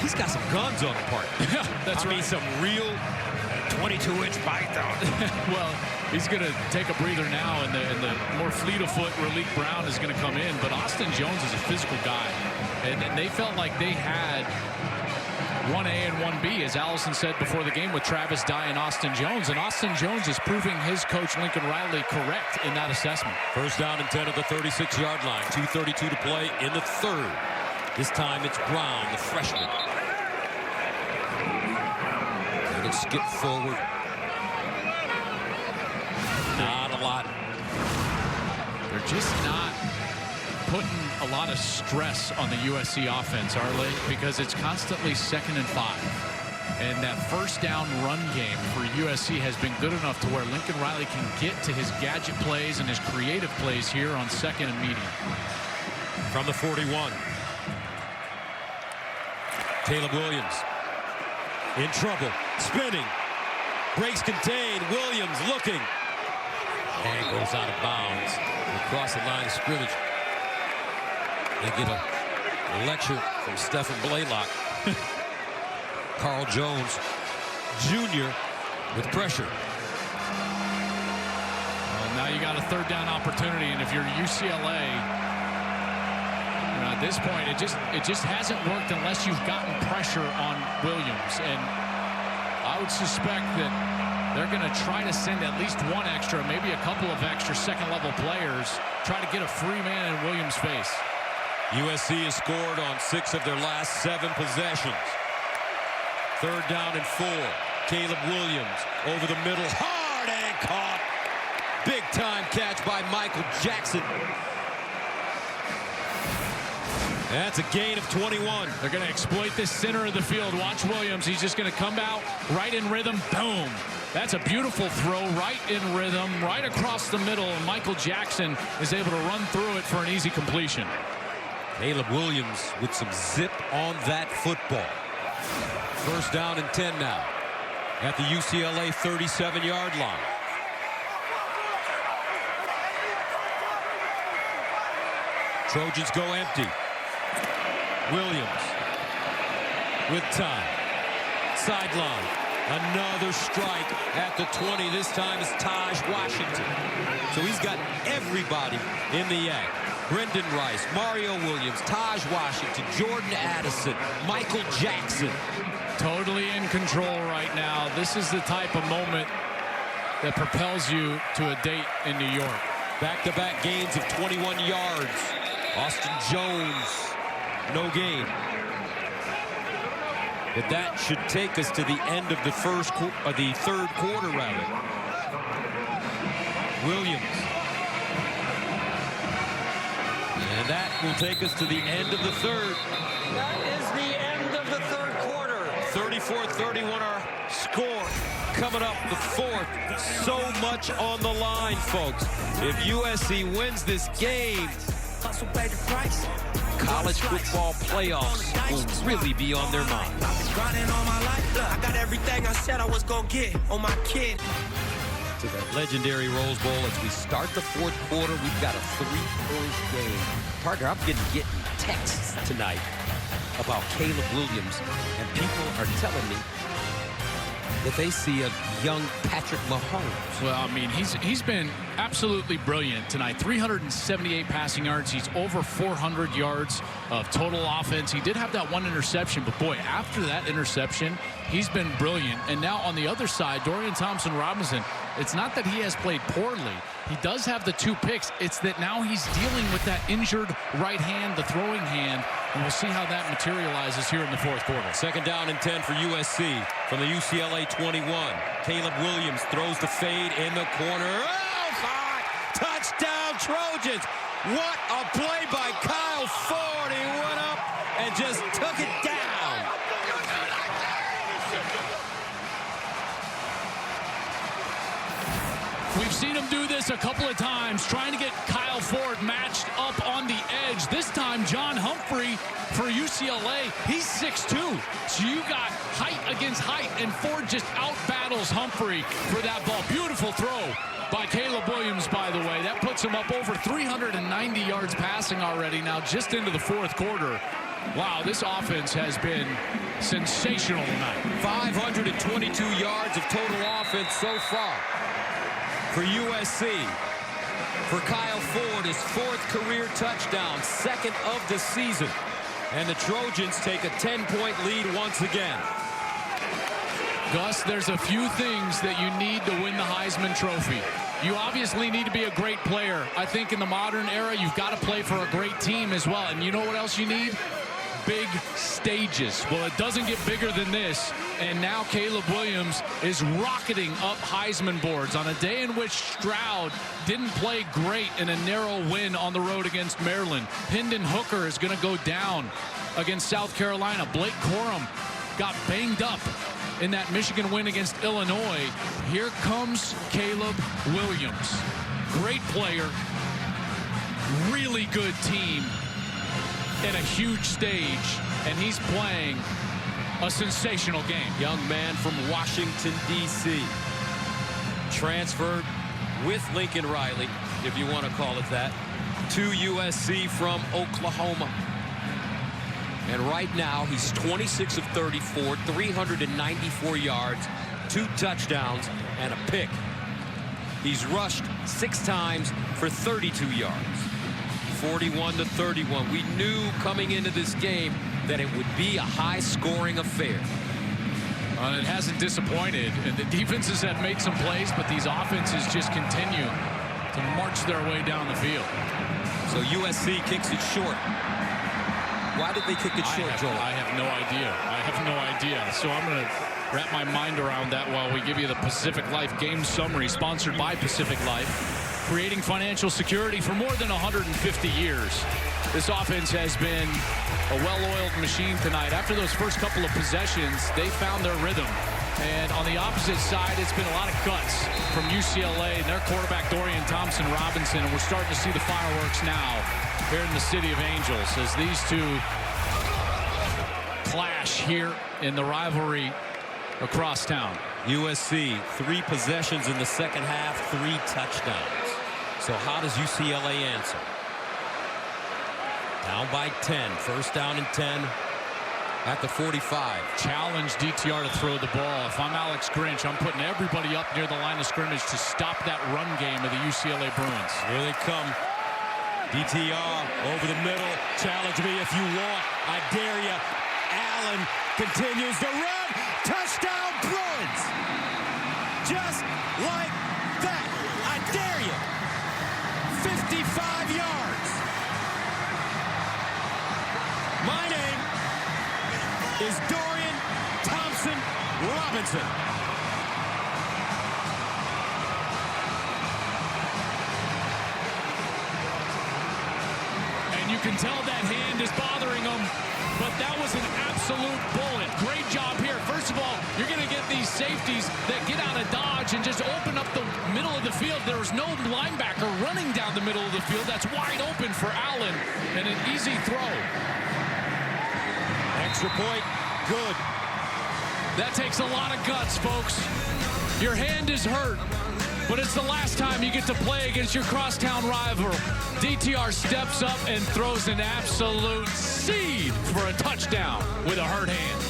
He's got some guns on the part. Yeah, that's right. I mean, some real 22-inch python. Well, he's going to take a breather now, and the more fleet of foot Raleek Brown is going to come in. But Austin Jones is a physical guy, and they felt like they had 1A and 1B, as Allison said before the game, with Travis Dye and Austin Jones. And Austin Jones is proving his coach, Lincoln Riley, correct in that assessment. First down and 10 at the 36-yard line. 2:32 to play in the third. This time it's Brown, the freshman. Going to skip forward. Not a lot. They're just not putting a lot of stress on the USC offense, are they? Because it's constantly 2nd and 5. And that first down run game for USC has been good enough to where Lincoln Riley can get to his gadget plays and his creative plays here on 2nd and medium. From the 41. Caleb Williams in trouble, spinning, breaks contained. Williams looking and goes out of bounds across the line of scrimmage. They get a lecture from Stephen Blaylock. Carl Jones Jr. with pressure. Well, now you got a 3rd down opportunity, and if you're UCLA, at this point, it just hasn't worked unless you've gotten pressure on Williams. And I would suspect that they're going to try to send at least one extra, maybe a couple of extra second-level players, try to get a free man in Williams' face. USC has scored on 6 of their last 7 possessions. 3rd down and 4. Caleb Williams over the middle, hard and caught. Big time catch by Michael Jackson. That's a gain of 21. They're going to exploit this center of the field. Watch Williams. He's just going to come out right in rhythm. Boom. That's a beautiful throw, right in rhythm, right across the middle. And Michael Jackson is able to run through it for an easy completion. Caleb Williams with some zip on that football. First down and 10 now at the UCLA 37-yard line. Trojans go empty. Williams with time. Sideline. Another strike at the 20. This time is Taj Washington. So he's got everybody in the act. Brendan Rice, Mario Williams, Taj Washington, Jordan Addison, Michael Jackson. Totally in control right now. This is the type of moment that propels you to a date in New York. Back-to-back gains of 21 yards. Austin Jones, no gain. But that should take us to the end of the third quarter, rather. Williams. And that will take us to the end of the third. That is the end of the third quarter. 34-31 our score. Coming up the fourth. So much on the line, folks. If USC wins this game, college football playoffs will really be on their mind. I got everything I said I was gonna get on my kid. To that legendary Rose Bowl as we start the fourth quarter. We've got a 3-point game. Partner, I'm getting texts tonight about Caleb Williams, and people are telling me that they see a young Patrick Mahomes. Well, I mean, he's been absolutely brilliant tonight. 378 passing yards. He's over 400 yards of total offense. He did have that one interception, but boy, after that interception, he's been brilliant. And now on the other side, Dorian Thompson-Robinson, it's not that he has played poorly. He does have the 2 picks. It's that now he's dealing with that injured right hand, the throwing hand, and we'll see how that materializes here in the fourth quarter. Second down and 10 for USC from the UCLA 21. Caleb Williams throws the fade in the corner. Oh, God! Touchdown, Trojans! What a play by Kyle Ford. He went up and just took it down. We've seen him do this a couple of times, trying to get Kyle Ford matched up on the edge. This time, John Humphrey for UCLA, he's 6'2". So you got height against height, and Ford just out-battles Humphrey for that ball. Beautiful throw by Caleb Williams, by the way. That puts him up over 390 yards passing already now, just into the fourth quarter. Wow, this offense has been sensational tonight. 522 yards of total offense so far for USC. For Kyle Ford, his 4th career touchdown, 2nd of the season. And the Trojans take a 10-point lead once again. Gus, there's a few things that you need to win the Heisman Trophy. You obviously need to be a great player. I think in the modern era, you've got to play for a great team as well. And you know what else you need? Big stages. Well, it doesn't get bigger than this. And now Caleb Williams is rocketing up Heisman boards on a day in which Stroud didn't play great in a narrow win on the road against Maryland. Hendon Hooker is going to go down against South Carolina. Blake Corum got banged up in that Michigan win against Illinois. Here comes Caleb Williams. Great player, really good team, and a huge stage, and he's playing a sensational game. Young man from Washington, D.C. Transferred with Lincoln Riley, if you want to call it that, to USC from Oklahoma. And right now, he's 26 of 34, 394 yards, 2 touchdowns, and a pick. He's rushed 6 times for 32 yards. 41-31. We knew coming into this game that it would be a high-scoring affair. It hasn't disappointed, and the defenses have made some plays, but these offenses just continue to march their way down the field. So USC kicks it short. Why did they kick it short, Joel? I have no idea. I have no idea. So I'm going to wrap my mind around that while we give you the Pacific Life game summary, sponsored by Pacific Life. creating financial security for more than 150 years. This offense has been a well-oiled machine tonight. After those first couple of possessions, they found their rhythm. And on the opposite side, it's been a lot of guts from UCLA and their quarterback, Dorian Thompson-Robinson. And we're starting to see the fireworks now here in the City of Angels as these two clash here in the rivalry across town. USC, 3 possessions in the second half, 3 touchdowns. So how does UCLA answer? Down by 10, first down and 10 at the 45. Challenge DTR to throw the ball. If I'm Alex Grinch, I'm putting everybody up near the line of scrimmage to stop that run game of the UCLA Bruins. Here they come. DTR over the middle. Challenge me if you want. I dare you. Allen continues to run. Touchdown Bruins. Just like that. I dare you. 55 yards. My name is Dorian Thompson-Robinson. And you can tell that hand is bothering him, but that was an absolute bullet. Great job here. First of all, you're going to get these safeties that get out of dodge and just open up the middle of the field. There was no linebacker running down the middle of the field. That's wide open for Allen, and an easy throw. Extra point, good. That takes a lot of guts, folks. Your hand is hurt, but it's the last time you get to play against your crosstown rival. DTR steps up and throws an absolute seed for a touchdown with a hurt hand.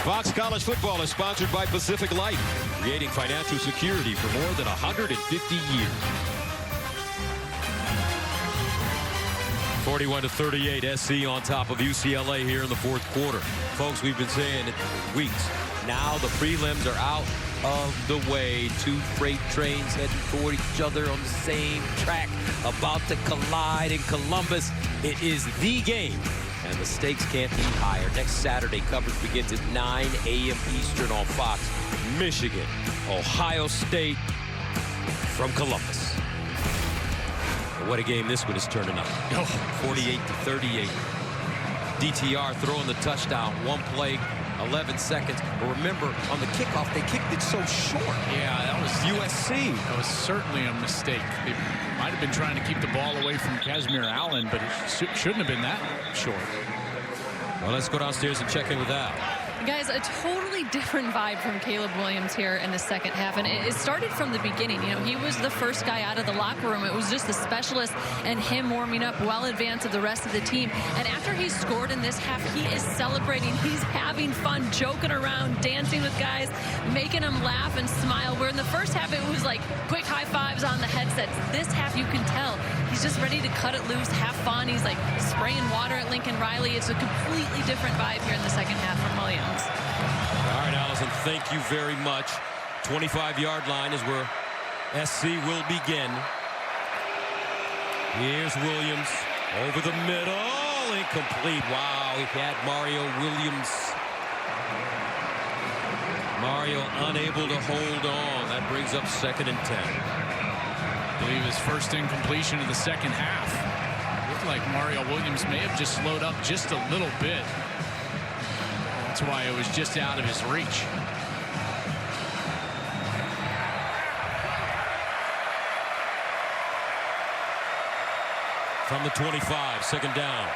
Fox College Football is sponsored by Pacific Life, creating financial security for more than 150 years. 41-38, SC on top of UCLA here in the fourth quarter. Folks, we've been saying it for weeks. Now the prelims are out of the way. 2 freight trains heading toward each other on the same track, about to collide in Columbus. It is the game, and the stakes can't be higher. Next Saturday, coverage begins at 9 a.m. Eastern on Fox. Michigan, Ohio State from Columbus. What a game this one is turning up. 48-38. DTR throwing the touchdown. 1 play, 11 seconds. But remember, on the kickoff, they kicked it so short. Yeah, that was USC. That was certainly a mistake. They might have been trying to keep the ball away from Casimir Allen, but it shouldn't have been that short. Well, let's go downstairs and check in with Al. Guys, a totally different vibe from Caleb Williams here in the second half. And it started from the beginning. You know, he was the first guy out of the locker room. It was just the specialist and him warming up well in advance of the rest of the team. And after he scored in this half, he is celebrating. He's having fun, joking around, dancing with guys, making them laugh and smile. Where in the first half, it was like quick high fives on the headsets. This half, you can tell he's just ready to cut it loose, have fun. He's like spraying water at Lincoln Riley. It's a completely different vibe here in the second half from Williams. All right, Allison, thank you very much. 25-yard line is where SC will begin. Here's Williams over the middle. Incomplete. Wow, he had Mario Williams. Mario unable to hold on. That brings up 2nd and 10. I believe his first incompletion of the second half. Looked like Mario Williams may have just slowed up just a little bit. That's why it was just out of his reach. From the 25, 2nd down.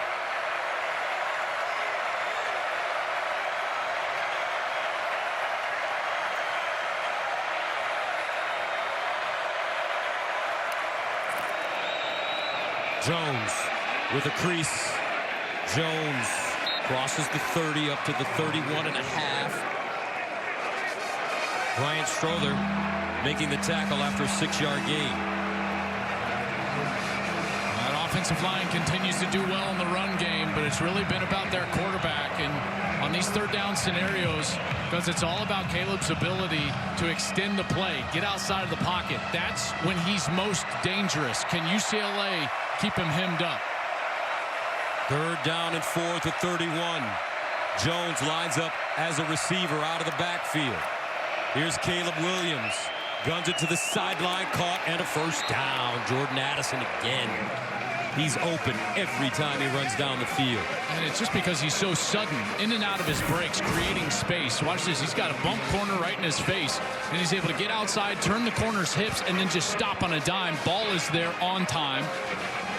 Jones with a crease. Jones crosses the 30 up to the 31 and a half. Brian Strother making the tackle after a 6-yard gain. That offensive line continues to do well in the run game, but it's really been about their quarterback. And on these 3rd down scenarios, because it's all about Caleb's ability to extend the play, get outside of the pocket. That's when he's most dangerous. Can UCLA keep him hemmed up? 3rd down and 4th at 31. Jones lines up as a receiver out of the backfield. Here's Caleb Williams. Guns it to the sideline, caught, and a first down. Jordan Addison again. He's open every time he runs down the field. And it's just because he's so sudden, in and out of his breaks, creating space. Watch this. He's got a bump corner right in his face, and he's able to get outside, turn the corner's hips, and then just stop on a dime. Ball is there on time.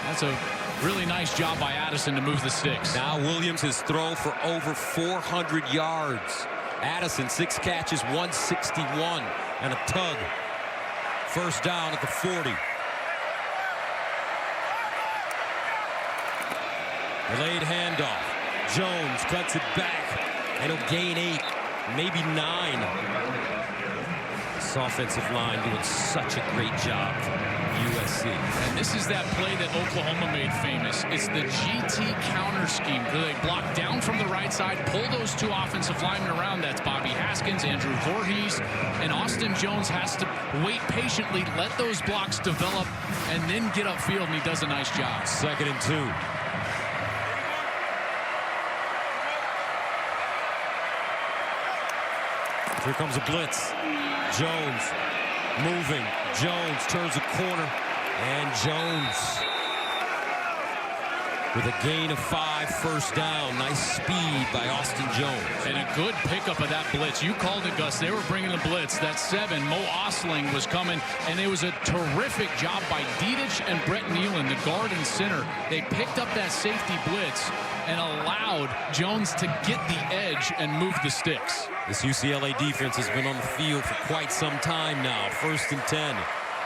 That's a really nice job by Addison to move the sticks. Now Williams has thrown for over 400 yards. Addison, 6 catches, 161, and a tug. First down at the 40. Delayed handoff. Jones cuts it back, and he'll gain 8, maybe 9. This offensive line doing such a great job for USC. And this is that play that Oklahoma made famous. It's the GT counter scheme. They block down from the right side, pull those 2 offensive linemen around. That's Bobby Haskins, Andrew Voorhees, and Austin Jones has to wait patiently, let those blocks develop, and then get upfield, and he does a nice job. 2nd and 2. Here comes a blitz. Jones moving. Jones turns a corner. And Jones with a gain of 5, first down. Nice speed by Austin Jones. And a good pickup of that blitz. You called it, Gus. They were bringing the blitz. That 7, Mo Osling was coming. And it was a terrific job by Dedich and Brett Nealon, the guard and center. They picked up that safety blitz and allowed Jones to get the edge and move the sticks. This UCLA defense has been on the field for quite some time now. 1st and 10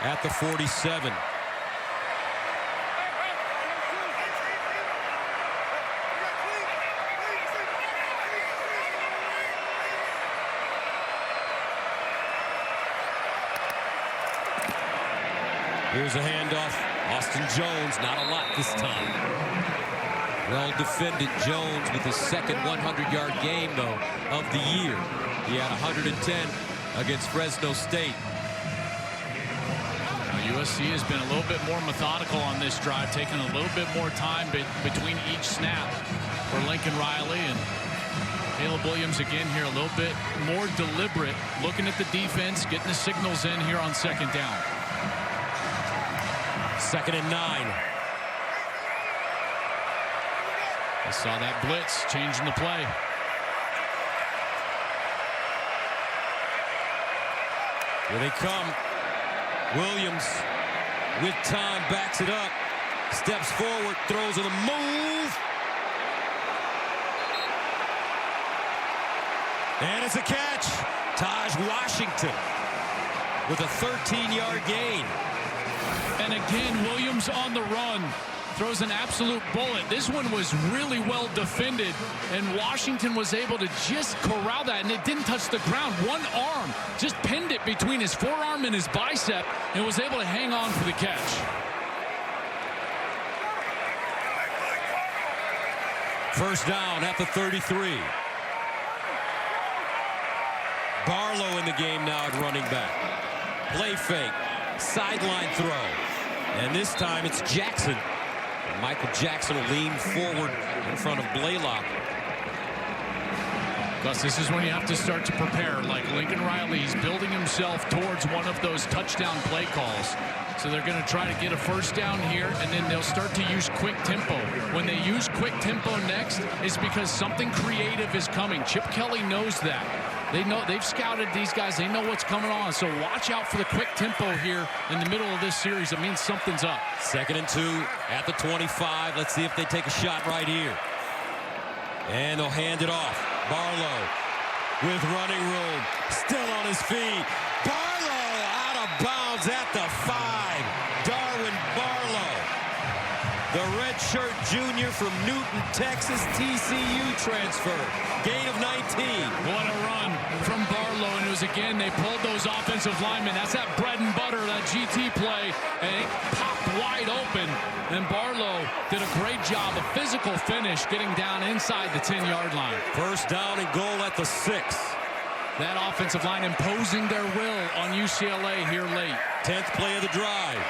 at the 47. Here's a handoff. Austin Jones, not a lot this time. Well defended. Jones with his 2nd 100-yard game, though, of the year. He had 110 against Fresno State. Now, USC has been a little bit more methodical on this drive, taking a little bit more time between each snap for Lincoln Riley. And Caleb Williams again here a little bit more deliberate, looking at the defense, getting the signals in here on 2nd down. 2nd and 9. I saw that blitz changing the play. Here they come. Williams with time backs it up. Steps forward, throws on the move. And it's a catch. Taj Washington with a 13-yard gain. And again, Williams on the run. Throws an absolute bullet. This one was really well defended, and Washington was able to just corral that, and it didn't touch the ground. One arm just pinned it between his forearm and his bicep and was able to hang on for the catch. First down at the 33. Barlow in the game now at running back. Play fake. Sideline throw. And this time it's Jackson. Michael Jackson will lean forward in front of Blaylock. Gus, this is when you have to start to prepare. Like Lincoln Riley, he's building himself towards one of those touchdown play calls. So they're going to try to get a first down here, and then they'll start to use quick tempo. When they use quick tempo next, it's because something creative is coming. Chip Kelly knows that. They know, they've scouted these guys. They know what's coming on. So watch out for the quick tempo here in the middle of this series. It means something's up. 2nd and 2 at the 25. Let's see if they take a shot right here. And they'll hand it off. Barlow with running room. Still on his feet. Barlow out of bounds at the 5. Darwin Barlow. The redshirt junior from Newton, Texas, TCU transfer. Gain of 19. What a run from Barlow. And it was again, they pulled those offensive linemen. That's that bread and butter, that GT play. And it popped wide open. And Barlow did a great job, a physical finish, getting down inside the 10-yard line. First down and goal at the 6. That offensive line imposing their will on UCLA here late. 10th play of the drive.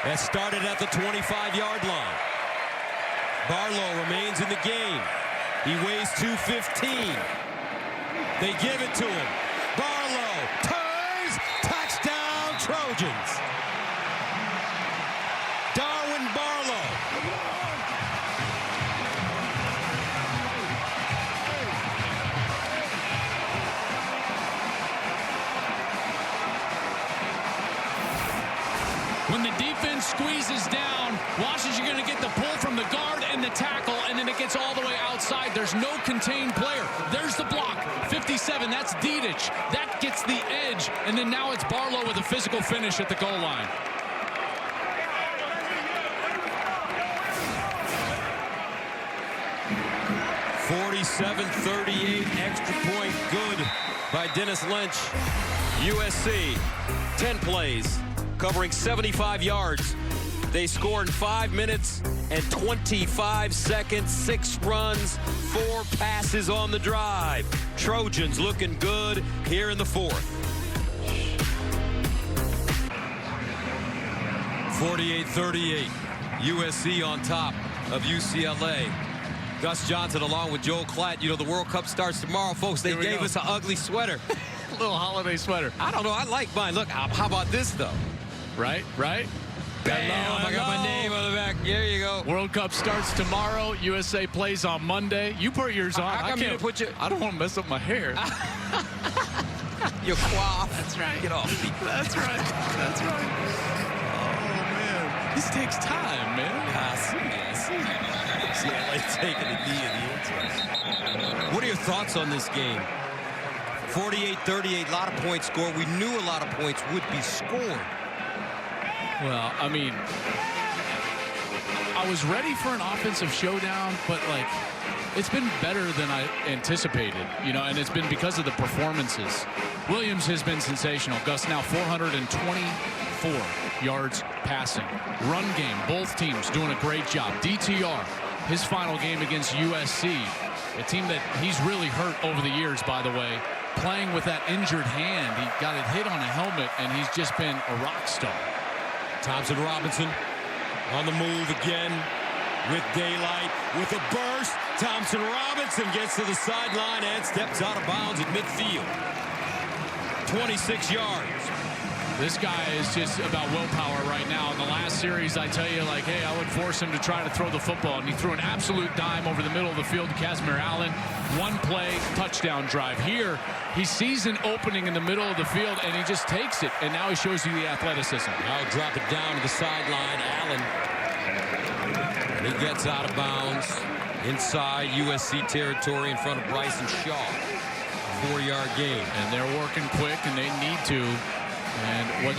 That started at the 25-yard line. Barlow remains in the game. He weighs 215. They give it to him. Barlow turns. Touchdown, Trojans. Darwin Barlow. When the defense squeezes down, Washington going to get the pull from the guard and the tackle, and then it gets all the way outside. There's no contained player. There's the block. 57, that's Dedich. That gets the edge, and then now it's Barlow with a physical finish at the goal line. .37-38 extra point good by Dennis Lynch. USC, 10 plays, covering 75 yards. They score in 5 minutes and 25 seconds, 6 runs, 4 passes on the drive. Trojans looking good here in the fourth. 48-38, USC on top of UCLA. Gus Johnson along with Joel Klatt. You know, the World Cup starts tomorrow, folks. They gave us an ugly sweater. A little holiday sweater. I don't know. I like mine. Look, how about this, though? Right, right. Bam, I got my name on the back. There you go. World Cup starts tomorrow. USA plays on Monday. You put yours on. I can't put you. I don't want to mess up my hair. You quaff. That's right. Get off me. That's right. That's right. Oh, man. This takes time, man. I see. See, I like taking a knee in the inside. What are your thoughts on this game? 48-38, a lot of points scored. We knew a lot of points would be scored. Well, I mean, I was ready for an offensive showdown, but, like, it's been better than I anticipated, you know, and it's been because of the performances. Williams has been sensational. Gus now 424 yards passing. Run game, both teams doing a great job. DTR, his final game against USC, a team that he's really hurt over the years, by the way, playing with that injured hand. He got it hit on a helmet, and he's just been a rock star. Thompson Robinson on the move again with daylight, with a burst. Thompson Robinson gets to the sideline and steps out of bounds at midfield. 26 yards. This guy is just about willpower right now. In the last series, I tell you, like, hey, I would force him to try to throw the football, and he threw an absolute dime over the middle of the field to Casimir Allen. One play, touchdown drive. Here, he sees an opening in the middle of the field, and he just takes it, and now he shows you the athleticism. Now drop it down to the sideline. Allen. He gets out of bounds inside USC territory in front of Bryson Shaw. 4-yard gain. And they're working quick, and they need to. And what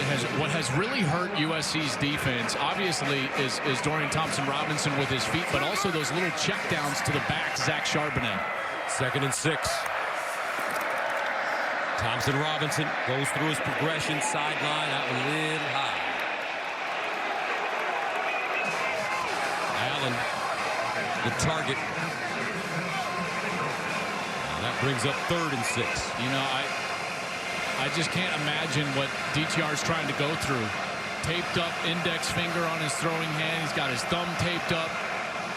has really hurt USC's defense, obviously, is Dorian Thompson-Robinson with his feet, but also those little checkdowns to the back, Zach Charbonnet. 2nd and 6. Thompson-Robinson goes through his progression, sideline, out a little high. Allen, the target. And that brings up 3rd and 6. You know, I just can't imagine what DTR is trying to go through. Taped up index finger on his throwing hand. He's got his thumb taped up.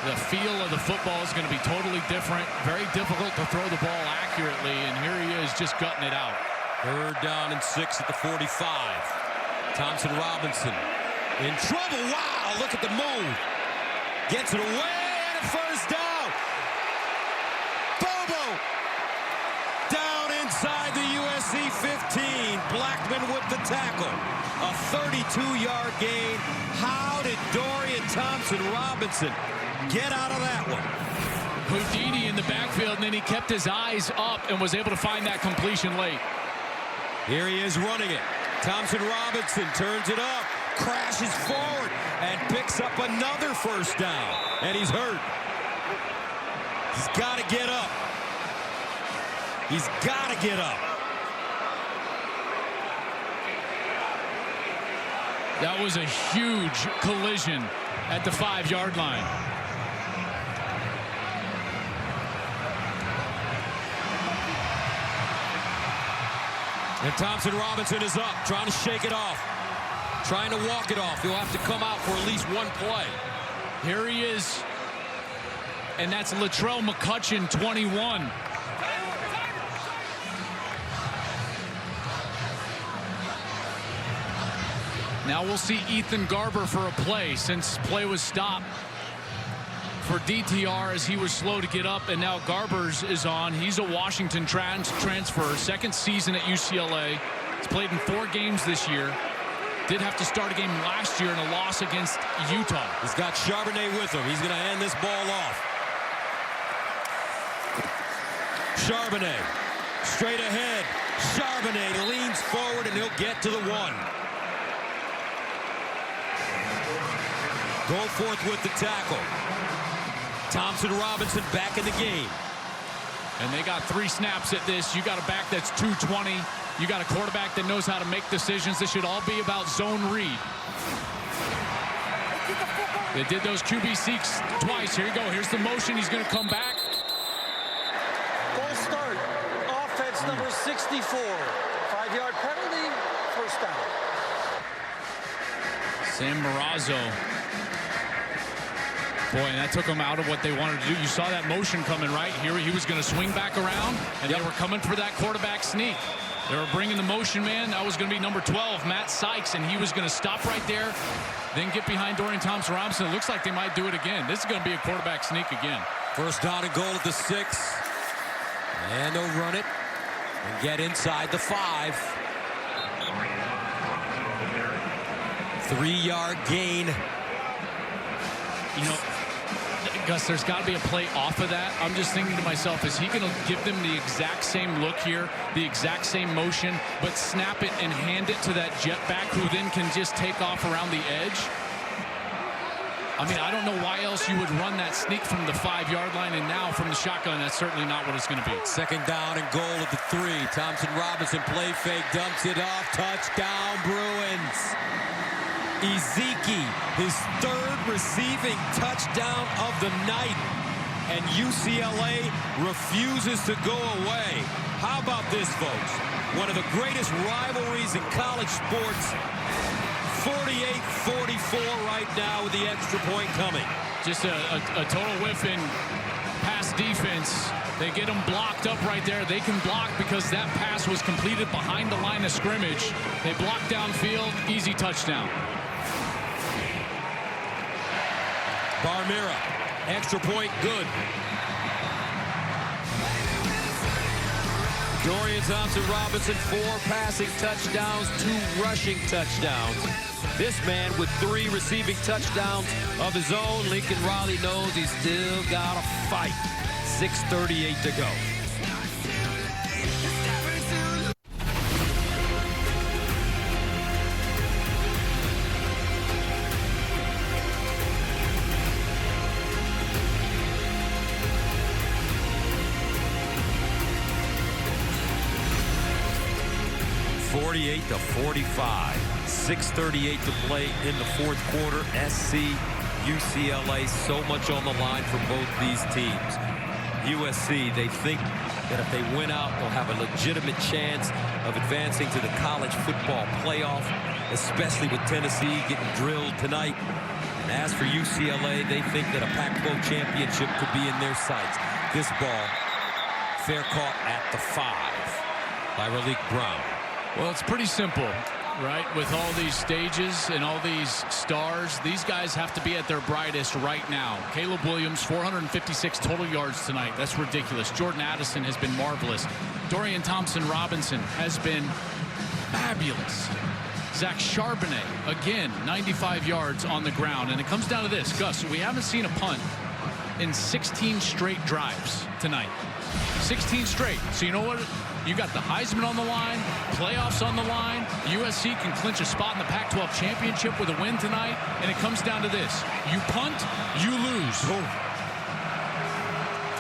The feel of the football is going to be totally different. Very difficult to throw the ball accurately, and here he is just gutting it out. 3rd down and 6 at the 45. Thompson Robinson in trouble. Wow, look at the move. Gets it away and a 1st down. Bobo down inside the USC 15. Blackman with the tackle. A 32-yard gain. How did Dorian Thompson-Robinson get out of that one? Houdini in the backfield, and then he kept his eyes up and was able to find that completion late. Here he is running it. Thompson-Robinson turns it up, crashes forward, and picks up another 1st down. And he's hurt. He's got to get up. He's got to get up. That was a huge collision at the 5-yard line. And Thompson-Robinson is up, trying to shake it off, trying to walk it off. He'll have to come out for at least one play. Here he is, and that's Latrell McCutcheon, 21. Now we'll see Ethan Garber for a play, since play was stopped for DTR as he was slow to get up, and now Garbers is on. He's a Washington transfer, second season at UCLA. He's played in 4 games this year. Did have to start a game last year in a loss against Utah. He's got Charbonnet with him. He's going to hand this ball off. Charbonnet straight ahead. Charbonnet leans forward and he'll get to the 1. Goforth with the tackle. Thompson Robinson back in the game. And they got 3 snaps at this. You got a back that's 220. You got a quarterback that knows how to make decisions. This should all be about zone read. They did those QB seeks twice. Here you go. Here's the motion. He's going to come back. Full start. Offense number 64. 5-yard penalty. First down. Sam Marazzo. Boy, and that took him out of what they wanted to do. You saw that motion coming right here. He was going to swing back around, and they were coming for that quarterback sneak. They were bringing the motion man. That was going to be number 12, Matt Sykes, and he was going to stop right there, then get behind Dorian Thompson-Robinson. It looks like they might do it again. This is going to be a quarterback sneak again. First down and goal at the 6. And they'll run it and get inside the 5. 3-yard gain. You know, Gus, there's got to be a play off of that. I'm just thinking to myself, is he going to give them the exact same look here, the exact same motion, but snap it and hand it to that jet back who then can just take off around the edge? I mean, I don't know why else you would run that sneak from the 5-yard line, and now from the shotgun, that's certainly not what it's going to be. Second down and goal at the 3. Thompson Robinson play fake, dumps it off, touchdown Bruins. Ezeki, his 3rd receiving touchdown of the night, and UCLA refuses to go away. How about this, folks? One of the greatest rivalries in college sports. 48-44 right now with the extra point coming. Just a total whiff in pass defense. They get them blocked up right there. They can block because that pass was completed behind the line of scrimmage. They block downfield, easy touchdown. Barmira, extra point, good. Dorian Thompson-Robinson, 4 passing touchdowns, 2 rushing touchdowns. This man with 3 receiving touchdowns of his own. Lincoln Riley knows he's still got a fight. 6:38 to go. To 45. 6:38 to play in the 4th quarter. SC, UCLA, so much on the line for both these teams. USC, they think that if they win out, they'll have a legitimate chance of advancing to the college football playoff, especially with Tennessee getting drilled tonight. And as for UCLA, they think that a Pac-12 championship could be in their sights. This ball, fair caught at the 5 by Raleek Brown. Well, it's pretty simple, right? With all these stages and all these stars, these guys have to be at their brightest right now. Caleb Williams, 456 total yards tonight. That's ridiculous. Jordan Addison has been marvelous. Dorian Thompson-Robinson has been fabulous. Zach Charbonnet, again, 95 yards on the ground. And it comes down to this, Gus, we haven't seen a punt in 16 straight drives tonight. 16 straight. So you know what? You got the Heisman on the line, playoffs on the line. USC can clinch a spot in the Pac-12 championship with a win tonight. And it comes down to this. You punt, you lose. Oh.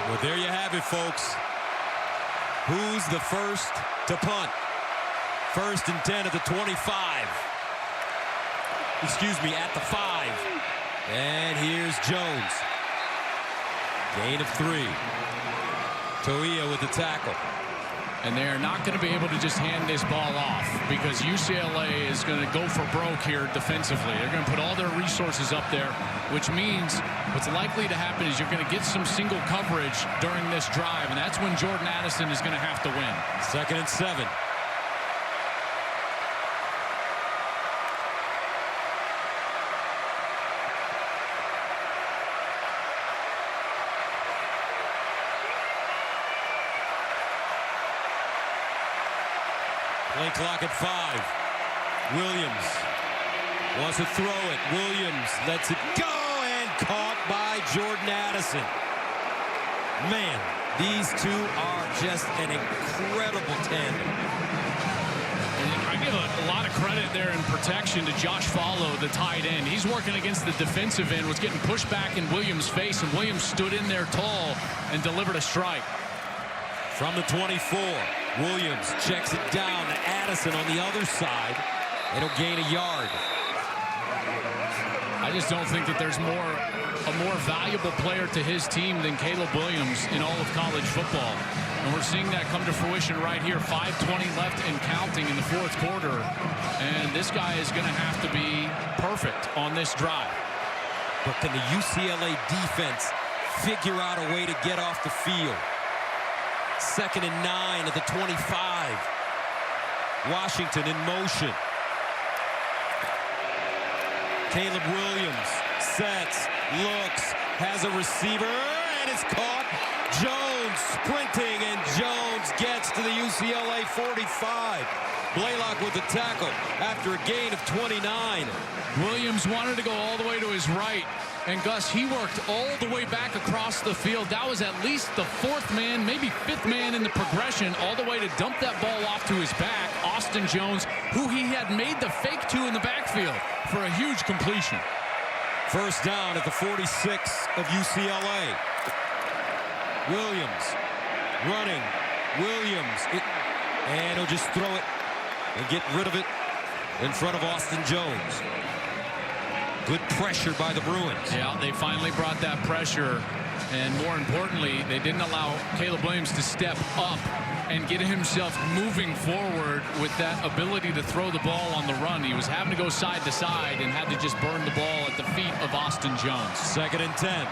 Well, there you have it, folks. Who's the first to punt? 1st and 10 at the 25. Excuse me, at the 5. And here's Jones. Gain of 3. Toia with the tackle. And they are not going to be able to just hand this ball off because UCLA is going to go for broke here defensively. They're going to put all their resources up there, which means what's likely to happen is you're going to get some single coverage during this drive, and that's when Jordan Addison is going to have to win. 2nd and 7. Play clock at 5. Williams wants to throw it. Williams lets it go and caught by Jordan Addison. Man, these two are just an incredible tandem. I give a lot of credit there in protection to Josh Follow, the tight end. He's working against the defensive end, was getting pushed back in Williams' face, and Williams stood in there tall and delivered a strike. From the 24, Williams checks it down to Addison on the other side. It'll gain a yard. I just don't think that there's a more valuable player to his team than Caleb Williams in all of college football. And we're seeing that come to fruition right here. 5:20 left and counting in the fourth quarter. And this guy is going to have to be perfect on this drive. But can the UCLA defense figure out a way to get off the field? 2nd and 9 at the 25. Washington in motion. Caleb Williams sets, looks, has a receiver, and it's caught. Jones sprinting, and Jones gets to the UCLA 45. Blaylock with the tackle after a gain of 29. Williams wanted to go all the way to his right, and Gus, he worked all the way back across the field. That was at least the 4th man, maybe 5th man in the progression, all the way to dump that ball off to his back. Austin Jones, who he had made the fake to in the backfield for a huge completion. First down at the 46 of UCLA. Williams running. Williams, and he'll just throw it and get rid of it in front of Austin Jones. Good pressure by the Bruins. Yeah, they finally brought that pressure, and more importantly, they didn't allow Caleb Williams to step up and get himself moving forward with that ability to throw the ball on the run. He was having to go side to side and had to just burn the ball at the feet of Austin Jones. 2nd and 10.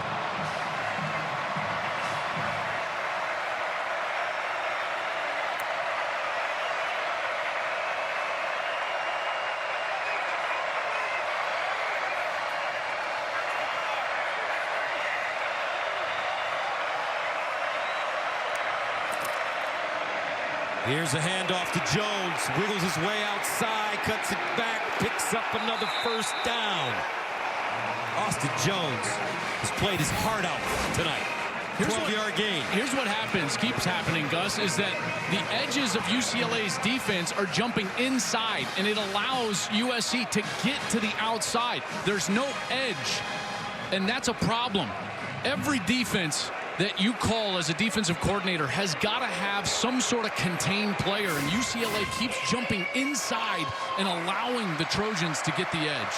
Here's a handoff to Jones. Wiggles his way outside, cuts it back, picks up another first down. Austin Jones has played his heart out tonight. 12-yard gain. Here's what keeps happening, Gus, is that the edges of UCLA's defense are jumping inside, and it allows USC to get to the outside. There's no edge, and that's a problem. Every defense that you call as a defensive coordinator has got to have some sort of contained player, and UCLA keeps jumping inside and allowing the Trojans to get the edge.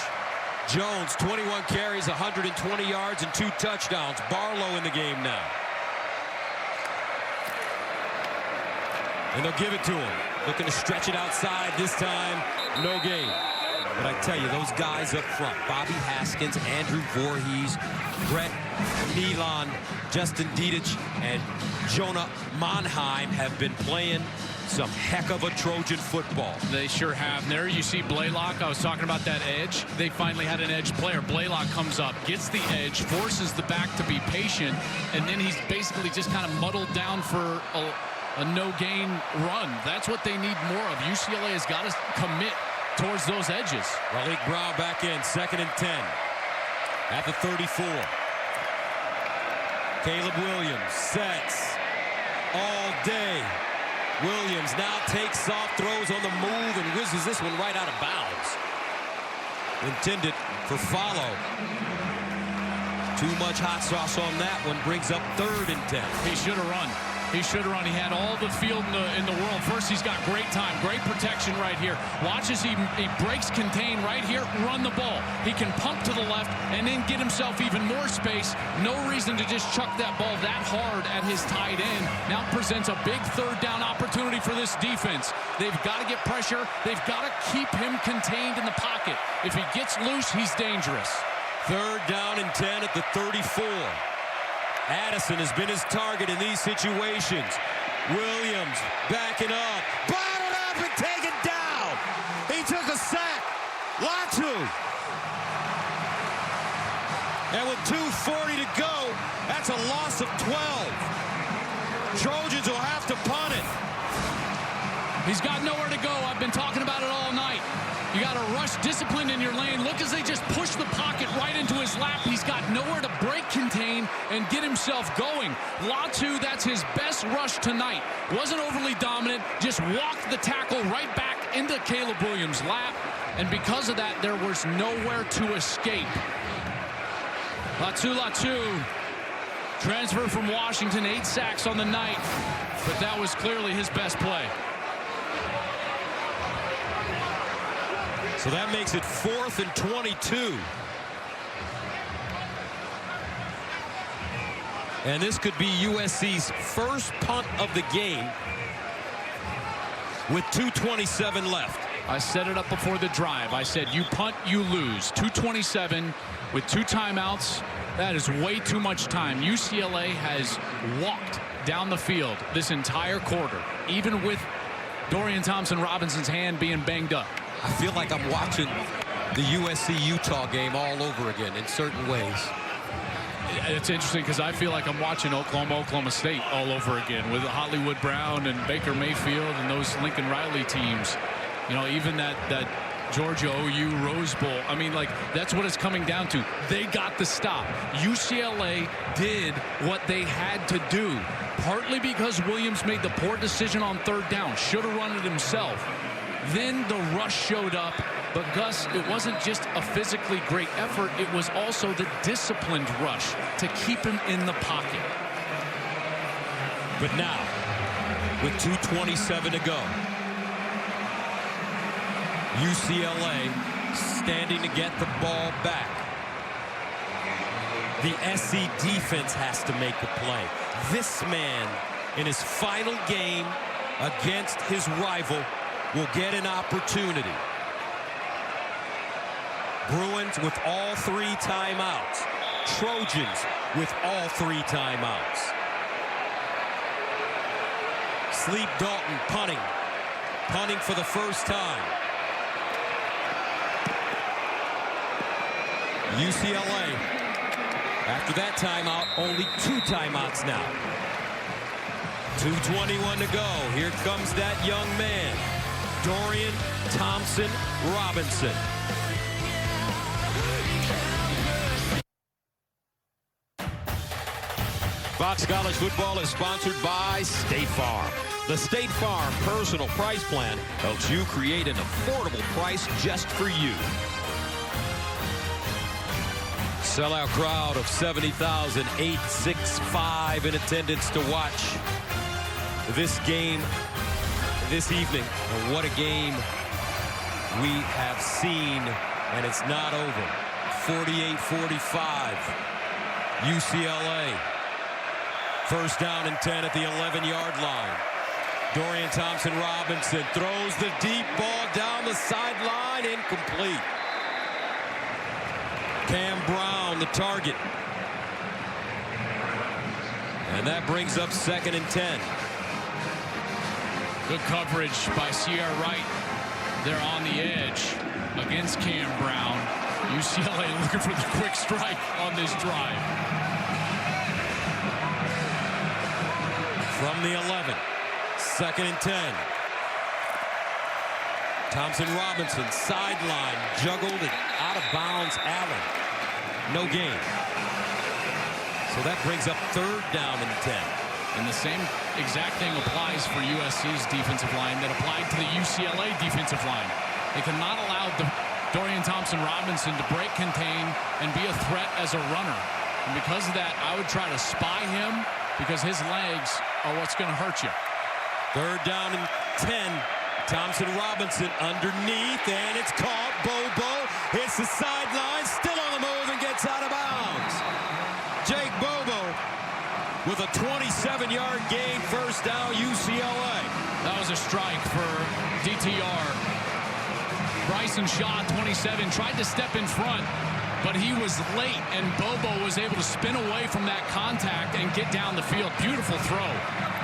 Jones, 21 carries, 120 yards, and 2 touchdowns. Barlow in the game now. And they'll give it to him. Looking to stretch it outside this time. No gain. But I tell you, those guys up front, Bobby Haskins, Andrew Voorhees, Brett Nealon, Justin Dietich, and Jonah Monheim have been playing some heck of a Trojan football. They sure have. There you see Blaylock. I was talking about that edge. They finally had an edge player. Blaylock comes up, gets the edge, forces the back to be patient, and then he's basically just kind of muddled down for a no-gain run. That's what they need more of. UCLA has got to commit towards those edges. Malik Brown back in, 2nd and 10 at the 34. Caleb Williams sets all day. Williams now takes off, throws on the move, and whizzes this one right out of bounds. Intended for Follow. Too much hot sauce on that one, brings up 3rd and 10. He should have run. He should have run. He had all the field in the world. First, he's got great time, great protection right here. Watch as he breaks contain right here, run the ball. He can pump to the left and then get himself even more space. No reason to just chuck that ball that hard at his tight end. Now presents a big 3rd down opportunity for this defense. They've got to get pressure. They've got to keep him contained in the pocket. If he gets loose, he's dangerous. 3rd down and 10 at the 34. Addison has been his target in these situations. Williams backing up. Bottled up and taken down. He took a sack. Latu. And with 2:40 to go, that's a loss of 12. Trojans will have to punt it. He's got nowhere to go. I've been talking about it all night. You got to rush discipline in your lane. Look as they just push the pocket right into his lap. He's got nowhere to break, contain, and get himself going. Latu, that's his best rush tonight. Wasn't overly dominant. Just walked the tackle right back into Caleb Williams' lap. And because of that, there was nowhere to escape. Latu, transfer from Washington, 8 sacks on the night. But that was clearly his best play. So that makes it 4th and 22. And this could be USC's first punt of the game with 2:27 left. I set it up before the drive. I said, you punt, you lose. 2:27 with 2 timeouts. That is way too much time. UCLA has walked down the field this entire quarter, even with Dorian Thompson-Robinson's hand being banged up. I feel like I'm watching the USC-Utah game all over again in certain ways. It's interesting because I feel like I'm watching Oklahoma State all over again with Hollywood Brown and Baker Mayfield and those Lincoln Riley teams. You know, even that Georgia OU Rose Bowl. I mean, like, that's what it's coming down to. They got the stop. UCLA did what they had to do, partly because Williams made the poor decision on 3rd down. Should have run it himself. Then the rush showed up. But Gus, it wasn't just a physically great effort. It was also the disciplined rush to keep him in the pocket. But now, with 2:27 to go, UCLA standing to get the ball back. The SC defense has to make a play. This man, in his final game against his rival, will get an opportunity. Bruins with all 3 timeouts. Trojans with all 3 timeouts. Sleep Dalton punting for the first time. UCLA, after that timeout, only 2 timeouts now. 2:21 to go. Here comes that young man, Dorian Thompson-Robinson. Fox College Football is sponsored by State Farm. The State Farm Personal Price Plan helps you create an affordable price just for you. Sellout crowd of 70,865 in attendance to watch this game this evening. And what a game we have seen, and it's not over. 48-45, UCLA. First down and 10 at the 11-yard line. Dorian Thompson-Robinson throws the deep ball down the sideline, incomplete. Cam Brown, the target. And that brings up 2nd and 10. Good coverage by Sierra Wright. They're on the edge against Cam Brown. UCLA looking for the quick strike on this drive. From the 11, 2nd and 10. Thompson-Robinson, sideline, juggled and out of bounds. Allen, no gain. So that brings up 3rd down and 10. And the same exact thing applies for USC's defensive line that applied to the UCLA defensive line. They cannot allow Dorian Thompson-Robinson to break, contain, and be a threat as a runner. And because of that, I would try to spy him because his legs are what's going to hurt you. 3rd down and 10. Thompson-Robinson underneath, and it's caught. Bobo hits the sideline, still on the move, and gets out of bounds. Jake Bobo with a 27-yard gain, first down, UCLA. That was a strike for DTR. Bryson Shaw, 27, tried to step in front, but he was late, and Bobo was able to spin away from that contact and get down the field. Beautiful throw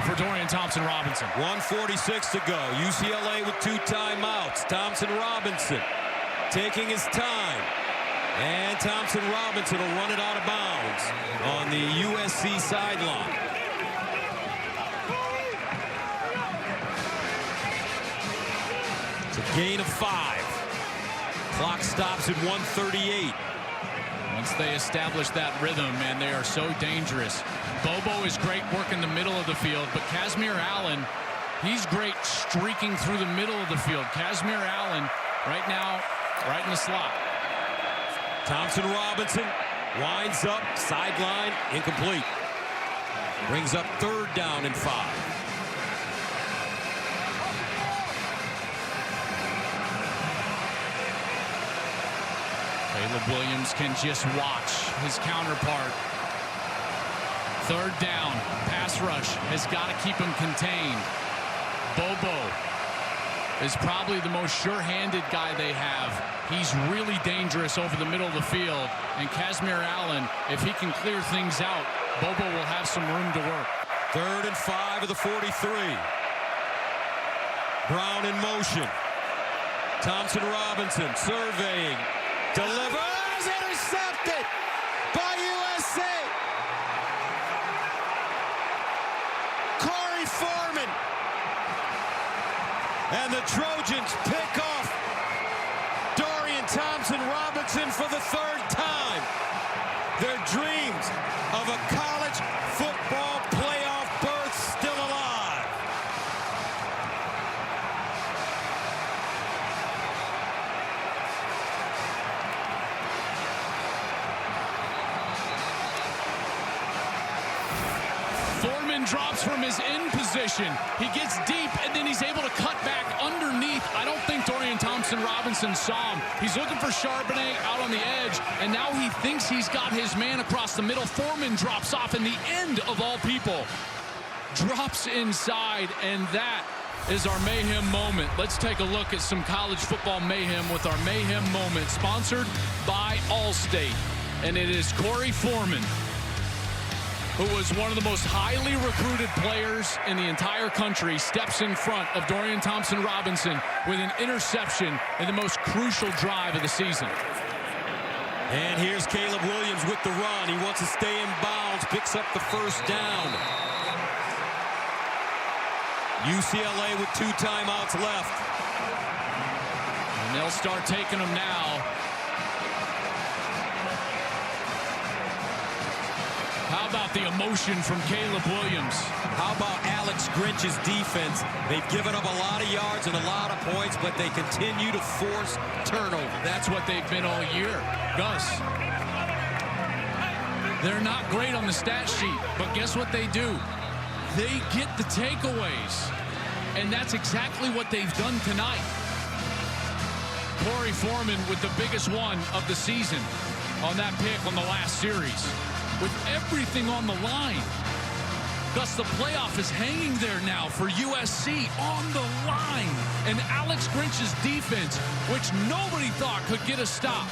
for Dorian Thompson-Robinson. 1:46 to go. UCLA with 2 timeouts. Thompson-Robinson taking his time. And Thompson-Robinson will run it out of bounds on the USC sideline. Gain of 5. Clock stops at 1:38. Once they establish that rhythm, man, they are so dangerous. Bobo is great working the middle of the field, but Kazmir Allen, he's great streaking through the middle of the field. Kazmir Allen right now, right in the slot. Thompson Robinson winds up, sideline, incomplete. Brings up 3rd down and 5. Caleb Williams can just watch his counterpart. 3rd down, pass rush has got to keep him contained. Bobo is probably the most sure-handed guy they have. He's really dangerous over the middle of the field. And Kazmir Allen, if he can clear things out, Bobo will have some room to work. 3rd and 5 of the 43. Brown in motion. Thompson Robinson surveying. Delivers, intercepted by USC. Corey Foreman. And the Trojans pick off Dorian Thompson Robinson for the 3rd time. Their dreams of a college football playoff berth still alive. Foreman drops from his in position. He gets deep, and then he's able to cut back underneath. I don't think Dorian Thompson Robinson saw him. He's looking for Charbonnet out on the edge, and now he thinks he's got his man across the middle. Foreman drops off, and the end of all people drops inside, and that is our mayhem moment. Let's take a look at some college football mayhem with our mayhem moment, sponsored by Allstate. And it is Corey Foreman, who was one of the most highly recruited players in the entire country, steps in front of Dorian Thompson Robinson with an interception in the most crucial drive of the season. And here's Caleb Williams with the run. He wants to stay in bounds, picks up the 1st down. UCLA with 2 timeouts left. And they'll start taking them now. How about the emotion from Caleb Williams? How about Alex Grinch's defense? They've given up a lot of yards and a lot of points, but they continue to force turnover. That's what they've been all year. Gus, they're not great on the stat sheet, but guess what they do? They get the takeaways, and that's exactly what they've done tonight. Corey Foreman with the biggest one of the season on that pick on the last series. With everything on the line. Thus, the playoff is hanging there now for USC on the line. And Alex Grinch's defense, which nobody thought could get a stop,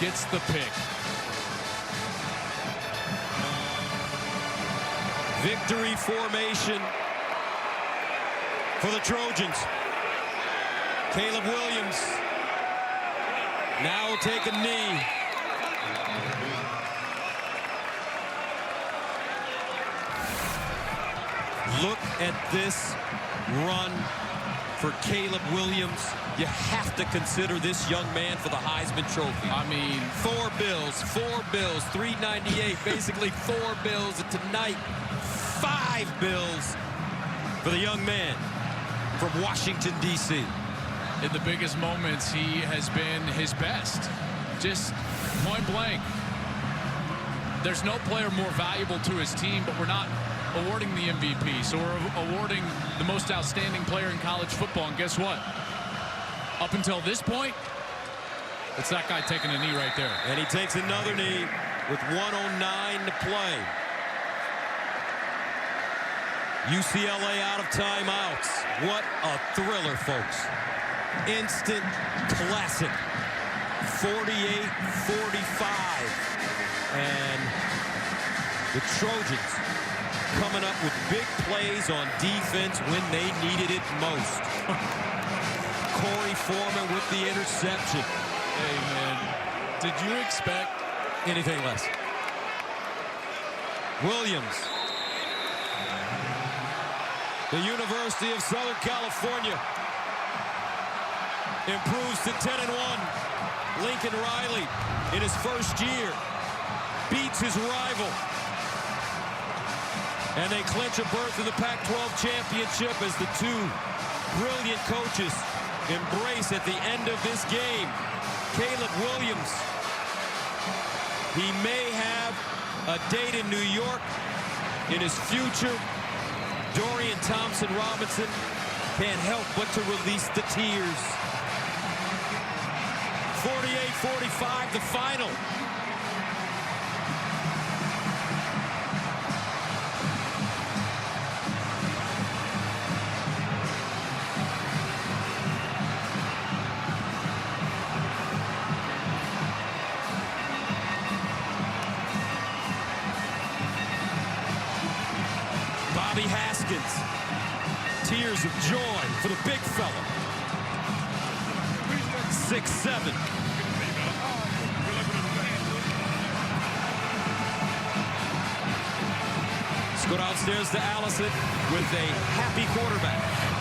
gets the pick. Victory formation for the Trojans. Caleb Williams now will take a knee. Look at this run for Caleb Williams. You have to consider this young man for the Heisman Trophy. I mean, 4 bills, 398, basically 4 bills, and tonight 5 bills for the young man from Washington, D.C. In the biggest moments, he has been his best. Just point blank. There's no player more valuable to his team, but we're not awarding the MVP. So we're awarding the most outstanding player in college football. And guess what? Up until this point, it's that guy taking a knee right there. And he takes another knee with 1:09 to play. UCLA out of timeouts. What a thriller, folks. Instant classic. 48-45. And the Trojans coming up with big plays on defense when they needed it most. Corey Foreman with the interception. Hey, man, did you expect anything less? Williams. The University of Southern California improves to 10-1. Lincoln Riley, in his first year, beats his rival. And they clinch a berth in the Pac-12 championship as the two brilliant coaches embrace at the end of this game. Caleb Williams, he may have a date in New York in his future. Dorian Thompson-Robinson can't help but to release the tears. 48-45, the final. Bobby Haskins, tears of joy for the big fella. 6'7". Let's go downstairs to Allison with a happy quarterback.